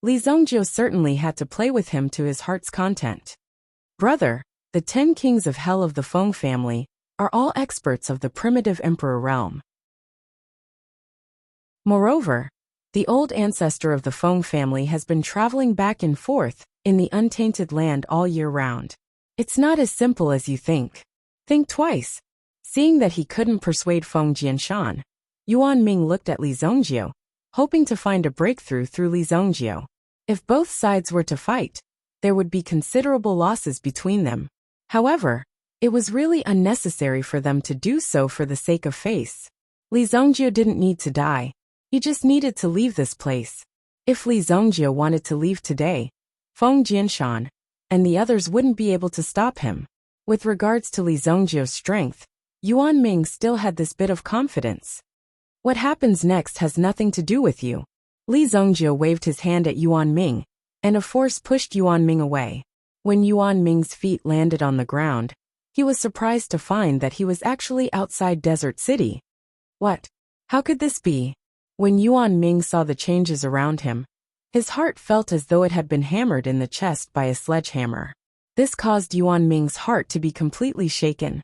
Li Zhongjiu certainly had to play with him to his heart's content. Brother, the 10 kings of hell of the Feng family are all experts of the primitive emperor realm. Moreover, the old ancestor of the Feng family has been traveling back and forth in the untainted land all year round. It's not as simple as you think. Think twice. Seeing that he couldn't persuade Feng Jianshan, Yuan Ming looked at Li Zhongjiu, hoping to find a breakthrough through Li Zhongjiu. If both sides were to fight, there would be considerable losses between them. However, it was really unnecessary for them to do so for the sake of face. Li Zhongjiu didn't need to die. He just needed to leave this place. If Li Zhongjiu wanted to leave today, Feng Jianshan and the others wouldn't be able to stop him. With regards to Li Zhongjiu's strength, Yuan Ming still had this bit of confidence. What happens next has nothing to do with you. Li Zhongjiu waved his hand at Yuan Ming, and a force pushed Yuan Ming away. When Yuan Ming's feet landed on the ground, he was surprised to find that he was actually outside Desert City. What? How could this be? When Yuan Ming saw the changes around him, his heart felt as though it had been hammered in the chest by a sledgehammer. This caused Yuan Ming's heart to be completely shaken.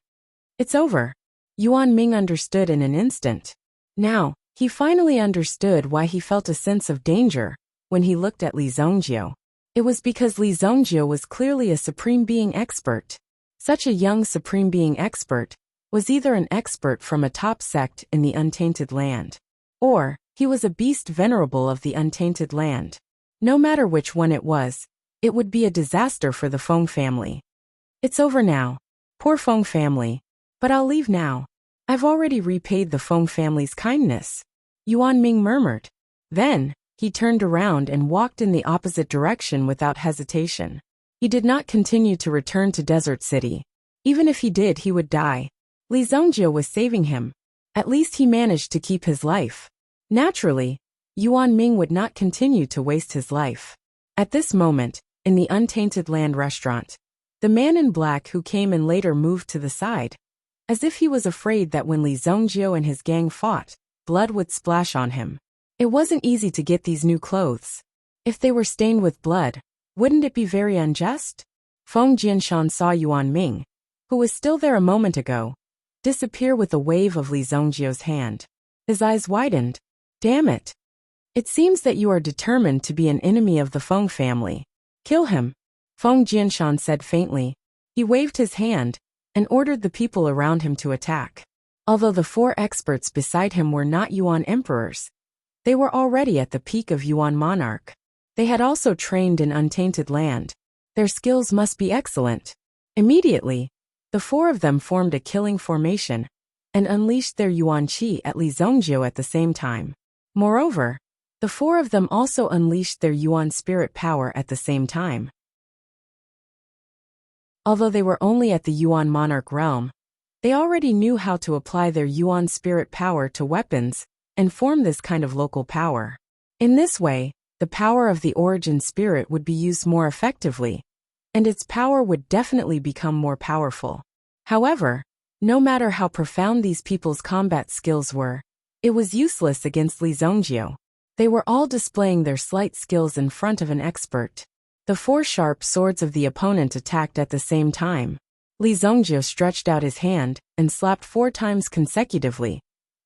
It's over. Yuan Ming understood in an instant. Now, he finally understood why he felt a sense of danger when he looked at Li Zhongjiu. It was because Li Zhongjiu was clearly a Supreme Being expert. Such a young Supreme Being expert was either an expert from a top sect in the untainted land, or he was a beast venerable of the untainted land. No matter which one it was, it would be a disaster for the Feng family. It's over now. Poor Feng family. But I'll leave now. I've already repaid the Feng family's kindness. Yuan Ming murmured. Then, he turned around and walked in the opposite direction without hesitation. He did not continue to return to Desert City. Even if he did, he would die. Li Zhongjiu was saving him. At least he managed to keep his life. Naturally, Yuan Ming would not continue to waste his life. At this moment, in the Untainted Land restaurant, the man in black who came and later moved to the side, as if he was afraid that when Li Zhongjiu and his gang fought, blood would splash on him. It wasn't easy to get these new clothes. If they were stained with blood, wouldn't it be very unjust? Feng Jianshan saw Yuan Ming, who was still there a moment ago, disappear with a wave of Li Zhongjiu's hand. His eyes widened. Damn it. It seems that you are determined to be an enemy of the Feng family. Kill him, Feng Jianshan said faintly. He waved his hand and ordered the people around him to attack. Although the four experts beside him were not Yuan emperors, they were already at the peak of Yuan monarch. They had also trained in untainted land. Their skills must be excellent. Immediately, the four of them formed a killing formation and unleashed their Yuan Qi at Li Zongjiu at the same time. Moreover, the four of them also unleashed their Yuan spirit power at the same time. Although they were only at the Yuan monarch realm, they already knew how to apply their Yuan spirit power to weapons and form this kind of local power. In this way, the power of the origin spirit would be used more effectively, and its power would definitely become more powerful. However, no matter how profound these people's combat skills were, it was useless against Li Zongjiu. They were all displaying their slight skills in front of an expert. The four sharp swords of the opponent attacked at the same time. Li Zongjiu stretched out his hand and slapped 4 times consecutively,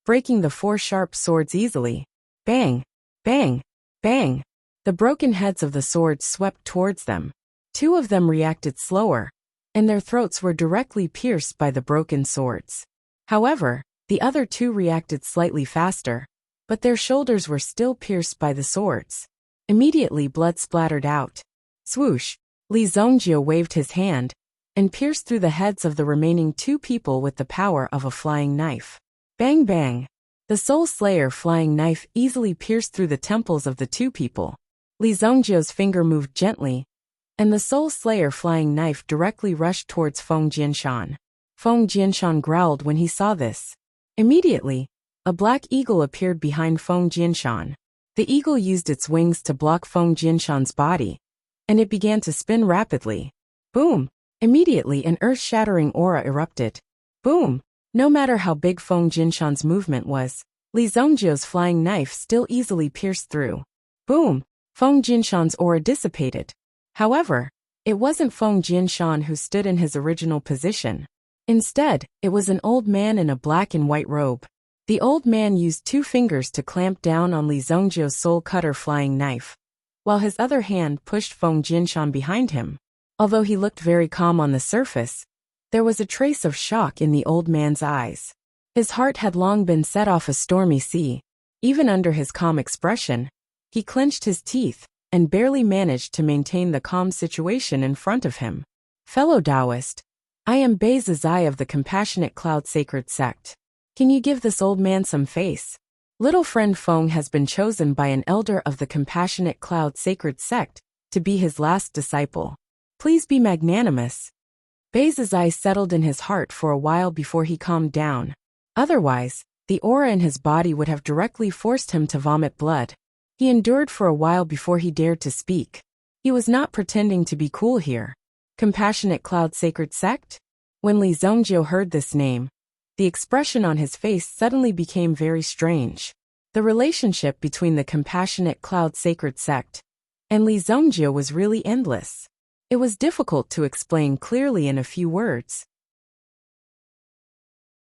breaking the 4 sharp swords easily. Bang! Bang! Bang! The broken heads of the swords swept towards them. 2 of them reacted slower, and their throats were directly pierced by the broken swords. However, the other 2 reacted slightly faster, but their shoulders were still pierced by the swords. Immediately blood splattered out. Swoosh! Li Zongjiu waved his hand and pierced through the heads of the remaining 2 people with the power of a flying knife. Bang bang! The Soul Slayer flying knife easily pierced through the temples of the 2 people. Li Zongjiu's finger moved gently, and the Soul Slayer flying knife directly rushed towards Feng Jianshan. Feng Jianshan growled when he saw this. Immediately, a black eagle appeared behind Feng Jianshan. The eagle used its wings to block Feng Jianshan's body, and it began to spin rapidly. Boom! Immediately an earth-shattering aura erupted. Boom! No matter how big Feng Jianshan's movement was, Li Zongjiu's flying knife still easily pierced through. Boom! Feng Jianshan's aura dissipated. However, it wasn't Feng Jianshan who stood in his original position. Instead, it was an old man in a black and white robe. The old man used 2 fingers to clamp down on Li Zongjiu's soul cutter flying knife, while his other hand pushed Feng Jianshan behind him. Although he looked very calm on the surface, there was a trace of shock in the old man's eyes. His heart had long been set off a stormy sea. Even under his calm expression, he clenched his teeth and barely managed to maintain the calm situation in front of him. Fellow Taoist, I am Bei Zizai of the Compassionate Cloud Sacred Sect. Can you give this old man some face? Little friend Feng has been chosen by an elder of the Compassionate Cloud Sacred Sect to be his last disciple. Please be magnanimous. Bei Zizai settled in his heart for a while before he calmed down. Otherwise, the aura in his body would have directly forced him to vomit blood. He endured for a while before he dared to speak. He was not pretending to be cool here. Compassionate Cloud Sacred Sect? When Li Zongjiu heard this name, the expression on his face suddenly became very strange. The relationship between the Compassionate Cloud Sacred Sect and Li Zongjiu was really endless. It was difficult to explain clearly in a few words.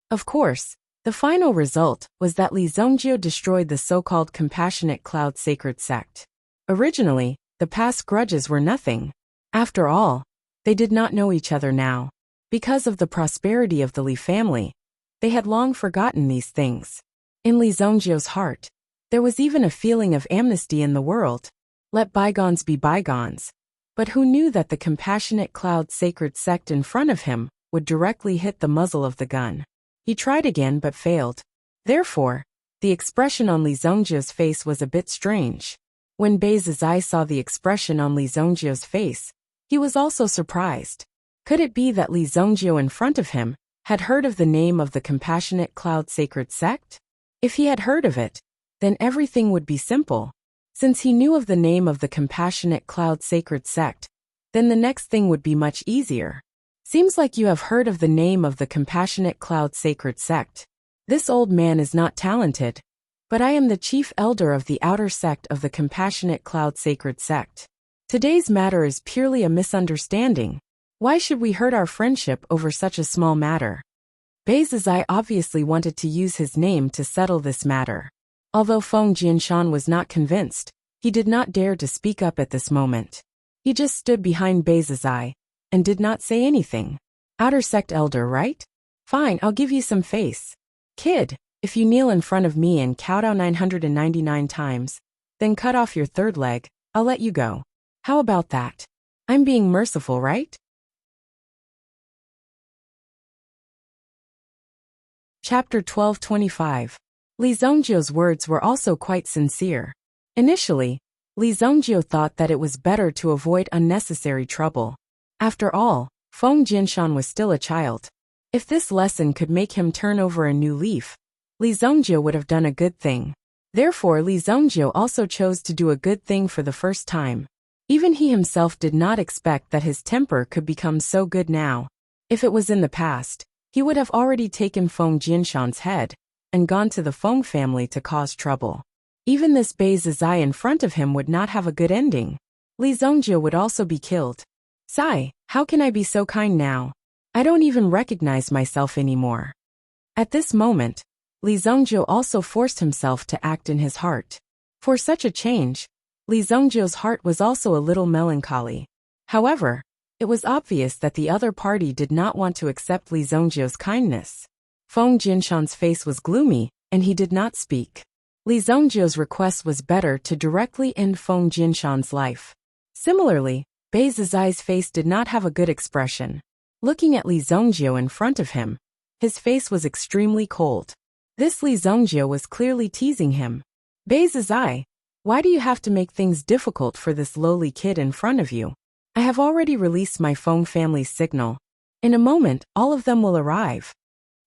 Of course, the final result was that Li Zongjiu destroyed the so-called Compassionate Cloud Sacred Sect. Originally, the past grudges were nothing. After all, they did not know each other now. Because of the prosperity of the Li family, they had long forgotten these things. In Li Zongjiu's heart, there was even a feeling of amnesty in the world. Let bygones be bygones. But who knew that the Compassionate Cloud Sacred Sect in front of him would directly hit the muzzle of the gun? He tried again but failed. Therefore, the expression on Li Zongjiu's face was a bit strange. When Bei Zizai saw the expression on Li Zongjiu's face, he was also surprised. Could it be that Li Zongjiu in front of him had heard of the name of the Compassionate Cloud Sacred Sect? If he had heard of it, then everything would be simple. Since he knew of the name of the Compassionate Cloud Sacred Sect, then the next thing would be much easier. Seems like you have heard of the name of the Compassionate Cloud Sacred Sect. This old man is not talented, but I am the chief elder of the outer sect of the Compassionate Cloud Sacred Sect. Today's matter is purely a misunderstanding. Why should we hurt our friendship over such a small matter? Bei Zizai obviously wanted to use his name to settle this matter. Although Feng Jianshan was not convinced, he did not dare to speak up at this moment. He just stood behind Bei Zizai and did not say anything. Outer sect elder, right? Fine, I'll give you some face. Kid, if you kneel in front of me and kowtow 999 times, then cut off your third leg, I'll let you go. How about that? I'm being merciful, right? Chapter 12:25. Li Zhongjiu's words were also quite sincere. Initially, Li Zhongjiu thought that it was better to avoid unnecessary trouble. After all, Feng Jinshan was still a child. If this lesson could make him turn over a new leaf, Li Zhongjiu would have done a good thing. Therefore, Li Zhongjiu also chose to do a good thing for the first time. Even he himself did not expect that his temper could become so good now. If it was in the past, he would have already taken Feng Jinshan's head and gone to the Feng family to cause trouble. Even this Bei Zizai in front of him would not have a good ending. Li Zhongjiu would also be killed. Sai, how can I be so kind now? I don't even recognize myself anymore. At this moment, Li Zhongjiu also forced himself to act in his heart. For such a change, Li Zhongjiu's heart was also a little melancholy. However, it was obvious that the other party did not want to accept Li Zhongjiu's kindness. Feng Jinshan's face was gloomy, and he did not speak. Li Zhongjiu's request was better to directly end Feng Jinshan's life. Similarly, Bei Zizai's face did not have a good expression. Looking at Li Zhongjiu in front of him, his face was extremely cold. This Li Zhongjiu was clearly teasing him. Bei Zizai, why do you have to make things difficult for this lowly kid in front of you? I have already released my Feng family's signal. In a moment, all of them will arrive.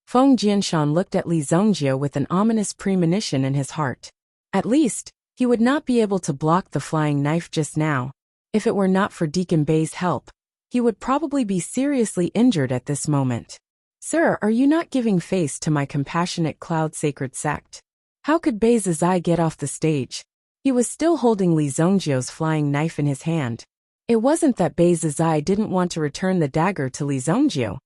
Feng Jinshan looked at Li Zhongjiu with an ominous premonition in his heart. At least, he would not be able to block the flying knife just now. If it were not for Deacon Bei's help, he would probably be seriously injured at this moment. Sir, are you not giving face to my compassionate cloud sacred sect? How could Bei Zizai get off the stage? He was still holding Li Zhongjiu's flying knife in his hand. It wasn't that Bei Zizai didn't want to return the dagger to Li Zhongjiu,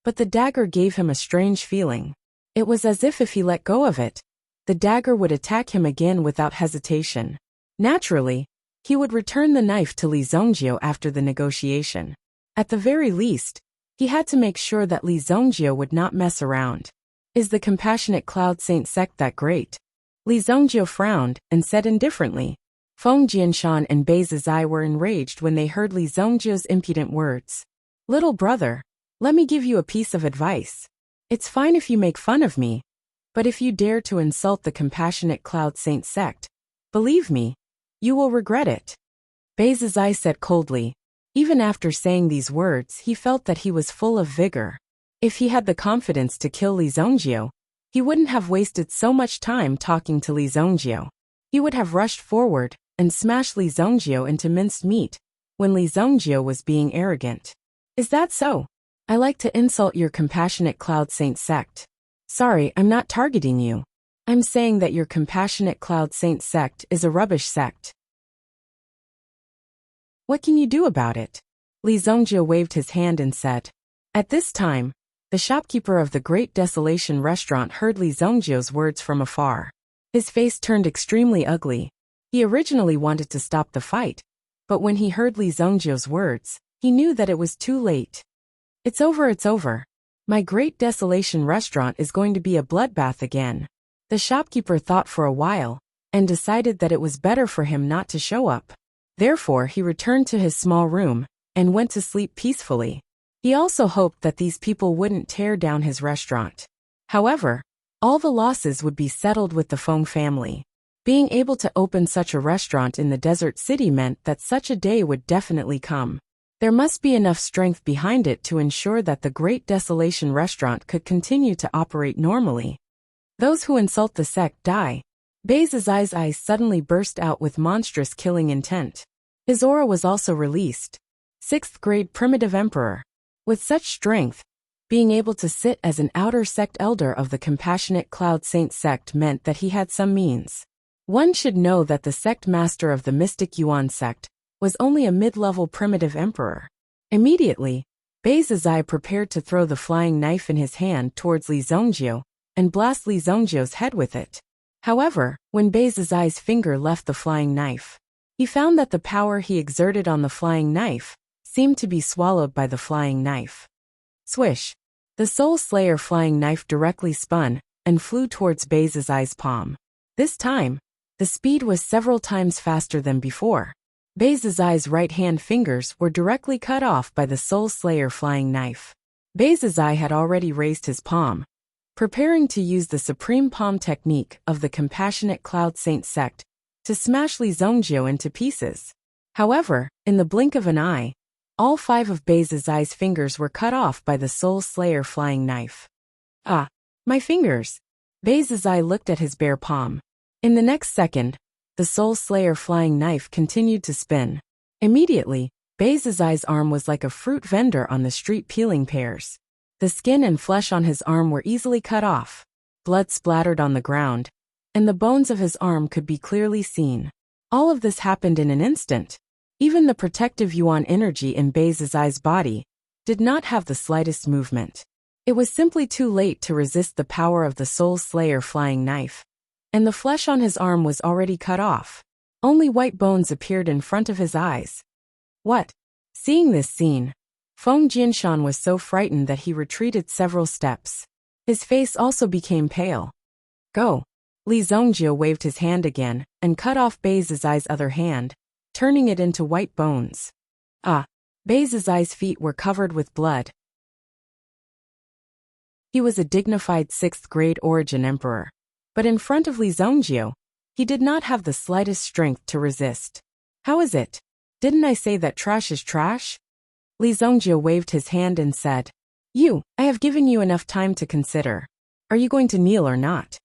but the dagger gave him a strange feeling. It was as if he let go of it, the dagger would attack him again without hesitation. Naturally, he would return the knife to Li Zhongjiu after the negotiation. At the very least, he had to make sure that Li Zhongjiu would not mess around. Is the compassionate Cloud Saint sect that great? Li Zhongjiu frowned and said indifferently. Feng Jinshan and Bei Zizai were enraged when they heard Li Zhongjiu's impudent words. Little brother, let me give you a piece of advice. It's fine if you make fun of me, but if you dare to insult the compassionate Cloud Saint sect, believe me, you will regret it. Bei Zizai said coldly. Even after saying these words, he felt that he was full of vigor. If he had the confidence to kill Li Zhongjiu, he wouldn't have wasted so much time talking to Li Zhongjiu. He would have rushed forward and smashed Li Zhongjiu into minced meat when Li Zhongjiu was being arrogant. Is that so? I like to insult your compassionate Cloud Saint sect. Sorry, I'm not targeting you. I'm saying that your compassionate Cloud Saint sect is a rubbish sect. What can you do about it? Li Zhongjiu waved his hand and said. At this time, the shopkeeper of the Great Desolation restaurant heard Li Zhongjiu's words from afar. His face turned extremely ugly. He originally wanted to stop the fight, but when he heard Li Zhongjiu's words, he knew that it was too late. It's over. My Great Desolation restaurant is going to be a bloodbath again. The shopkeeper thought for a while, and decided that it was better for him not to show up. Therefore, he returned to his small room, and went to sleep peacefully. He also hoped that these people wouldn't tear down his restaurant. However, all the losses would be settled with the Feng family. Being able to open such a restaurant in the desert city meant that such a day would definitely come. There must be enough strength behind it to ensure that the Great Desolation restaurant could continue to operate normally. Those who insult the sect die. Bei Zizai's eyes suddenly burst out with monstrous killing intent. His aura was also released. 6th grade primitive emperor. With such strength, being able to sit as an outer sect elder of the compassionate Cloud Saint sect meant that he had some means. One should know that the sect master of the mystic Yuan sect was only a mid-level primitive emperor. Immediately, Bei Zizai prepared to throw the flying knife in his hand towards Li Zhongjiu and blast Li Zhongjiu's head with it. However, when Bei Zizai's finger left the flying knife, he found that the power he exerted on the flying knife seemed to be swallowed by the flying knife. Swish! The Soul Slayer flying knife directly spun and flew towards Bei Zizai's palm. This time, the speed was several times faster than before. Bei Zizai's right-hand fingers were directly cut off by the Soul Slayer flying knife. Bei Zizai had already raised his palm, preparing to use the supreme palm technique of the Compassionate Cloud Saint sect to smash Li Zongjiu into pieces. However, in the blink of an eye, all 5 of Bei Zizai's fingers were cut off by the Soul Slayer flying knife. Ah, my fingers! Bei Zizai looked at his bare palm. In the next second, the Soul Slayer flying knife continued to spin. Immediately, Bei Zizai's arm was like a fruit vendor on the street peeling pears. The skin and flesh on his arm were easily cut off. Blood splattered on the ground, and the bones of his arm could be clearly seen. All of this happened in an instant. Even the protective yuan energy in Bei Zizai's body did not have the slightest movement. It was simply too late to resist the power of the Soul Slayer flying knife, and the flesh on his arm was already cut off. Only white bones appeared in front of his eyes. What? Seeing this scene, Feng Jianshan was so frightened that he retreated several steps. His face also became pale. Go! Li Zongjiu waved his hand again and cut off Bei Zizai's other hand, turning it into white bones. Ah! Bei Zizai's feet were covered with blood. He was a dignified 6th-grade origin emperor, but in front of Li Zongjiu, he did not have the slightest strength to resist. How is it? Didn't I say that trash is trash? Li Zongjiu waved his hand and said, I have given you enough time to consider. Are you going to kneel or not?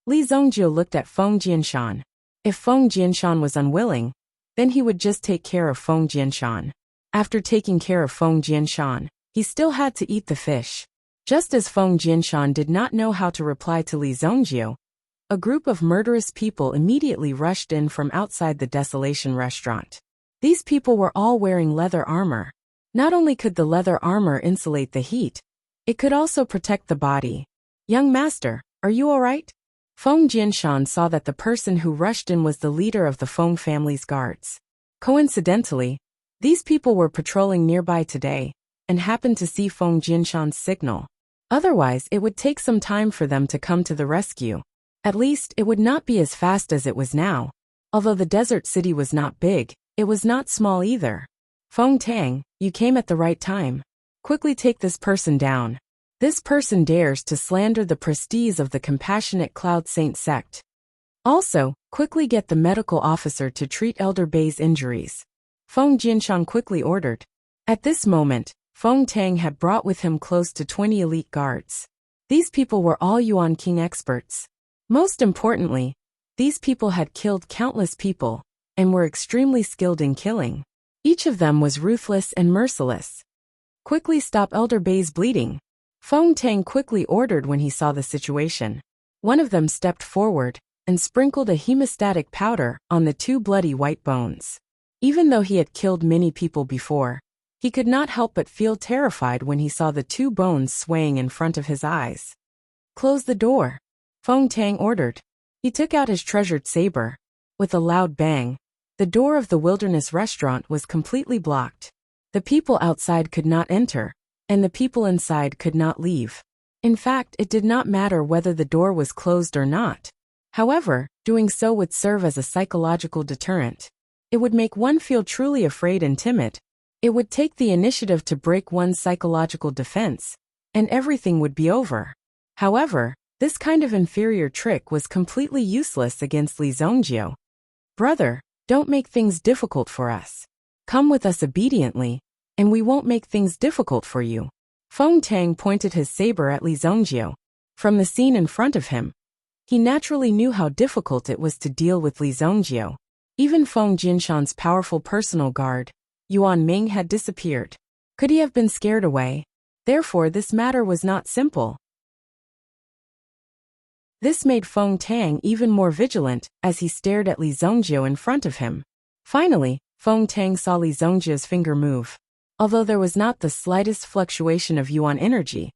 Li Zongjiu looked at Feng Jianshan. If Feng Jianshan was unwilling, then he would just take care of Feng Jianshan. After taking care of Feng Jianshan, he still had to eat the fish. Just as Feng Jianshan did not know how to reply to Li Zongjiu, a group of murderous people immediately rushed in from outside the Desolation restaurant. These people were all wearing leather armor. Not only could the leather armor insulate the heat, it could also protect the body. Young master, are you all right? Feng Jianshan saw that the person who rushed in was the leader of the Feng family's guards. Coincidentally, these people were patrolling nearby today and happened to see Feng Jianshan's signal. Otherwise, it would take some time for them to come to the rescue. At least, it would not be as fast as it was now. Although the desert city was not big, it was not small either. Feng Tang, you came at the right time. Quickly take this person down. This person dares to slander the prestige of the Compassionate Cloud Saint sect. Also, quickly get the medical officer to treat Elder Bei's injuries. Feng Jianshan quickly ordered. At this moment, Feng Tang had brought with him close to 20 elite guards. These people were all Yuan King experts. Most importantly, these people had killed countless people and were extremely skilled in killing. Each of them was ruthless and merciless. Quickly stop Elder Bei's bleeding. Feng Tang quickly ordered when he saw the situation. One of them stepped forward and sprinkled a hemostatic powder on the 2 bloody white bones. Even though he had killed many people before, he could not help but feel terrified when he saw the 2 bones swaying in front of his eyes. Close the door, Feng Tang ordered. He took out his treasured saber. With a loud bang, the door of the wilderness restaurant was completely blocked. The people outside could not enter, and the people inside could not leave. In fact, it did not matter whether the door was closed or not. However, doing so would serve as a psychological deterrent. It would make one feel truly afraid and timid. It would take the initiative to break one's psychological defense, and everything would be over. However, this kind of inferior trick was completely useless against Li Zongjiu. Brother, don't make things difficult for us. Come with us obediently, and we won't make things difficult for you. Feng Tang pointed his saber at Li Zongjiu. From the scene in front of him, he naturally knew how difficult it was to deal with Li Zongjiu. Even Feng Jianshan's powerful personal guard, Yuan Ming, had disappeared. Could he have been scared away? Therefore, this matter was not simple. This made Feng Tang even more vigilant as he stared at Li Zongjiu in front of him. Finally, Feng Tang saw Li Zongjiu's finger move. Although there was not the slightest fluctuation of yuan energy,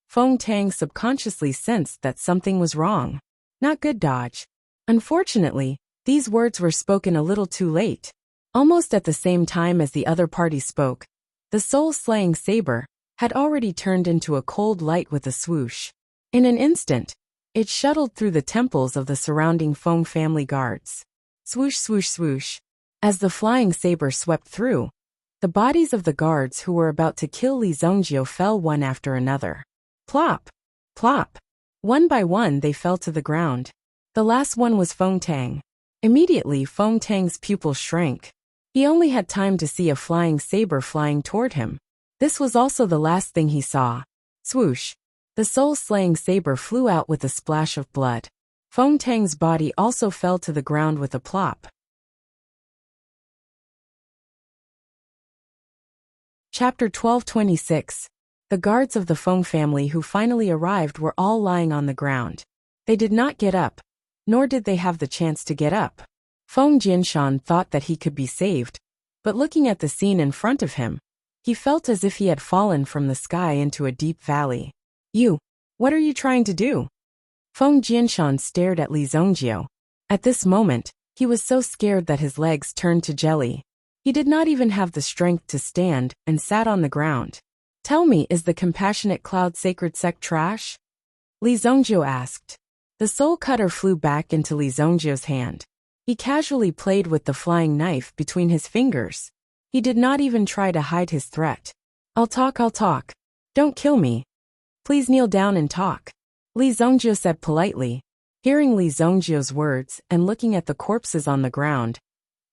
Feng Tang subconsciously sensed that something was wrong. Not good, dodge. Unfortunately, these words were spoken a little too late. Almost at the same time as the other party spoke, the soul-slaying saber had already turned into a cold light with a swoosh. In an instant, It shuttled through the temples of the surrounding Feng family guards. Swoosh, swoosh, swoosh. As the flying saber swept through, the bodies of the guards who were about to kill Li Zongjio fell one after another. Plop! Plop! One by one they fell to the ground. The last one was Feng Tang. Immediately Feng Tang's pupils shrank. He only had time to see a flying saber flying toward him. This was also the last thing he saw. Swoosh! The soul-slaying saber flew out with a splash of blood. Feng Tang's body also fell to the ground with a plop. Chapter 1226. The guards of the Feng family who finally arrived were all lying on the ground. They did not get up, nor did they have the chance to get up. Feng Jinshan thought that he could be saved, but looking at the scene in front of him, he felt as if he had fallen from the sky into a deep valley. You, what are you trying to do? Feng Jinshan stared at Li Zongjio. At this moment, he was so scared that his legs turned to jelly. He did not even have the strength to stand and sat on the ground. Tell me, is the Compassionate Cloud Sacred Sect trash? Li Zongjio asked. The soul cutter flew back into Li Zongjio's hand. He casually played with the flying knife between his fingers. He did not even try to hide his threat. I'll talk. Don't kill me. Please kneel down and talk. Li Zongjio said politely. Hearing Li Zongjio's words and looking at the corpses on the ground,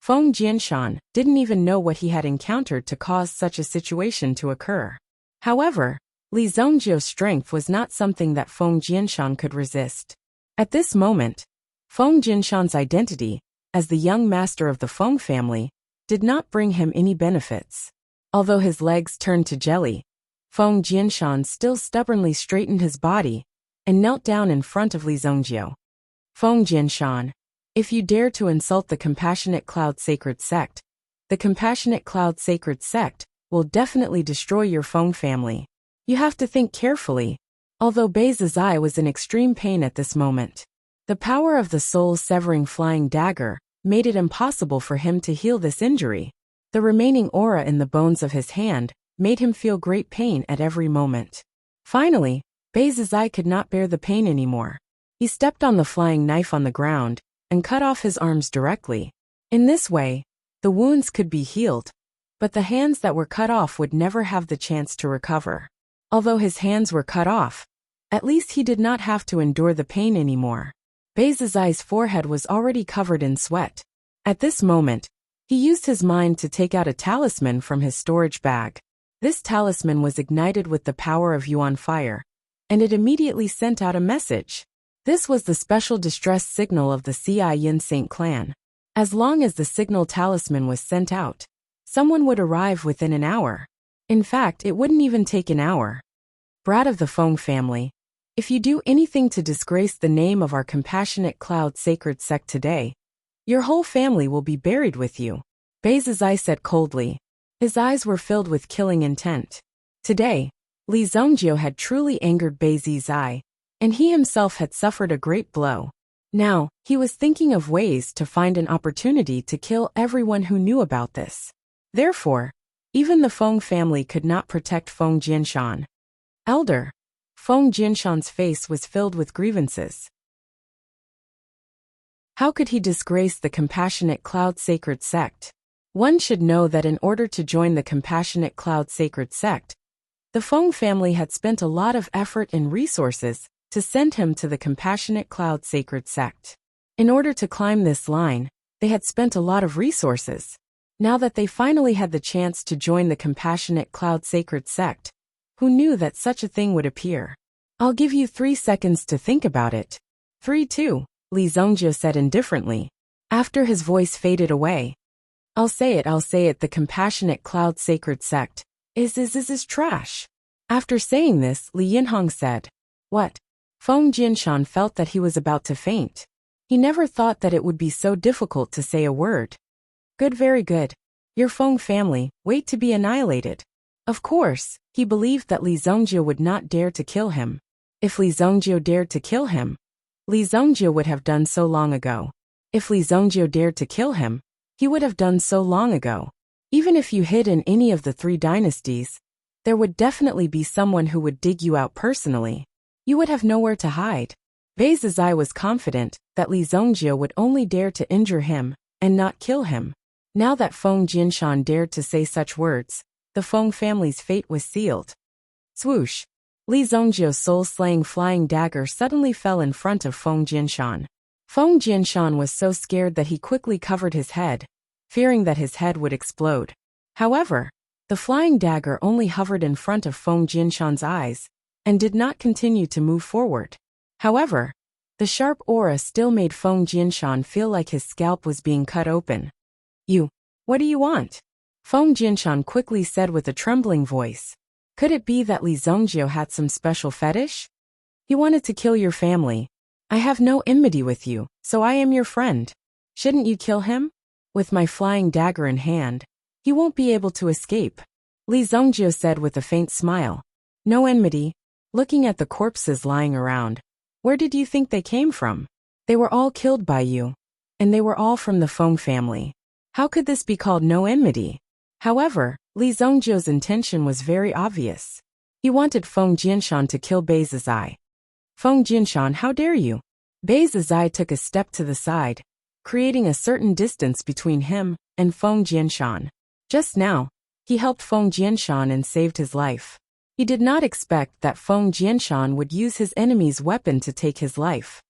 Feng Jinshan didn't even know what he had encountered to cause such a situation to occur. However, Li Zongjio's strength was not something that Feng Jinshan could resist. At this moment, Feng Jinshan's identity, as the young master of the Feng family, did not bring him any benefits. Although his legs turned to jelly, Feng Jinshan still stubbornly straightened his body and knelt down in front of Li Zongjio. Feng Jinshan, if you dare to insult the Compassionate Cloud Sacred Sect, the Compassionate Cloud Sacred Sect will definitely destroy your Feng family. You have to think carefully. Although Bei Zizai was in extreme pain at this moment, the power of the soul-severing flying dagger made it impossible for him to heal this injury. The remaining aura in the bones of his hand made him feel great pain at every moment. Finally, Bei Zizai could not bear the pain anymore. He stepped on the flying knife on the ground and cut off his arms directly. In this way, the wounds could be healed, but the hands that were cut off would never have the chance to recover. Although his hands were cut off, at least he did not have to endure the pain anymore. Bei Zizai's forehead was already covered in sweat. At this moment, he used his mind to take out a talisman from his storage bag. This talisman was ignited with the power of Yuan fire, and it immediately sent out a message. This was the special distress signal of the Yin Saint clan. As long as the signal talisman was sent out, someone would arrive within an hour. In fact, it wouldn't even take an hour. Brat of the Feng family, if you do anything to disgrace the name of our Compassionate Cloud Sacred Sect today, your whole family will be buried with you, Bei Zizai said coldly. His eyes were filled with killing intent. Today, Li Zongjio had truly angered Bei Zizai, and he himself had suffered a great blow. Now, he was thinking of ways to find an opportunity to kill everyone who knew about this. Therefore, even the Feng family could not protect Feng Jinshan. Elder, Feng Jinshan's face was filled with grievances. How could he disgrace the Compassionate Cloud Sacred Sect? One should know that in order to join the Compassionate Cloud Sacred Sect, the Feng family had spent a lot of effort and resources to send him to the Compassionate Cloud Sacred Sect. In order to climb this line, they had spent a lot of resources. Now that they finally had the chance to join the Compassionate Cloud Sacred Sect, who knew that such a thing would appear? I'll give you 3 seconds to think about it. 3, 2, Li Zongjio said indifferently. After his voice faded away. I'll say it, the Compassionate Cloud Sacred Sect is trash. After saying this, Li Yinhong said, What? Feng Jinshan felt that he was about to faint. He never thought that it would be so difficult to say a word. Good, very good. Your Feng family, wait to be annihilated. Of course, he believed that Li Zongjio would not dare to kill him. If Li Zongjio dared to kill him, Li Zongjio would have done so long ago. If Li Zongjio dared to kill him, he would have done so long ago. Even if you hid in any of the 3 dynasties, there would definitely be someone who would dig you out personally. You would have nowhere to hide. Bei Zizai was confident that Li Zongjie would only dare to injure him and not kill him. Now that Feng Jinshan dared to say such words, the Feng family's fate was sealed. Swoosh! Li Zongjie's soul-slaying flying dagger suddenly fell in front of Feng Jinshan. Feng Jinshan was so scared that he quickly covered his head, fearing that his head would explode. However, the flying dagger only hovered in front of Feng Jinshan's eyes and did not continue to move forward. However, the sharp aura still made Feng Jinshan feel like his scalp was being cut open. What do you want? Feng Jinshan quickly said with a trembling voice. Could it be that Li Zongjie had some special fetish? He wanted to kill your family. I have no enmity with you, so I am your friend. Shouldn't you kill him? With my flying dagger in hand, he won't be able to escape. Li Zongjie said with a faint smile. No enmity. Looking at the corpses lying around, where did you think they came from? They were all killed by you. And they were all from the Feng family. How could this be called no enmity? However, Li Zongjie's intention was very obvious. He wanted Feng Jinshan to kill Bei Zizai. Feng Jinshan, how dare you? Bei Zizai took a step to the side, creating a certain distance between him and Feng Jinshan. Just now, he helped Feng Jinshan and saved his life. He did not expect that Feng Jinshan would use his enemy's weapon to take his life.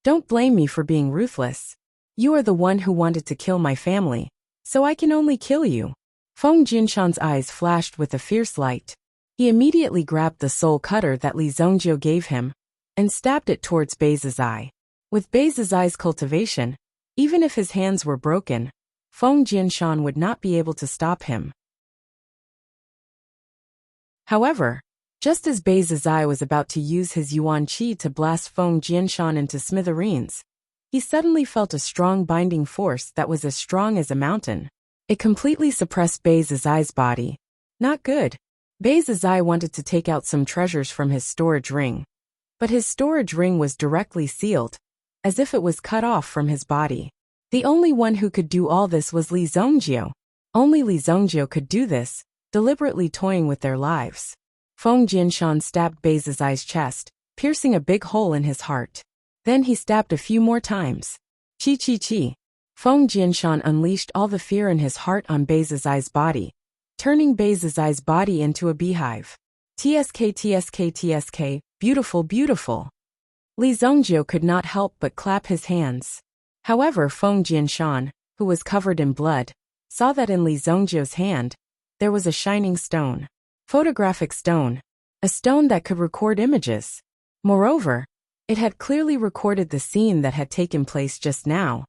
Don't blame me for being ruthless. You are the one who wanted to kill my family, so I can only kill you. Feng Jinshan's eyes flashed with a fierce light. He immediately grabbed the soul cutter that Li Zongjie gave him and stabbed it towards Bei Zizai. With Bei Zizai's cultivation, even if his hands were broken, Feng Jinshan would not be able to stop him. However, just as Bei Zizai was about to use his Yuan Qi to blast Feng Jinshan into smithereens, he suddenly felt a strong binding force that was as strong as a mountain. It completely suppressed Bei Zizai's body. Not good. Bei Zizai wanted to take out some treasures from his storage ring. But his storage ring was directly sealed, as if it was cut off from his body. The only one who could do all this was Li Zongjie. Only Li Zongjie could do this, deliberately toying with their lives. Feng Jinshan stabbed Bei Zizai's chest, piercing a big hole in his heart. Then he stabbed a few more times. Chi chi chi. Feng Jinshan unleashed all the fear in his heart on Bei Zizai's body, turning Bei Zizai's body into a beehive. TSK TSK TSK, beautiful beautiful. Li Zongjie could not help but clap his hands. However, Feng Jinshan, who was covered in blood, saw that in Li Zongjie's hand, there was a shining stone. Photographic stone. A stone that could record images. Moreover, it had clearly recorded the scene that had taken place just now.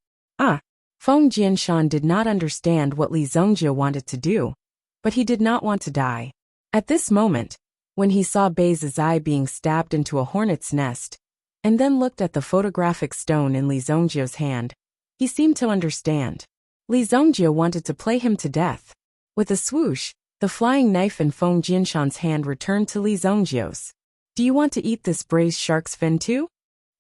Feng Jinshan did not understand what Li Zongjie wanted to do, but he did not want to die. At this moment, when he saw Bei Zizai being stabbed into a hornet's nest, and then looked at the photographic stone in Li Zongjie's hand, he seemed to understand. Li Zongjie wanted to play him to death. With a swoosh, the flying knife in Feng Jinshan's hand returned to Li Zongjie's. Do you want to eat this braised shark's fin too?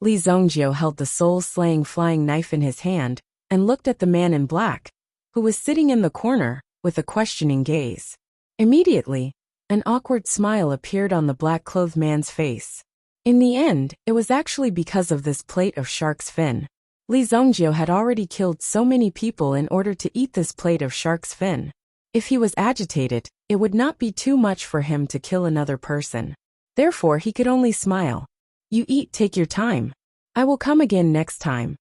Li Zongjie held the soul-slaying flying knife in his hand and looked at the man in black, who was sitting in the corner, with a questioning gaze. Immediately, an awkward smile appeared on the black-clothed man's face. In the end, it was actually because of this plate of shark's fin. Li Zongjie had already killed so many people in order to eat this plate of shark's fin. If he was agitated, it would not be too much for him to kill another person. Therefore, he could only smile. You eat, take your time. I will come again next time.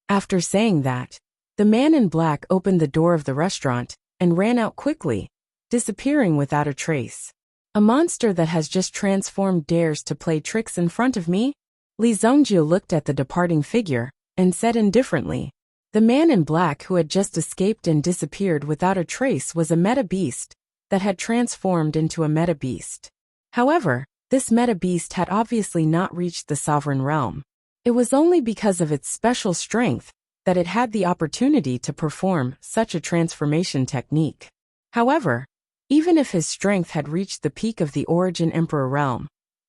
After saying that, the man in black opened the door of the restaurant and ran out quickly, disappearing without a trace. A monster that has just transformed dares to play tricks in front of me? Li Zongjie looked at the departing figure and said indifferently. The man in black who had just escaped and disappeared without a trace was a meta beast that had transformed into a meta beast. However, this meta beast had obviously not reached the sovereign realm. It was only because of its special strength that it had the opportunity to perform such a transformation technique. However, even if his strength had reached the peak of the Origin Emperor realm,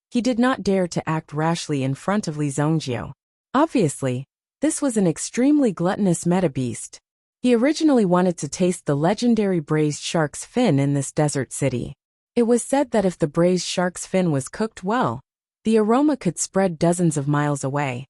he did not dare to act rashly in front of Li Zongjie. Obviously, this was an extremely gluttonous meta beast. He originally wanted to taste the legendary braised shark's fin in this desert city. It was said that if the braised shark's fin was cooked well, the aroma could spread dozens of miles away.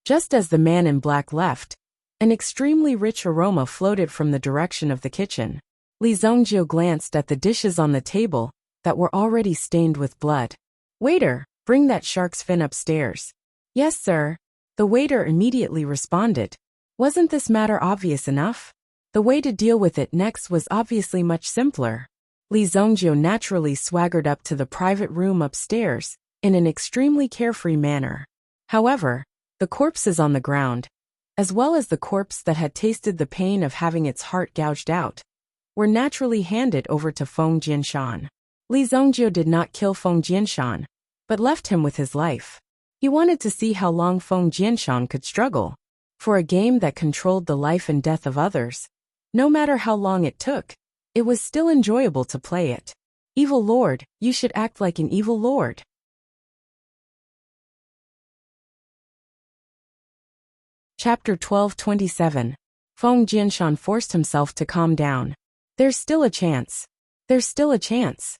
Just as the man in black left, an extremely rich aroma floated from the direction of the kitchen. Li Zongjio glanced at the dishes on the table that were already stained with blood. "Waiter, bring that shark's fin upstairs." "Yes, sir." The waiter immediately responded. Wasn't this matter obvious enough? The way to deal with it next was obviously much simpler. Li Zongjio naturally swaggered up to the private room upstairs in an extremely carefree manner. However, the corpses on the ground, as well as the corpse that had tasted the pain of having its heart gouged out, were naturally handed over to Feng Jianshan. Li Zongjio did not kill Feng Jianshan, but left him with his life. He wanted to see how long Feng Jianshan could struggle. For a game that controlled the life and death of others, no matter how long it took, it was still enjoyable to play it. Evil Lord, you should act like an evil lord. Chapter 12:27. Feng Jianshan forced himself to calm down. There's still a chance. There's still a chance.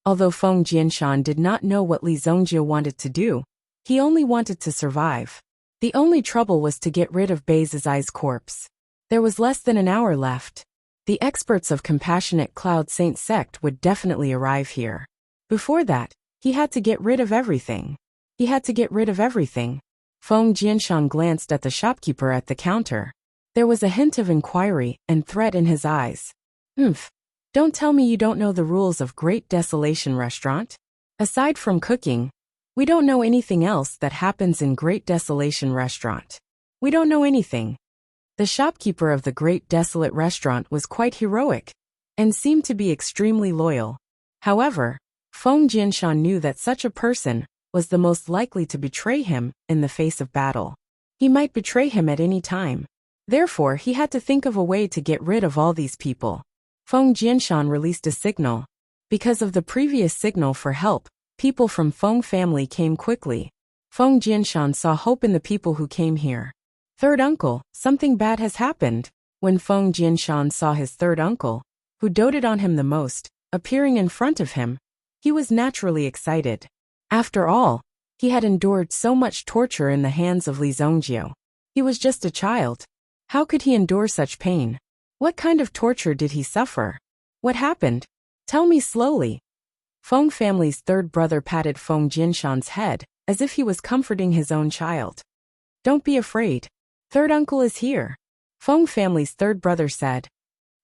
Although Feng Jianshan did not know what Li Zongjio wanted to do, he only wanted to survive. The only trouble was to get rid of Bei Zizai's corpse. There was less than an hour left. The experts of Compassionate Cloud Saint sect would definitely arrive here. Before that, he had to get rid of everything. He had to get rid of everything. Feng Jianshan glanced at the shopkeeper at the counter. There was a hint of inquiry and threat in his eyes. Don't tell me you don't know the rules of Great Desolation Restaurant? Aside from cooking, we don't know anything else that happens in Great Desolation Restaurant. We don't know anything. The shopkeeper of the Great Desolate Restaurant was quite heroic and seemed to be extremely loyal. However, Feng Jianshan knew that such a person was the most likely to betray him in the face of battle. He might betray him at any time. Therefore, he had to think of a way to get rid of all these people. Feng Jianshan released a signal. Because of the previous signal for help, people from Feng family came quickly. Feng Jianshan saw hope in the people who came here. Third uncle, something bad has happened. When Feng Jianshan saw his third uncle, who doted on him the most, appearing in front of him, he was naturally excited. After all, he had endured so much torture in the hands of Li Zongjio. He was just a child. How could he endure such pain? What kind of torture did he suffer? What happened? Tell me slowly. Feng family's third brother patted Feng Jianshan's head, as if he was comforting his own child. Don't be afraid. Third uncle is here. Feng family's third brother said.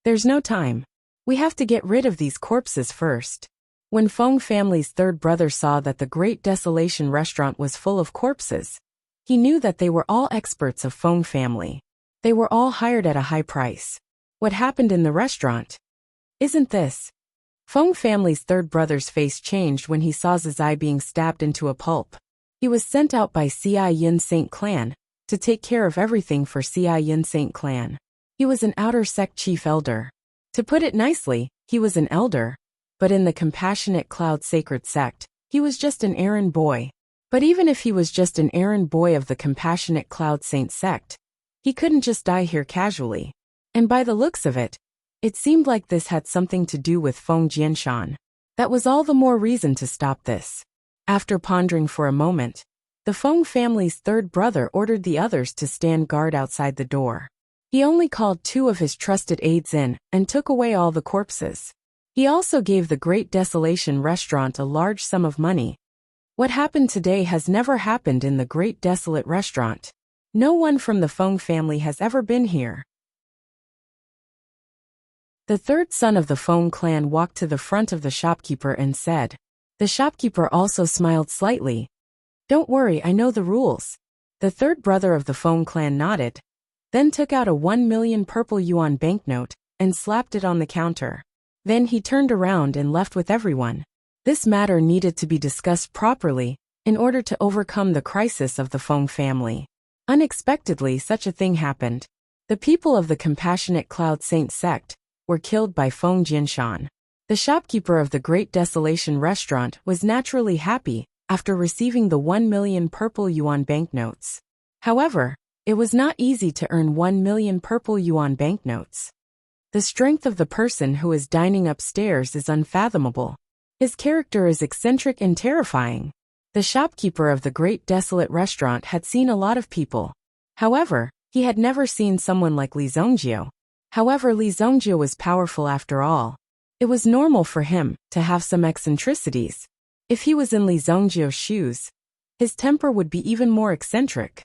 There's no time. We have to get rid of these corpses first. When Feng family's third brother saw that the Great Desolation Restaurant was full of corpses, he knew that they were all experts of Feng family. They were all hired at a high price. What happened in the restaurant? Isn't this? Feng family's third brother's face changed when he saw Zizai being stabbed into a pulp. He was sent out by Ci Yin Saint clan to take care of everything for Ci Yin Saint clan. He was an outer sect chief elder. To put it nicely, he was an elder, but in the Compassionate Cloud Sacred Sect, he was just an errand boy. But even if he was just an errand boy of the Compassionate Cloud Saint sect, he couldn't just die here casually. And by the looks of it, it seemed like this had something to do with Feng Jianshan. That was all the more reason to stop this. After pondering for a moment, the Feng family's third brother ordered the others to stand guard outside the door. He only called 2 of his trusted aides in and took away all the corpses. He also gave the Great Desolation Restaurant a large sum of money. What happened today has never happened in the Great Desolate Restaurant. No one from the Feng family has ever been here. The third son of the Feng clan walked to the front of the shopkeeper and said. The shopkeeper also smiled slightly. Don't worry, I know the rules. The third brother of the Feng clan nodded, then took out a 1 million purple yuan banknote and slapped it on the counter. Then he turned around and left with everyone. This matter needed to be discussed properly in order to overcome the crisis of the Feng family. Unexpectedly, such a thing happened. The people of the Compassionate Cloud Saint sect were killed by Feng Jianshan. The shopkeeper of the Great Desolation Restaurant was naturally happy after receiving the 1 million purple yuan banknotes. However, it was not easy to earn 1 million purple yuan banknotes. The strength of the person who is dining upstairs is unfathomable. His character is eccentric and terrifying. The shopkeeper of the Great Desolate Restaurant had seen a lot of people However, he had never seen someone like Li Zongjio. However, Li Zongjio was powerful after all. It was normal for him to have some eccentricities. If he was in Li Zongjio's shoes, his temper would be even more eccentric.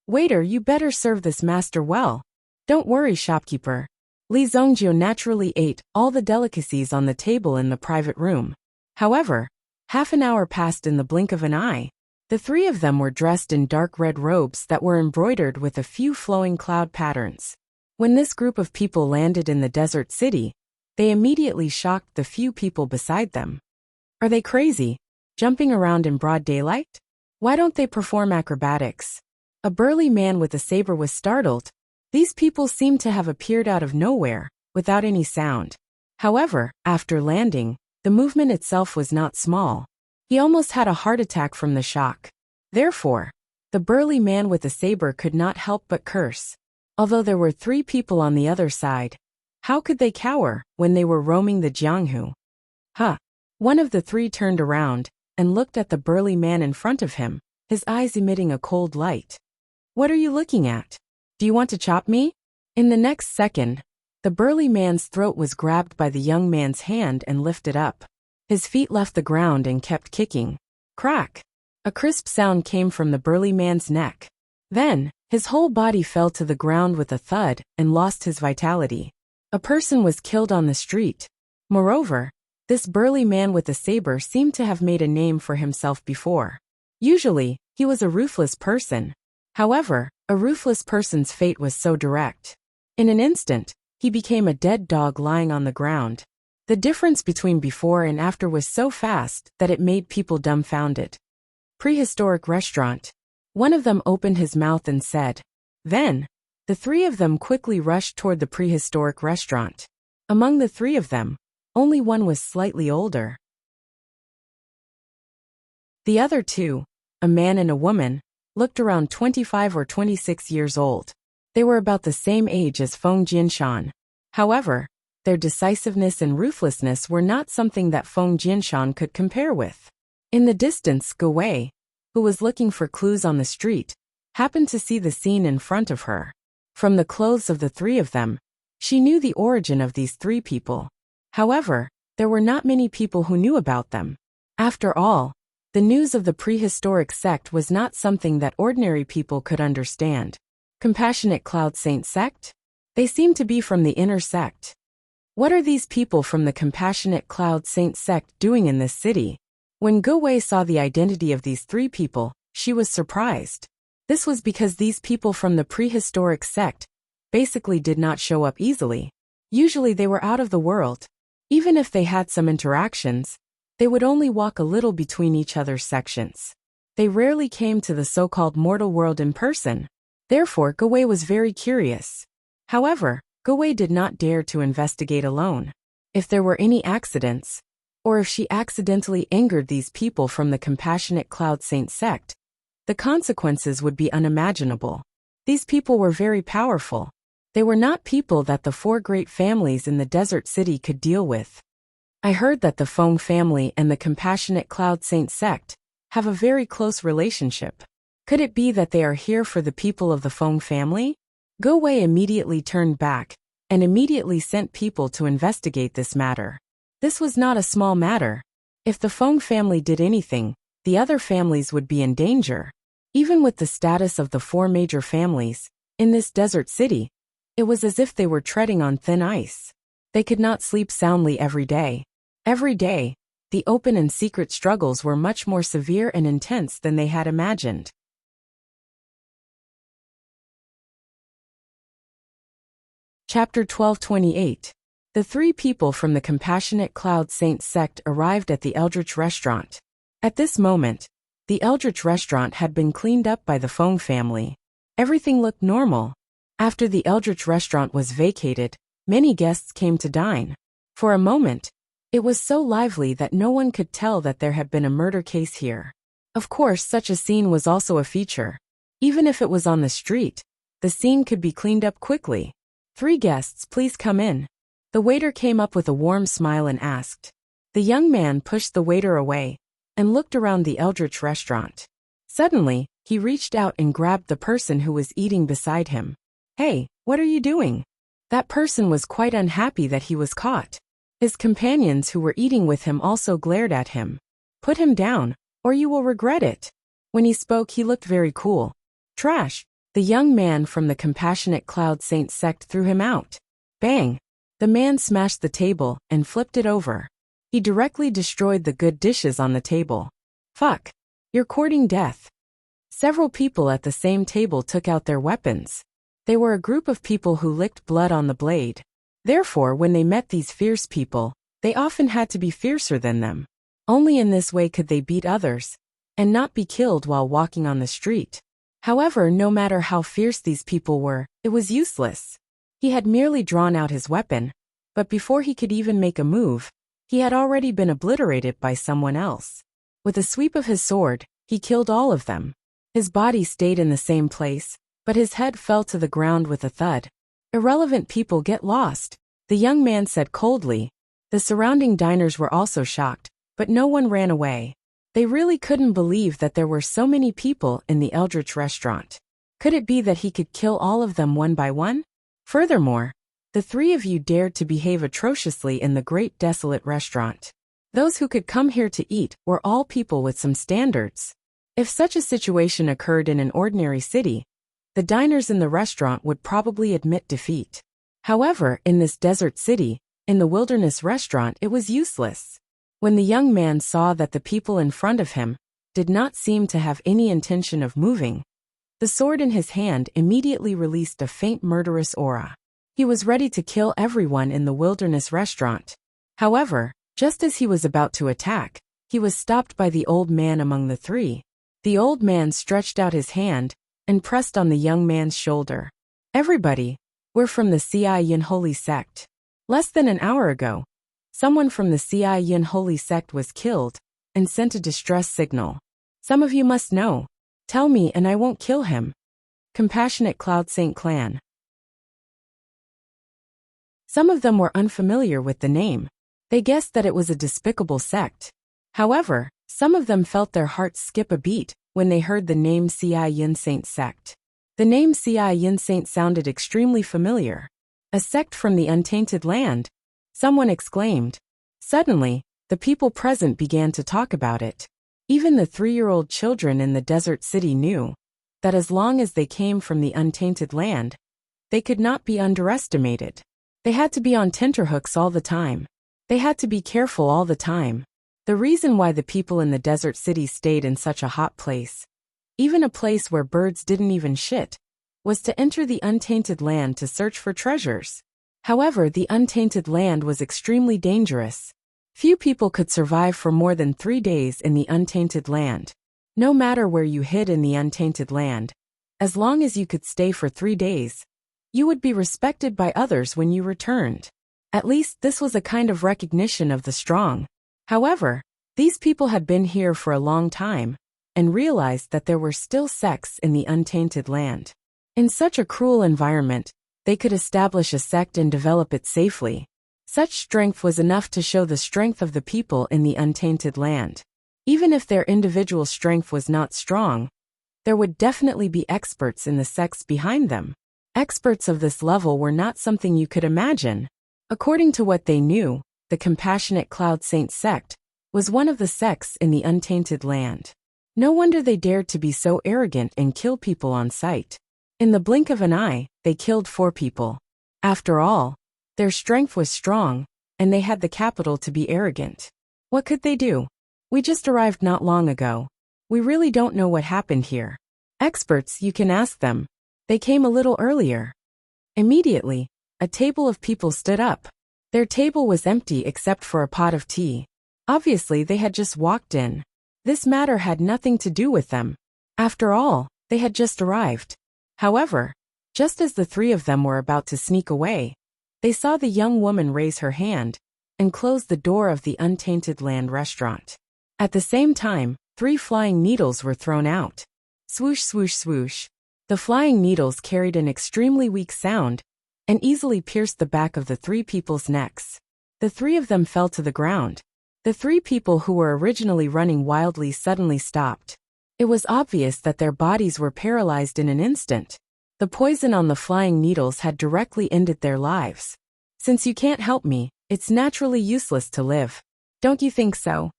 "Waiter, you better serve this master well." "Don't worry, shopkeeper." Li Zongjio naturally ate all the delicacies on the table in the private room. However, half an hour passed in the blink of an eye. The three of them were dressed in dark red robes that were embroidered with a few flowing cloud patterns. When this group of people landed in the desert city, they immediately shocked the few people beside them. Are they crazy? Jumping around in broad daylight? Why don't they perform acrobatics? A burly man with a saber was startled. These people seemed to have appeared out of nowhere, without any sound. However, after landing, the movement itself was not small. He almost had a heart attack from the shock. Therefore, the burly man with the saber could not help but curse. Although there were 3 people on the other side, how could they cower when they were roaming the Jianghu? Huh! One of the 3 turned around and looked at the burly man in front of him, his eyes emitting a cold light. "What are you looking at? Do you want to chop me?" In the next second, the burly man's throat was grabbed by the young man's hand and lifted up. His feet left the ground and kept kicking. Crack! A crisp sound came from the burly man's neck. Then, his whole body fell to the ground with a thud and lost his vitality. A person was killed on the street. Moreover, this burly man with the saber seemed to have made a name for himself before. Usually, he was a ruthless person. However, a ruthless person's fate was so direct. In an instant, he became a dead dog lying on the ground. The difference between before and after was so fast that it made people dumbfounded. Prehistoric restaurant. One of them opened his mouth and said. Then, the 3 of them quickly rushed toward the prehistoric restaurant. Among the 3 of them, only one was slightly older. The other 2, a man and a woman, looked around 25 or 26 years old. They were about the same age as Feng Jinshan. However, their decisiveness and ruthlessness were not something that Feng Jinshan could compare with. In the distance, Ge Wei, who was looking for clues on the street, happened to see the scene in front of her. From the clothes of the 3 of them, she knew the origin of these 3 people. However, there were not many people who knew about them. After all, the news of the prehistoric sect was not something that ordinary people could understand. Compassionate Cloud Saint sect? They seem to be from the inner sect. What are these people from the Compassionate Cloud Saint sect doing in this city? When Ge Wei saw the identity of these 3 people, she was surprised. This was because these people from the prehistoric sect basically did not show up easily. Usually they were out of the world. Even if they had some interactions, they would only walk a little between each other's sections. They rarely came to the so-called mortal world in person. Therefore, Ge Wei was very curious. However, Ge Wei did not dare to investigate alone. If there were any accidents, or if she accidentally angered these people from the Compassionate Cloud Saint sect, the consequences would be unimaginable. These people were very powerful. They were not people that the 4 great families in the desert city could deal with. I heard that the Feng family and the Compassionate Cloud Saint sect have a very close relationship. Could it be that they are here for the people of the Feng family? Ge Wei immediately turned back and immediately sent people to investigate this matter. This was not a small matter. If the Feng family did anything, the other families would be in danger. Even with the status of the 4 major families in this desert city, it was as if they were treading on thin ice. They could not sleep soundly every day. Every day, the open and secret struggles were much more severe and intense than they had imagined. Chapter 1228. The 3 people from the Compassionate Cloud Saint sect arrived at the Eldritch restaurant. At this moment, the Eldritch restaurant had been cleaned up by the Feng family. Everything looked normal. After the Eldritch restaurant was vacated, many guests came to dine. For a moment, it was so lively that no one could tell that there had been a murder case here. Of course, such a scene was also a feature. Even if it was on the street, the scene could be cleaned up quickly. 3 guests, please come in. The waiter came up with a warm smile and asked. The young man pushed the waiter away and looked around the Eldritch restaurant. Suddenly, He reached out and grabbed the person who was eating beside him. "Hey, what are you doing?" That person was quite unhappy that he was caught. His companions who were eating with him also glared at him. "Put him down, or you will regret it." When he spoke, he looked very cool. "Trash!" The young man from the Compassionate Cloud Saint sect threw him out. Bang! The man smashed the table and flipped it over. He directly destroyed the good dishes on the table. "Fuck! You're courting death." Several people at the same table took out their weapons. They were a group of people who licked blood on the blade. Therefore, when they met these fierce people, they often had to be fiercer than them. Only in this way could they beat others, and not be killed while walking on the street. However, no matter how fierce these people were, it was useless. He had merely drawn out his weapon, but before he could even make a move, he had already been obliterated by someone else. With a sweep of his sword, he killed all of them. His body stayed in the same place, but his head fell to the ground with a thud. "Irrelevant people get lost," the young man said coldly. The surrounding diners were also shocked, but no one ran away. They really couldn't believe that there were so many people in the Eldritch restaurant. Could it be that he could kill all of them one by one? Furthermore, the three of you dared to behave atrociously in the great desolate restaurant. Those who could come here to eat were all people with some standards. If such a situation occurred in an ordinary city, the diners in the restaurant would probably admit defeat. However, in this desert city, in the wilderness restaurant, it was useless. When the young man saw that the people in front of him did not seem to have any intention of moving, the sword in his hand immediately released a faint murderous aura. He was ready to kill everyone in the wilderness restaurant. However, just as he was about to attack, he was stopped by the old man among the three. The old man stretched out his hand and pressed on the young man's shoulder. "Everybody, we're from the Yin Holy Sect. Less than an hour ago, someone from the Yin Holy Sect was killed and sent a distress signal. Some of you must know. Tell me and I won't kill him." Compassionate Cloud Saint Clan. Some of them were unfamiliar with the name. They guessed that it was a despicable sect. However, some of them felt their hearts skip a beat when they heard the name Yin Saint Sect. The name Yin Saint sounded extremely familiar. "A sect from the untainted land," someone exclaimed. Suddenly, the people present began to talk about it. Even the 3-year-old children in the desert city knew that as long as they came from the untainted land, they could not be underestimated. They had to be on tenterhooks all the time. They had to be careful all the time. The reason why the people in the desert city stayed in such a hot place, even a place where birds didn't even shit, was to enter the untainted land to search for treasures. However, the untainted land was extremely dangerous. Few people could survive for more than 3 days in the untainted land. No matter where you hid in the untainted land, as long as you could stay for 3 days, you would be respected by others when you returned. At least this was a kind of recognition of the strong. However, these people had been here for a long time and realized that there were still sects in the untainted land. In such a cruel environment, they could establish a sect and develop it safely. Such strength was enough to show the strength of the people in the untainted land. Even if their individual strength was not strong, there would definitely be experts in the sects behind them. Experts of this level were not something you could imagine. According to what they knew, the Compassionate Cloud Saint sect was one of the sects in the untainted land. No wonder they dared to be so arrogant and kill people on sight. In the blink of an eye, they killed 4 people. After all, their strength was strong, and they had the capital to be arrogant. What could they do? "We just arrived not long ago. We really don't know what happened here." Experts, you can ask them. They came a little earlier. Immediately, a table of people stood up. Their table was empty except for a pot of tea. Obviously, they had just walked in. This matter had nothing to do with them. After all, they had just arrived. However, just as the 3 of them were about to sneak away, they saw the young woman raise her hand and close the door of the untainted land restaurant. At the same time, 3 flying needles were thrown out. Swoosh, swoosh, swoosh. The flying needles carried an extremely weak sound and easily pierced the back of the 3 people's necks. The 3 of them fell to the ground. The 3 people who were originally running wildly suddenly stopped. It was obvious that their bodies were paralyzed in an instant. The poison on the flying needles had directly ended their lives. Since you can't help me, it's naturally useless to live. Don't you think so?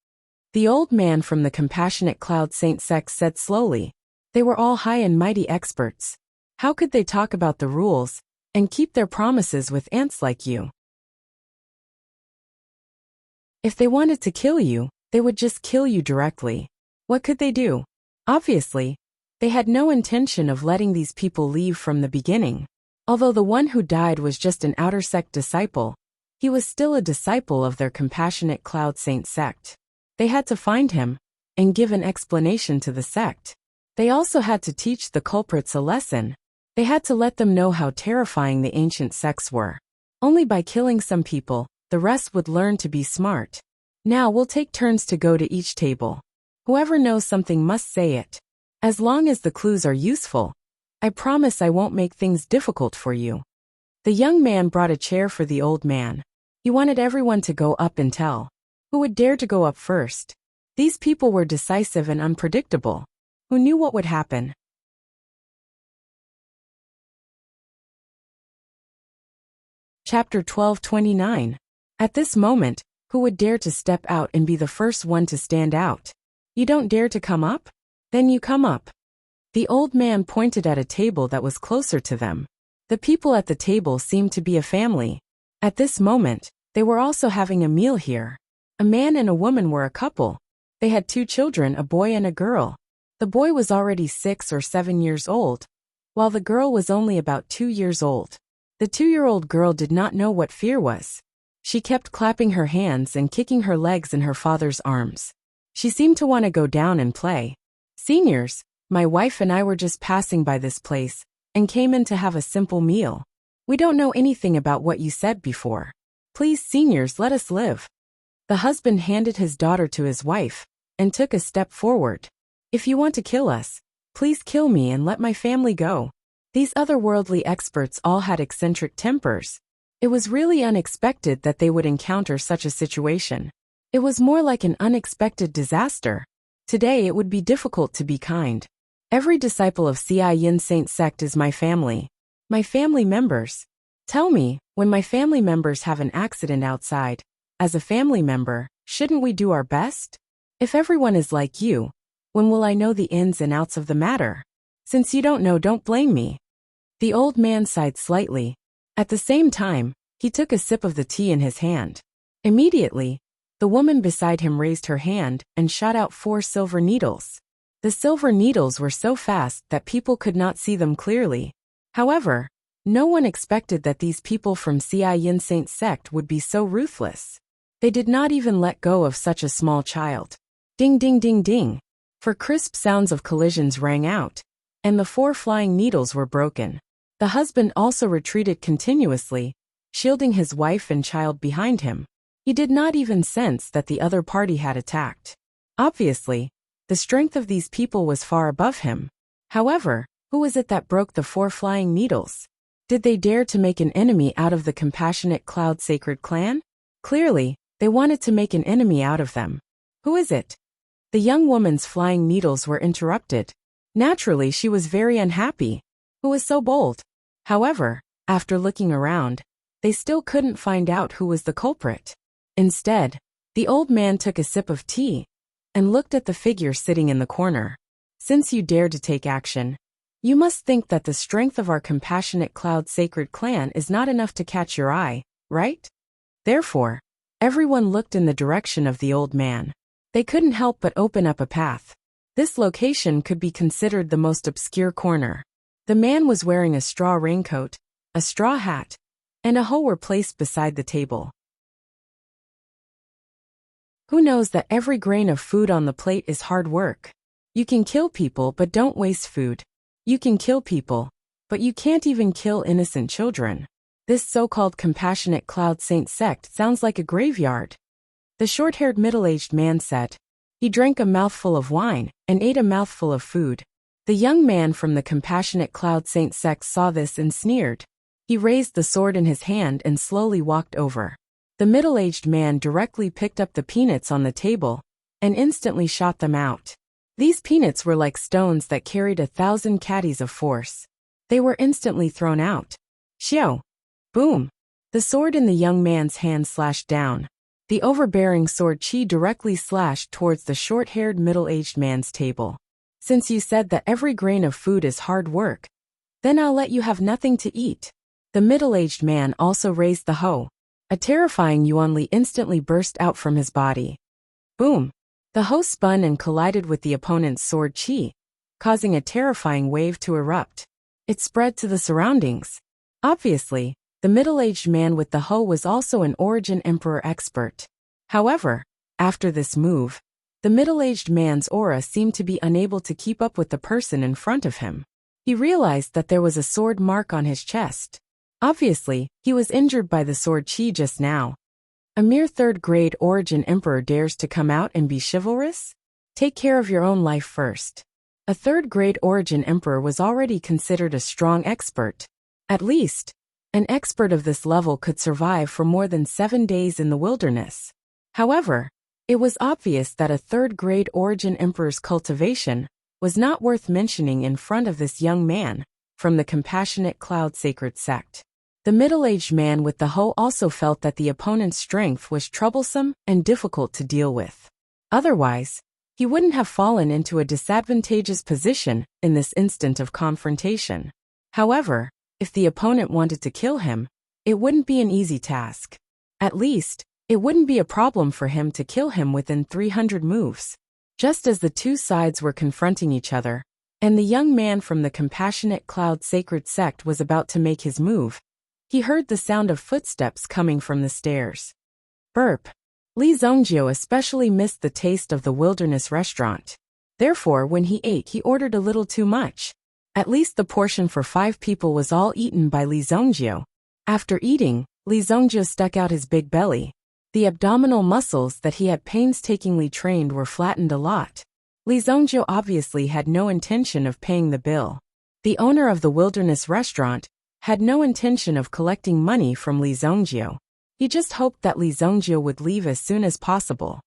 The old man from the Compassionate Cloud Saint sect said slowly. They were all high and mighty experts. How could they talk about the rules and keep their promises with ants like you? If they wanted to kill you, they would just kill you directly. What could they do? Obviously, they had no intention of letting these people leave from the beginning. Although the one who died was just an outer sect disciple, he was still a disciple of their Compassionate Cloud Saint sect. They had to find him and give an explanation to the sect. They also had to teach the culprits a lesson. They had to let them know how terrifying the ancient sects were. Only by killing some people, the rest would learn to be smart. Now we'll take turns to go to each table. Whoever knows something must say it. As long as the clues are useful, I promise I won't make things difficult for you. The young man brought a chair for the old man. He wanted everyone to go up and tell. Who would dare to go up first? These people were decisive and unpredictable. Who knew what would happen? Chapter 12:29. At this moment, who would dare to step out and be the first one to stand out? You don't dare to come up? Then you come up. The old man pointed at a table that was closer to them. The people at the table seemed to be a family. At this moment, they were also having a meal here. A man and a woman were a couple. They had 2 children, a boy and a girl. The boy was already 6 or 7 years old, while the girl was only about 2 years old. The 2-year-old girl did not know what fear was. She kept clapping her hands and kicking her legs in her father's arms. She seemed to want to go down and play. Seniors, my wife and I were just passing by this place and came in to have a simple meal. We don't know anything about what you said before. Please, seniors, let us live. The husband handed his daughter to his wife and took a step forward. If you want to kill us, please kill me and let my family go. These otherworldly experts all had eccentric tempers. It was really unexpected that they would encounter such a situation. It was more like an unexpected disaster. Today it would be difficult to be kind. Every disciple of Yin Saint sect is my family. My family members. Tell me, when my family members have an accident outside, as a family member, shouldn't we do our best? If everyone is like you, when will I know the ins and outs of the matter? Since you don't know, don't blame me. The old man sighed slightly. At the same time, he took a sip of the tea in his hand. Immediately, the woman beside him raised her hand and shot out 4 silver needles. The silver needles were so fast that people could not see them clearly. However, no one expected that these people from Yin Saint sect would be so ruthless. They did not even let go of such a small child. Ding ding ding ding. For crisp sounds of collisions rang out, and the 4 flying needles were broken. The husband also retreated continuously, shielding his wife and child behind him. He did not even sense that the other party had attacked. Obviously, the strength of these people was far above him. However, who was it that broke the 4 flying needles? Did they dare to make an enemy out of the Compassionate Cloud Sacred Clan? Clearly, they wanted to make an enemy out of them. Who is it? The young woman's flying needles were interrupted. Naturally, she was very unhappy. Who was so bold? However, after looking around, they still couldn't find out who was the culprit. Instead, the old man took a sip of tea and looked at the figure sitting in the corner. Since you dared to take action, you must think that the strength of our Compassionate Cloud Sacred Clan is not enough to catch your eye, right? Therefore, everyone looked in the direction of the old man. They couldn't help but open up a path. This location could be considered the most obscure corner. The man was wearing a straw raincoat, a straw hat, and a hoe were placed beside the table. Who knows that every grain of food on the plate is hard work? You can kill people, but don't waste food. You can kill people, but you can't even kill innocent children. This so-called Compassionate Cloud Saint sect sounds like a graveyard. The short-haired middle-aged man said. He drank a mouthful of wine and ate a mouthful of food. The young man from the Compassionate Cloud Saint sect saw this and sneered. He raised the sword in his hand and slowly walked over. The middle-aged man directly picked up the peanuts on the table and instantly shot them out. These peanuts were like stones that carried 1,000 caddies of force. They were instantly thrown out. Xiao! Boom! The sword in the young man's hand slashed down. The overbearing sword chi directly slashed towards the short-haired middle-aged man's table. Since you said that every grain of food is hard work, then I'll let you have nothing to eat. The middle-aged man also raised the hoe. A terrifying yuanli instantly burst out from his body. Boom! The hoe spun and collided with the opponent's sword chi, causing a terrifying wave to erupt. It spread to the surroundings. Obviously, the middle-aged man with the hoe was also an Origin Emperor expert. However, after this move, the middle-aged man's aura seemed to be unable to keep up with the person in front of him. He realized that there was a sword mark on his chest. Obviously, he was injured by the sword chi just now. A mere third-grade Origin Emperor dares to come out and be chivalrous? Take care of your own life first. A third-grade Origin Emperor was already considered a strong expert. At least, an expert of this level could survive for more than 7 days in the wilderness. However, it was obvious that a third-grade Origin Emperor's cultivation was not worth mentioning in front of this young man from the Compassionate Cloud Sacred Sect. The middle-aged man with the hoe also felt that the opponent's strength was troublesome and difficult to deal with. Otherwise, he wouldn't have fallen into a disadvantageous position in this instant of confrontation. However, if the opponent wanted to kill him, it wouldn't be an easy task. At least, it wouldn't be a problem for him to kill him within 300 moves. Just as the two sides were confronting each other, and the young man from the Compassionate Cloud Sacred Sect was about to make his move, he heard the sound of footsteps coming from the stairs. Burp. Li Zongjio especially missed the taste of the wilderness restaurant. Therefore, when he ate, he ordered a little too much. At least the portion for 5 people was all eaten by Li Zongjio. After eating, Li Zongjio stuck out his big belly. The abdominal muscles that he had painstakingly trained were flattened a lot. Li Zongjio obviously had no intention of paying the bill. The owner of the wilderness restaurant had no intention of collecting money from Li Zongjio. He just hoped that Li Zongjio would leave as soon as possible.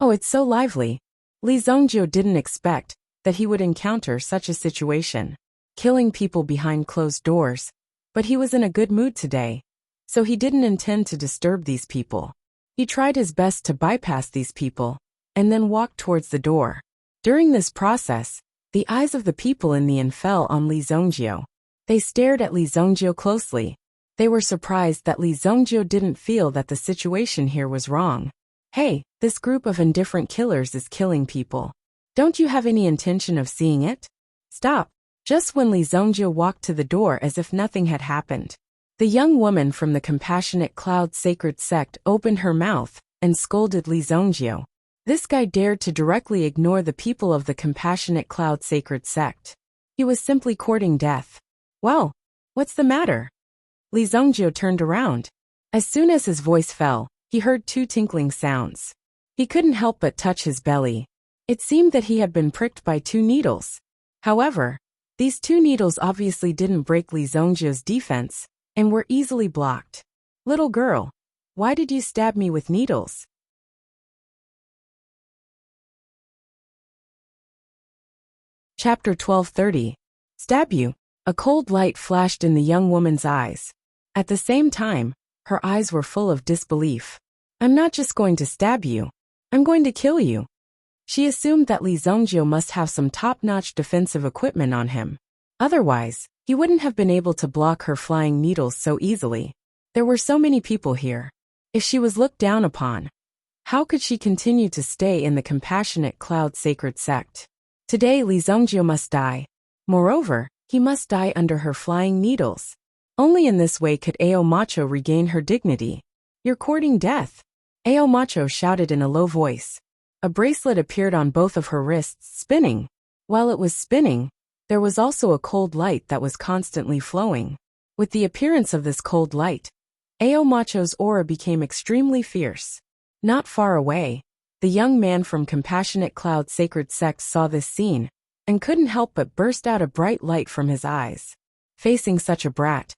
Oh, it's so lively. Li Zongjio didn't expect that he would encounter such a situation, killing people behind closed doors, but he was in a good mood today, so he didn't intend to disturb these people. He tried his best to bypass these people, and then walked towards the door. During this process, the eyes of the people in the inn fell on Li Zongjio. They stared at Li Zongjio closely. They were surprised that Li Zongjio didn't feel that the situation here was wrong. Hey, this group of indifferent killers is killing people. Don't you have any intention of seeing it? Stop. Just when Li Zongjio walked to the door as if nothing had happened, the young woman from the Compassionate Cloud Sacred Sect opened her mouth and scolded Li Zongjio. This guy dared to directly ignore the people of the Compassionate Cloud Sacred Sect. He was simply courting death. Well, what's the matter? Li Zongjio turned around. As soon as his voice fell, he heard 2 tinkling sounds. He couldn't help but touch his belly. It seemed that he had been pricked by 2 needles. However, these 2 needles obviously didn't break Li Zongjio's defense and were easily blocked. Little girl, why did you stab me with needles? Chapter 1230. Stab you. A cold light flashed in the young woman's eyes. At the same time, her eyes were full of disbelief. I'm not just going to stab you. I'm going to kill you. She assumed that Li Zongjio must have some top-notch defensive equipment on him. Otherwise, he wouldn't have been able to block her flying needles so easily. There were so many people here. If she was looked down upon, how could she continue to stay in the Compassionate Cloud Sacred Sect? Today Li Zongjio must die. Moreover, he must die under her flying needles. Only in this way could Ao Macho regain her dignity. You're courting death. Ao Macho shouted in a low voice. A bracelet appeared on both of her wrists, spinning. While it was spinning, there was also a cold light that was constantly flowing. With the appearance of this cold light, Ao Macho's aura became extremely fierce. Not far away, the young man from Compassionate Cloud Sacred Sect saw this scene, and couldn't help but burst out a bright light from his eyes. Facing such a brat,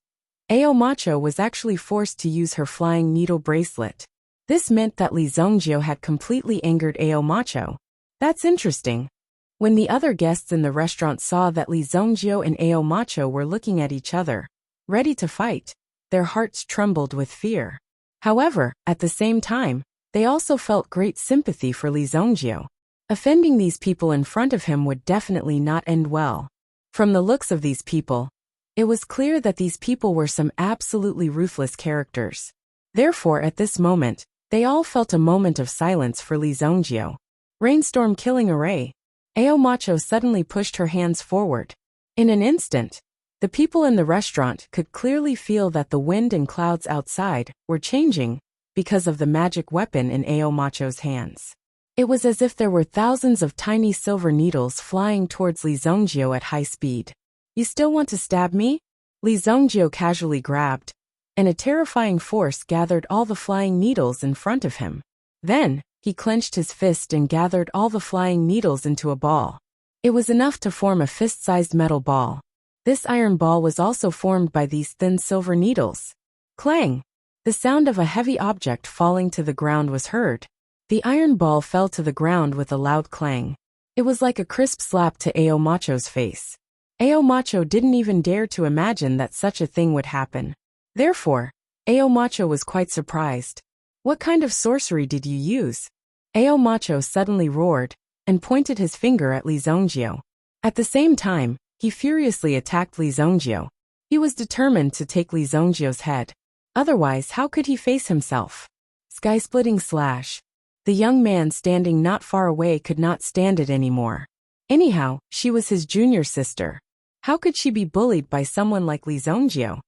Ao Macho was actually forced to use her flying needle bracelet. This meant that Li Zongjio had completely angered Ao Macho. That's interesting. When the other guests in the restaurant saw that Li Zongjio and Ao Macho were looking at each other, ready to fight, their hearts trembled with fear. However, at the same time, they also felt great sympathy for Li Zongjio. Offending these people in front of him would definitely not end well. From the looks of these people, it was clear that these people were some absolutely ruthless characters. Therefore, at this moment, they all felt a moment of silence for Li Zongjio. Rainstorm killing array. Ao Macho suddenly pushed her hands forward. In an instant, the people in the restaurant could clearly feel that the wind and clouds outside were changing because of the magic weapon in Ao Macho's hands. It was as if there were thousands of tiny silver needles flying towards Li Zongjio at high speed. You still want to stab me? Li Zongjio casually grabbed, and a terrifying force gathered all the flying needles in front of him. Then, he clenched his fist and gathered all the flying needles into a ball. It was enough to form a fist-sized metal ball. This iron ball was also formed by these thin silver needles. Clang! The sound of a heavy object falling to the ground was heard. The iron ball fell to the ground with a loud clang. It was like a crisp slap to Ao Macho's face. Ao Macho didn't even dare to imagine that such a thing would happen. Therefore, Ao Macho was quite surprised. What kind of sorcery did you use? Ao Macho suddenly roared and pointed his finger at Li Zongjio. At the same time, he furiously attacked Li Zongjio. He was determined to take Li Zongjio's head. Otherwise, how could he face himself? Sky-splitting slash. The young man standing not far away could not stand it anymore. Anyhow, she was his junior sister. How could she be bullied by someone like Li Zongjio?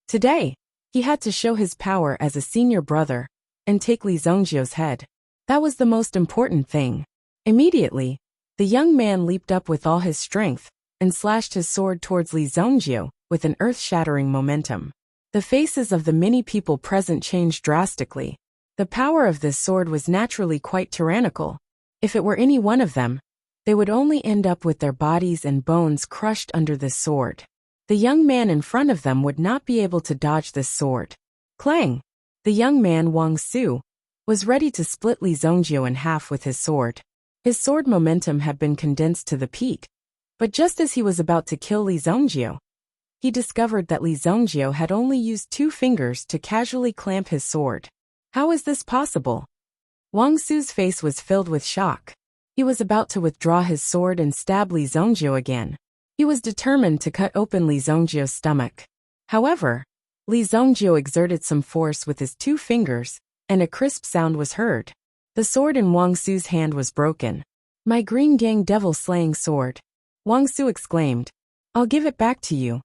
Today, he had to show his power as a senior brother and take Li Zongjio's head. That was the most important thing. Immediately, the young man leaped up with all his strength and slashed his sword towards Li Zongjio with an earth-shattering momentum. The faces of the many people present changed drastically. The power of this sword was naturally quite tyrannical. If it were any one of them, they would only end up with their bodies and bones crushed under this sword. The young man in front of them would not be able to dodge this sword. Clang! The young man Wang Su was ready to split Li Zongjio in half with his sword. His sword momentum had been condensed to the peak, but just as he was about to kill Li Zongjio, he discovered that Li Zongjio had only used 2 fingers to casually clamp his sword. How is this possible? Wang Su's face was filled with shock. He was about to withdraw his sword and stab Li Zongjio again. He was determined to cut open Li Zongjio's stomach. However, Li Zongjio exerted some force with his 2 fingers, and a crisp sound was heard. The sword in Wang Su's hand was broken. My Green Gang devil-slaying sword! Wang Su exclaimed. I'll give it back to you.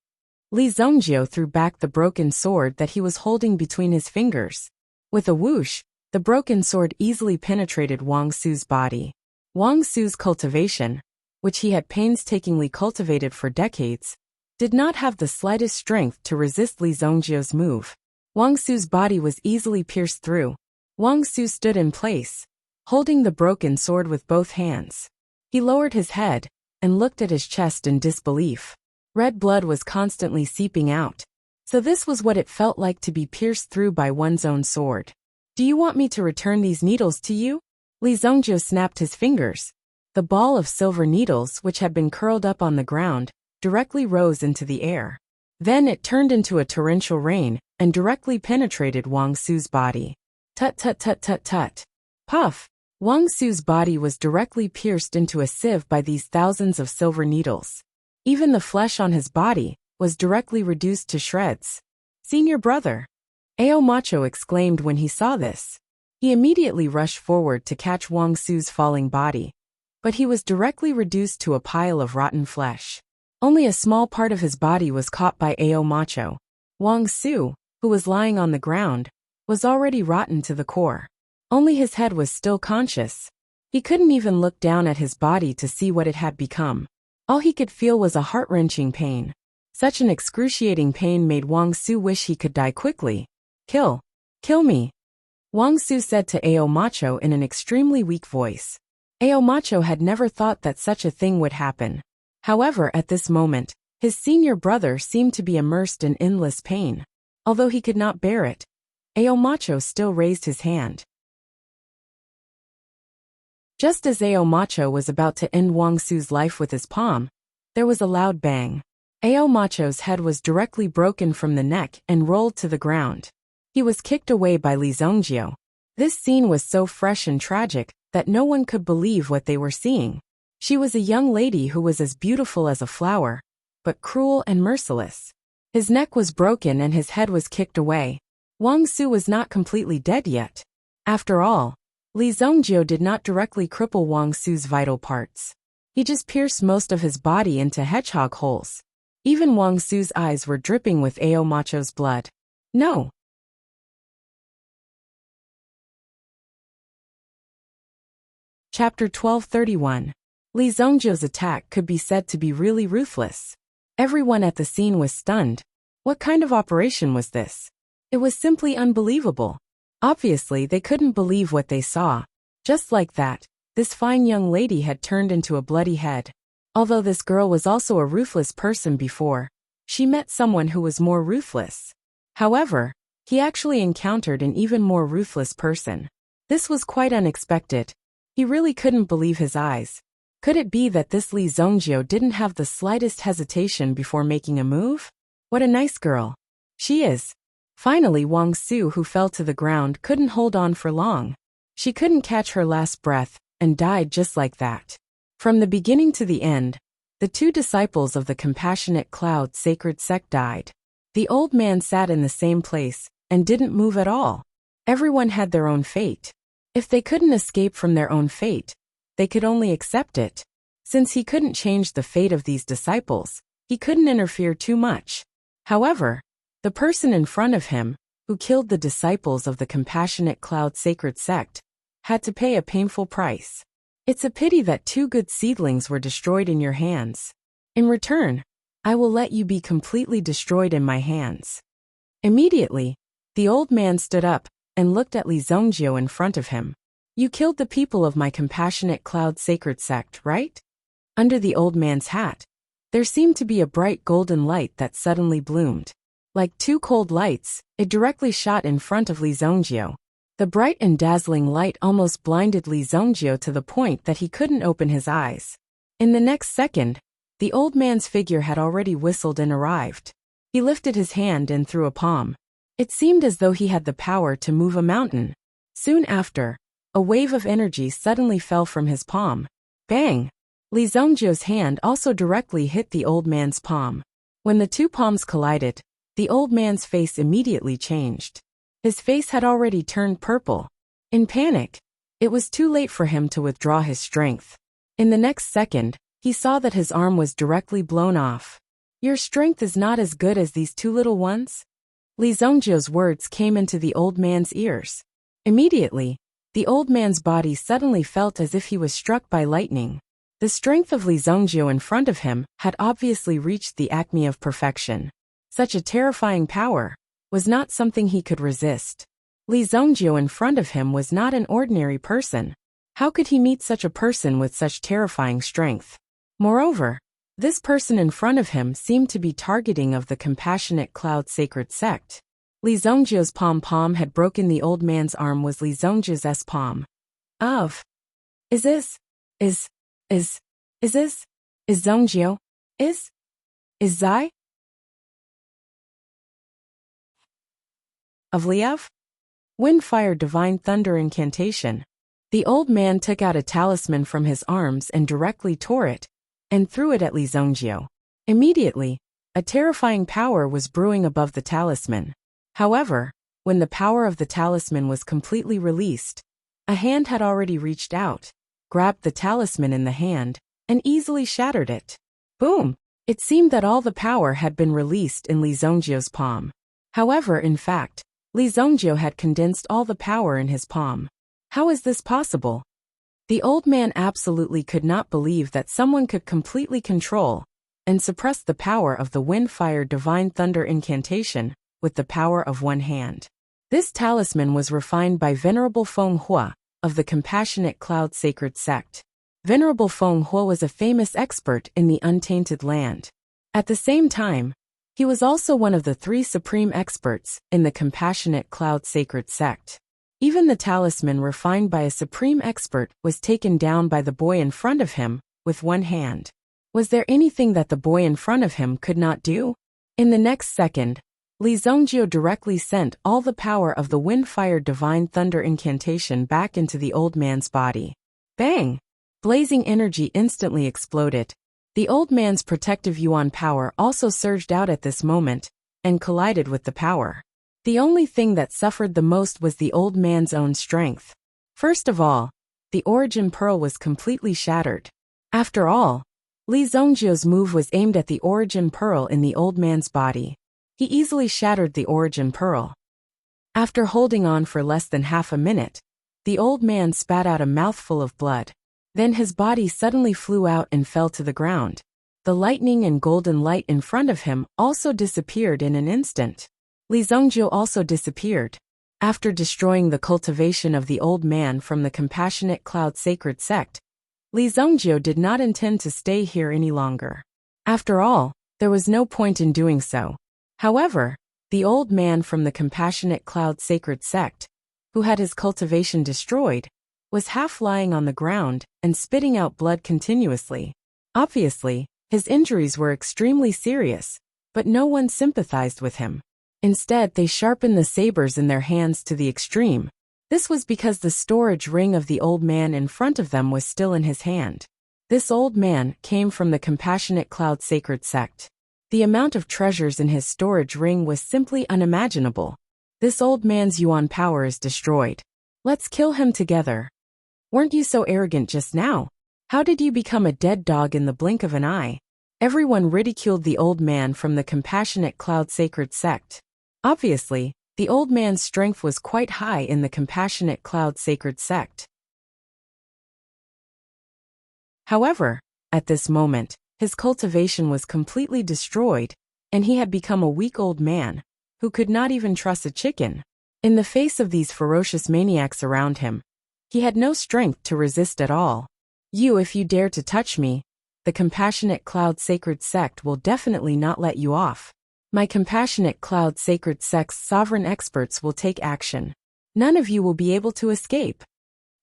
Li Zongjio threw back the broken sword that he was holding between his fingers. With a whoosh, the broken sword easily penetrated Wang Su's body. Wang Su's cultivation, which he had painstakingly cultivated for decades, did not have the slightest strength to resist Li Zongjio's move. Wang Su's body was easily pierced through. Wang Su stood in place, holding the broken sword with both hands. He lowered his head and looked at his chest in disbelief. Red blood was constantly seeping out. So this was what it felt like to be pierced through by one's own sword. Do you want me to return these needles to you? Li Zongjio snapped his fingers. The ball of silver needles, which had been curled up on the ground, directly rose into the air. Then it turned into a torrential rain and directly penetrated Wang Su's body. Tut tut tut tut tut. Puff! Wang Su's body was directly pierced into a sieve by these thousands of silver needles. Even the flesh on his body was directly reduced to shreds. Senior brother! Ao Macho exclaimed when he saw this. He immediately rushed forward to catch Wang Su's falling body, but he was directly reduced to a pile of rotten flesh. Only a small part of his body was caught by Ao Macho. Wang Su, who was lying on the ground, was already rotten to the core. Only his head was still conscious. He couldn't even look down at his body to see what it had become. All he could feel was a heart-wrenching pain. Such an excruciating pain made Wang Su wish he could die quickly. Kill me, Wang Su said to Ao Macho in an extremely weak voice. Ao Macho had never thought that such a thing would happen. However, at this moment, his senior brother seemed to be immersed in endless pain. Although he could not bear it, Aomacho still raised his hand. Just as Aomacho was about to end Wang Su's life with his palm, there was a loud bang. Aomacho's head was directly broken from the neck and rolled to the ground. He was kicked away by Li Zongjio. This scene was so fresh and tragic that no one could believe what they were seeing. She was a young lady who was as beautiful as a flower, but cruel and merciless. His neck was broken and his head was kicked away. Wang Su was not completely dead yet. After all, Li Zongjio did not directly cripple Wang Su's vital parts. He just pierced most of his body into hedgehog holes. Even Wang Su's eyes were dripping with Aomacho's blood. No. Chapter 1231. Li Zongjio's attack could be said to be really ruthless. Everyone at the scene was stunned. What kind of operation was this? It was simply unbelievable. Obviously, they couldn't believe what they saw. Just like that, this fine young lady had turned into a bloody head. Although this girl was also a ruthless person before, she met someone who was more ruthless. However, he actually encountered an even more ruthless person. This was quite unexpected. He really couldn't believe his eyes. Could it be that this Li Zongjio didn't have the slightest hesitation before making a move? What a nice girl. She is. Finally, Wang Su, who fell to the ground, couldn't hold on for long. She couldn't catch her last breath and died just like that. From the beginning to the end, the two disciples of the Compassionate Cloud Sacred Sect died. The old man sat in the same place and didn't move at all. Everyone had their own fate. If they couldn't escape from their own fate, they could only accept it. Since he couldn't change the fate of these disciples, he couldn't interfere too much. However, the person in front of him, who killed the disciples of the Compassionate Cloud Sacred Sect, had to pay a painful price. It's a pity that two good seedlings were destroyed in your hands. In return, I will let you be completely destroyed in my hands. Immediately, the old man stood up and looked at Li Zongjio in front of him. You killed the people of my Compassionate Cloud Sacred Sect, right? Under the old man's hat, there seemed to be a bright golden light that suddenly bloomed. Like two cold lights, it directly shot in front of Li Zongjio. The bright and dazzling light almost blinded Li Zongjio to the point that he couldn't open his eyes. In the next second, the old man's figure had already whistled and arrived. He lifted his hand and threw a palm. It seemed as though he had the power to move a mountain. Soon after, a wave of energy suddenly fell from his palm. Bang! Li Zongjio's hand also directly hit the old man's palm. When the two palms collided, the old man's face immediately changed. His face had already turned purple. In panic, it was too late for him to withdraw his strength. In the next second, he saw that his arm was directly blown off. Your strength is not as good as these two little ones? Li Zongjio's words came into the old man's ears. Immediately, the old man's body suddenly felt as if he was struck by lightning. The strength of Li Zongjio in front of him had obviously reached the acme of perfection. Such a terrifying power was not something he could resist. Li Zongjio in front of him was not an ordinary person. How could he meet such a person with such terrifying strength? Moreover, this person in front of him seemed to be targeting of the Compassionate Cloud Sacred Sect. Li Zongjio's palm had broken. The old man's arm was Li Zongjio's palm. Is Zongjio? Is Zai? Of Liev? Wind, fire, divine thunder incantation. The old man took out a talisman from his arms and directly tore it, and threw it at Li Zongjio. Immediately, a terrifying power was brewing above the talisman. However, when the power of the talisman was completely released, a hand had already reached out, grabbed the talisman in the hand, and easily shattered it. Boom! It seemed that all the power had been released in Li Zongjio's palm. However, in fact, Li Zongjio had condensed all the power in his palm. How is this possible? The old man absolutely could not believe that someone could completely control and suppress the power of the wind, fire, divine thunder incantation with the power of one hand. This talisman was refined by Venerable Feng Hua of the Compassionate Cloud Sacred Sect. Venerable Feng Hua was a famous expert in the untainted land. At the same time, He was also one of the 3 supreme experts in the Compassionate Cloud Sacred Sect. Even the talisman refined by a supreme expert was taken down by the boy in front of him with one hand. Was there anything that the boy in front of him could not do? In the next second, Li Zongjio directly sent all the power of the Wind-Fire Divine Thunder incantation back into the old man's body. Bang! Blazing energy instantly exploded. The old man's protective yuan power also surged out at this moment and collided with the power. The only thing that suffered the most was the old man's own strength. First of all, the origin pearl was completely shattered. After all, Li Zongjio's move was aimed at the origin pearl in the old man's body. He easily shattered the origin pearl. After holding on for less than half a minute, the old man spat out a mouthful of blood. Then his body suddenly flew out and fell to the ground. The lightning and golden light in front of him also disappeared in an instant. Li Zongjio also disappeared. After destroying the cultivation of the old man from the Compassionate Cloud Sacred Sect, Li Zongjio did not intend to stay here any longer. After all, there was no point in doing so. However, the old man from the Compassionate Cloud Sacred Sect, who had his cultivation destroyed, was half lying on the ground and spitting out blood continuously. Obviously, his injuries were extremely serious, but no one sympathized with him. Instead, they sharpened the sabers in their hands to the extreme. This was because the storage ring of the old man in front of them was still in his hand. This old man came from the Compassionate Cloud Sacred Sect. The amount of treasures in his storage ring was simply unimaginable. This old man's yuan power is destroyed. Let's kill him together. Weren't you so arrogant just now? How did you become a dead dog in the blink of an eye? Everyone ridiculed the old man from the Compassionate Cloud Sacred Sect. Obviously, the old man's strength was quite high in the Compassionate Cloud Sacred Sect. However, at this moment, his cultivation was completely destroyed, and he had become a weak old man, who could not even trust a chicken. In the face of these ferocious maniacs around him, he had no strength to resist at all. If you dare to touch me, the Compassionate Cloud Sacred Sect will definitely not let you off. My Compassionate Cloud Sacred Sect's sovereign experts will take action. None of you will be able to escape.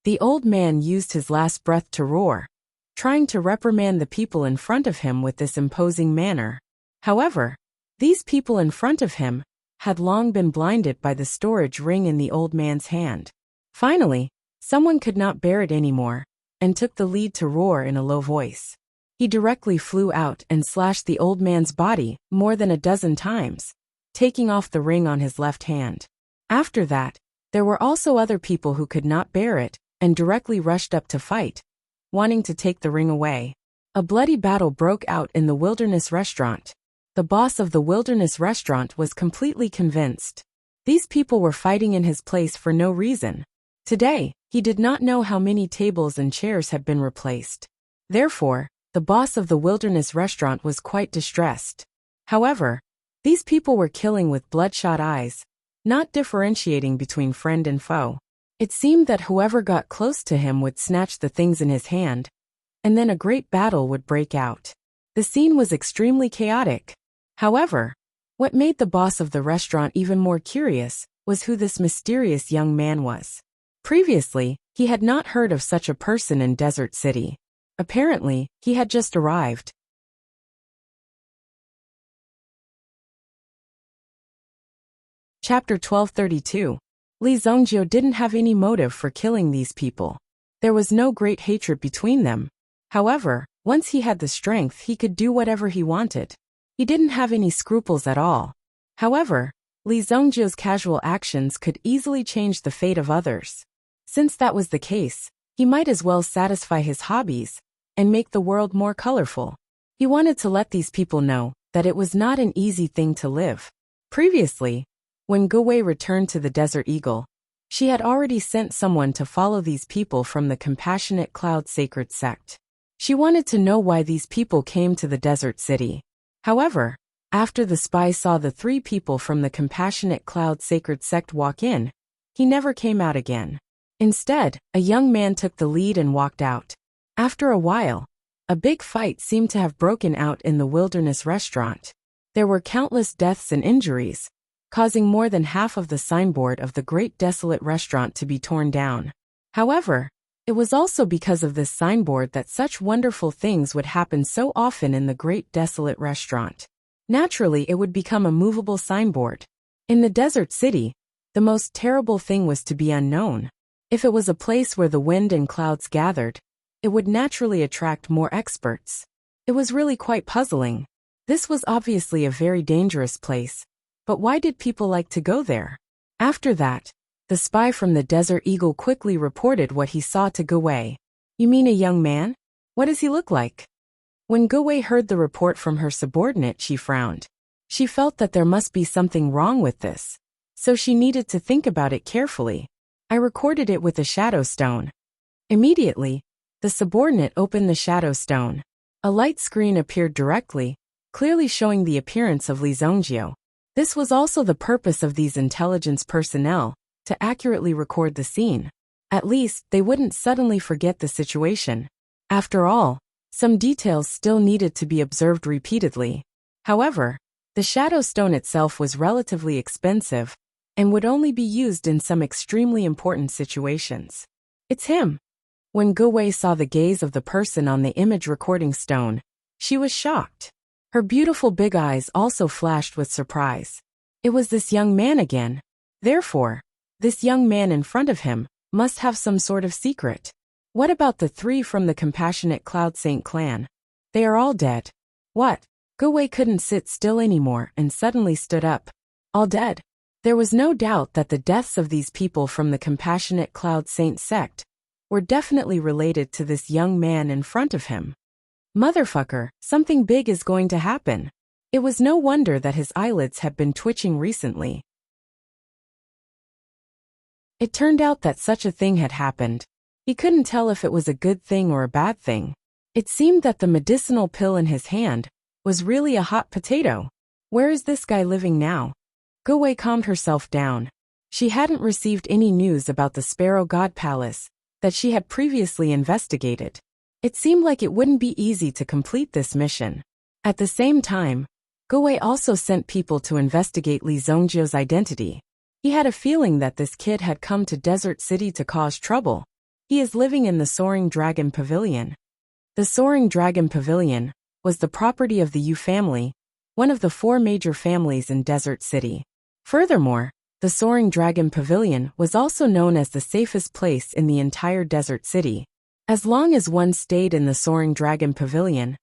The old man used his last breath to roar, trying to reprimand the people in front of him with this imposing manner. However, these people in front of him had long been blinded by the storage ring in the old man's hand. Finally, someone could not bear it anymore, and took the lead to roar in a low voice. He directly flew out and slashed the old man's body more than a dozen times, taking off the ring on his left hand. After that, there were also other people who could not bear it and directly rushed up to fight, wanting to take the ring away. A bloody battle broke out in the Wilderness Restaurant. The boss of the Wilderness Restaurant was completely convinced. These people were fighting in his place for no reason. Today, he did not know how many tables and chairs had been replaced. Therefore, the boss of the Wilderness Restaurant was quite distressed. However, these people were killing with bloodshot eyes, not differentiating between friend and foe. It seemed that whoever got close to him would snatch the things in his hand, and then a great battle would break out. The scene was extremely chaotic. However, what made the boss of the restaurant even more curious was who this mysterious young man was. Previously, he had not heard of such a person in Desert City. Apparently, he had just arrived. Chapter 1232. Li Zongjio didn't have any motive for killing these people. There was no great hatred between them. However, once he had the strength, he could do whatever he wanted. He didn't have any scruples at all. However, Li Zongjio's casual actions could easily change the fate of others. Since that was the case, he might as well satisfy his hobbies and make the world more colorful. He wanted to let these people know that it was not an easy thing to live. Previously, when Guwei returned to the Desert Eagle, she had already sent someone to follow these people from the Compassionate Cloud Sacred Sect. She wanted to know why these people came to the desert city. However, after the spy saw the 3 people from the Compassionate Cloud Sacred Sect walk in, he never came out again. Instead, a young man took the lead and walked out. After a while, a big fight seemed to have broken out in the Wilderness Restaurant. There were countless deaths and injuries, causing more than half of the signboard of the Great Desolate Restaurant to be torn down. However, it was also because of this signboard that such wonderful things would happen so often in the Great Desolate Restaurant. Naturally, it would become a movable signboard. In the desert city, the most terrible thing was to be unknown. If it was a place where the wind and clouds gathered, it would naturally attract more experts. It was really quite puzzling. This was obviously a very dangerous place, but why did people like to go there? After that, the spy from the Desert Eagle quickly reported what he saw to Guwei. You mean a young man? What does he look like? When Guwei heard the report from her subordinate, she frowned. She felt that there must be something wrong with this, so she needed to think about it carefully. I recorded it with a shadow stone. Immediately, the subordinate opened the shadow stone. A light screen appeared directly, clearly showing the appearance of Li Zongjio. This was also the purpose of these intelligence personnel, to accurately record the scene. At least, they wouldn't suddenly forget the situation. After all, some details still needed to be observed repeatedly. However, the shadow stone itself was relatively expensive, and would only be used in some extremely important situations. It's him. When Guwei saw the gaze of the person on the image recording stone, she was shocked. Her beautiful big eyes also flashed with surprise. It was this young man again. Therefore, this young man in front of him must have some sort of secret. What about the three from the Compassionate Cloud Saint clan? They are all dead. What? Guwei couldn't sit still anymore and suddenly stood up. All dead? There was no doubt that the deaths of these people from the Compassionate Cloud Saint sect were definitely related to this young man in front of him. Motherfucker, something big is going to happen. It was no wonder that his eyelids had been twitching recently. It turned out that such a thing had happened. He couldn't tell if it was a good thing or a bad thing. It seemed that the medicinal pill in his hand was really a hot potato. Where is this guy living now? Guwei calmed herself down. She hadn't received any news about the Sparrow God Palace that she had previously investigated. It seemed like it wouldn't be easy to complete this mission. At the same time, Guwei also sent people to investigate Li Zongjio's identity. He had a feeling that this kid had come to Desert City to cause trouble. He is living in the Soaring Dragon Pavilion. The Soaring Dragon Pavilion was the property of the Yu family, one of the 4 major families in Desert City. Furthermore, the Soaring Dragon Pavilion was also known as the safest place in the entire Desert City. As long as one stayed in the Soaring Dragon Pavilion,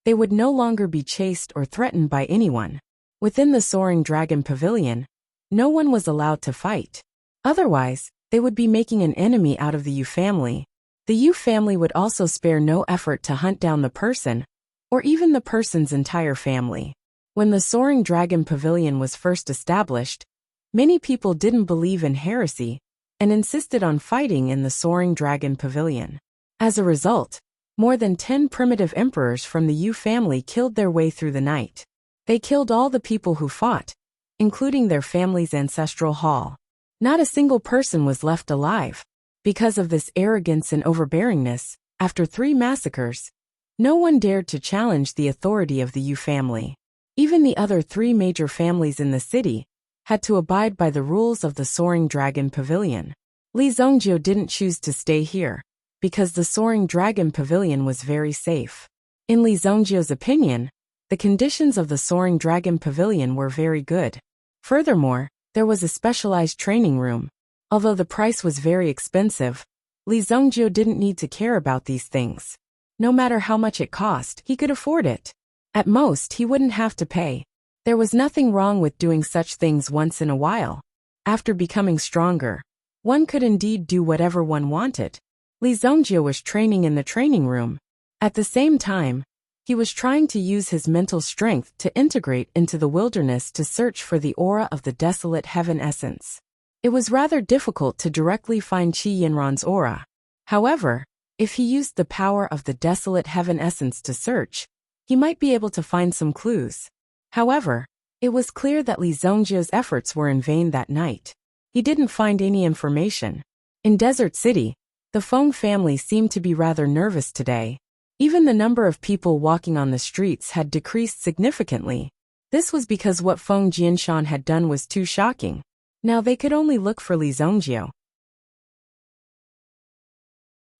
they would no longer be chased or threatened by anyone. Within the Soaring Dragon Pavilion, no one was allowed to fight. Otherwise, they would be making an enemy out of the Yu family. The Yu family would also spare no effort to hunt down the person, or even the person's entire family. When the Soaring Dragon Pavilion was first established, many people didn't believe in heresy and insisted on fighting in the Soaring Dragon Pavilion. As a result, more than 10 primitive emperors from the Yu family killed their way through the night. They killed all the people who fought, including their family's ancestral hall. Not a single person was left alive. Because of this arrogance and overbearingness, after 3 massacres, no one dared to challenge the authority of the Yu family. Even the other 3 major families in the city had to abide by the rules of the Soaring Dragon Pavilion. Li Zongjio didn't choose to stay here, because the Soaring Dragon Pavilion was very safe. In Li Zongjio's opinion, the conditions of the Soaring Dragon Pavilion were very good. Furthermore, there was a specialized training room. Although the price was very expensive, Li Zongjio didn't need to care about these things. No matter how much it cost, he could afford it. At most, he wouldn't have to pay. There was nothing wrong with doing such things once in a while. After becoming stronger, one could indeed do whatever one wanted. Li Zongjio was training in the training room. At the same time, he was trying to use his mental strength to integrate into the wilderness to search for the aura of the desolate heaven essence. It was rather difficult to directly find Qi Yinran's aura. However, if he used the power of the desolate heaven essence to search, he might be able to find some clues. However, it was clear that Li Zongjio's efforts were in vain that night. He didn't find any information. In Desert City, the Feng family seemed to be rather nervous today. Even the number of people walking on the streets had decreased significantly. This was because what Feng Jianshan had done was too shocking. Now they could only look for Li Zongjio.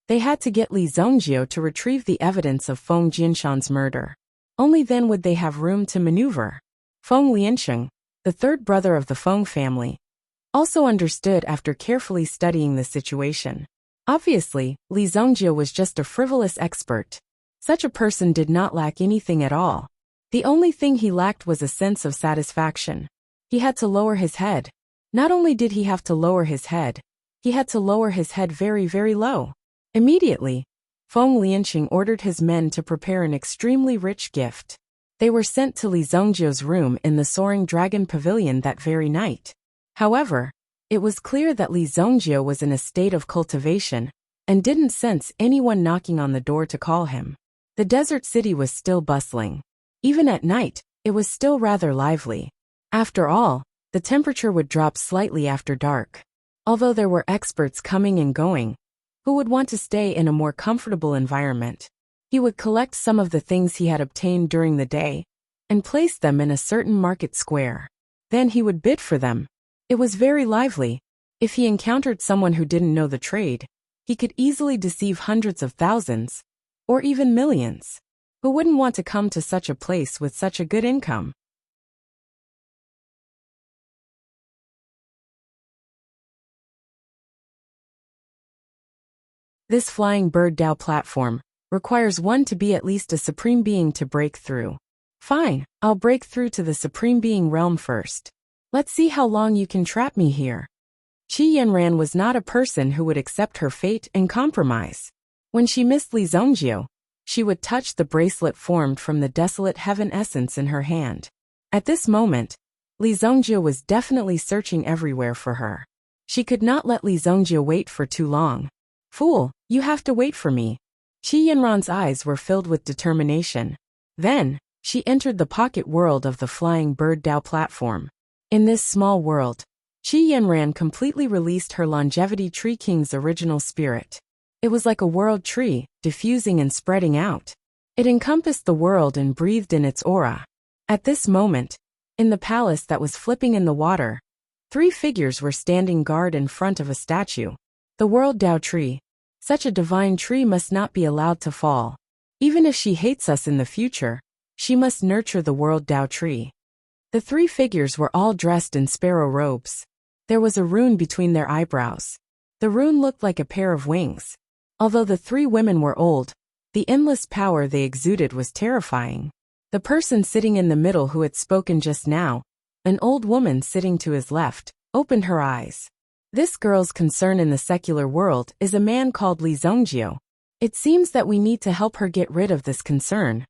They had to get Li Zongjio to retrieve the evidence of Feng Jianshan's murder. Only then would they have room to maneuver. Feng Liansheng, the third brother of the Feng family, also understood after carefully studying the situation. Obviously, Li Zongjio was just a frivolous expert. Such a person did not lack anything at all. The only thing he lacked was a sense of satisfaction. He had to lower his head. Not only did he have to lower his head, he had to lower his head very, very low. Immediately, Feng Liansheng ordered his men to prepare an extremely rich gift. They were sent to Li Zongjio's room in the Soaring Dragon Pavilion that very night. However, it was clear that Li Zongjio was in a state of cultivation and didn't sense anyone knocking on the door to call him. The desert city was still bustling. Even at night, it was still rather lively. After all, the temperature would drop slightly after dark. Although there were experts coming and going, who would want to stay in a more comfortable environment, he would collect some of the things he had obtained during the day and place them in a certain market square. Then he would bid for them. It was very lively. If he encountered someone who didn't know the trade, he could easily deceive hundreds of thousands, or even millions. Who wouldn't want to come to such a place with such a good income? This flying bird Dao platform requires one to be at least a supreme being to break through. Fine, I'll break through to the supreme being realm first. Let's see how long you can trap me here. Qi Yanran was not a person who would accept her fate and compromise. When she missed Li Zongjio, she would touch the bracelet formed from the desolate heaven essence in her hand. At this moment, Li Zongjio was definitely searching everywhere for her. She could not let Li Zongjio wait for too long. Fool, you have to wait for me. Qi Yanran's eyes were filled with determination. Then, she entered the pocket world of the flying bird Dao platform. In this small world, Qi Yanran completely released her longevity tree king's original spirit. It was like a world tree, diffusing and spreading out. It encompassed the world and breathed in its aura. At this moment, in the palace that was flipping in the water, 3 figures were standing guard in front of a statue. The world Dao tree. Such a divine tree must not be allowed to fall. Even if she hates us in the future, she must nurture the world Dao tree. The 3 figures were all dressed in sparrow robes. There was a rune between their eyebrows. The rune looked like a pair of wings. Although the 3 women were old, the endless power they exuded was terrifying. The person sitting in the middle who had spoken just now, an old woman sitting to his left, opened her eyes. This girl's concern in the secular world is a man called Li Zongjio. It seems that we need to help her get rid of this concern.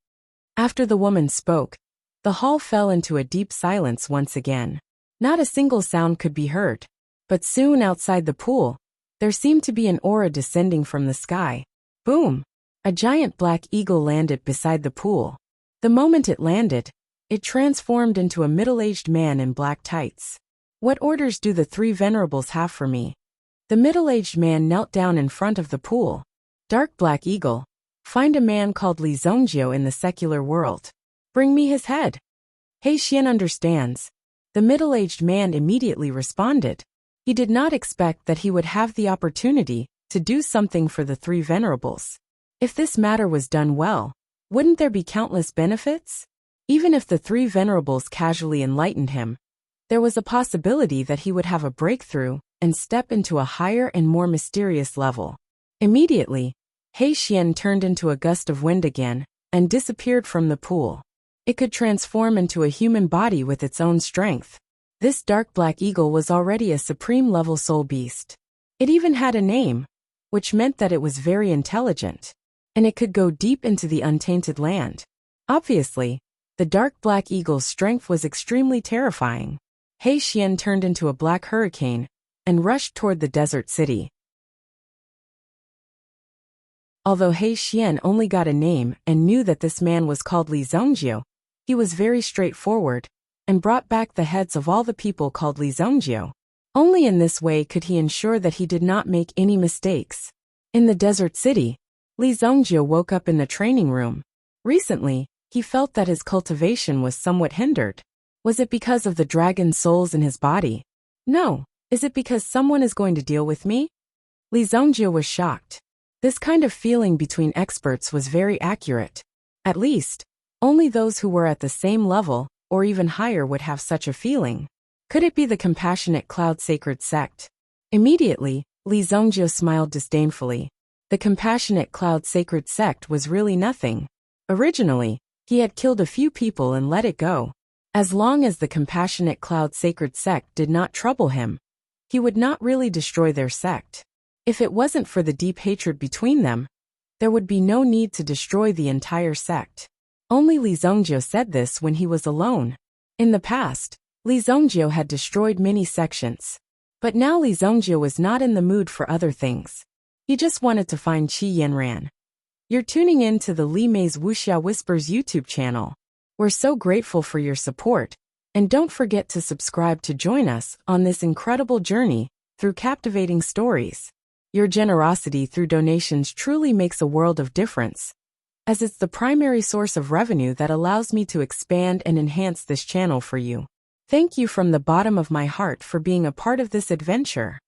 After the woman spoke, the hall fell into a deep silence once again. Not a single sound could be heard. But soon outside the pool, there seemed to be an aura descending from the sky. Boom! A giant black eagle landed beside the pool. The moment it landed, it transformed into a middle-aged man in black tights. What orders do the 3 venerables have for me? The middle-aged man knelt down in front of the pool. Dark black eagle, find a man called Li Zongjio in the secular world. Bring me his head. He Xian understands. The middle-aged man immediately responded. He did not expect that he would have the opportunity to do something for the 3 venerables. If this matter was done well, wouldn't there be countless benefits? Even if the 3 venerables casually enlightened him, there was a possibility that he would have a breakthrough and step into a higher and more mysterious level. Immediately, He Xian turned into a gust of wind again and disappeared from the pool. It could transform into a human body with its own strength. This dark black eagle was already a supreme-level soul beast. It even had a name, which meant that it was very intelligent, and it could go deep into the untainted land. Obviously, the dark black eagle's strength was extremely terrifying. He Xian turned into a black hurricane and rushed toward the desert city. Although He Xian only got a name and knew that this man was called Li Zongjio, he was very straightforward and brought back the heads of all the people called Li Zongjio. Only in this way could he ensure that he did not make any mistakes. In the desert city, Li Zongjio woke up in the training room. Recently, he felt that his cultivation was somewhat hindered. Was it because of the dragon souls in his body? No. Is it because someone is going to deal with me? Li Zongjie was shocked. This kind of feeling between experts was very accurate. At least, only those who were at the same level, or even higher, would have such a feeling. Could it be the Compassionate Cloud Sacred Sect? Immediately, Li Zongjie smiled disdainfully. The Compassionate Cloud Sacred Sect was really nothing. Originally, he had killed a few people and let it go. As long as the Compassionate Cloud Sacred Sect did not trouble him, he would not really destroy their sect. If it wasn't for the deep hatred between them, there would be no need to destroy the entire sect. Only Li Zongjie said this when he was alone. In the past, Li Zongjie had destroyed many sections. But now Li Zongjie was not in the mood for other things. He just wanted to find Qi Yanran. You're tuning in to the Li Mei's Wuxia Whispers YouTube channel. We're so grateful for your support, and don't forget to subscribe to join us on this incredible journey through captivating stories. Your generosity through donations truly makes a world of difference, as it's the primary source of revenue that allows me to expand and enhance this channel for you. Thank you from the bottom of my heart for being a part of this adventure.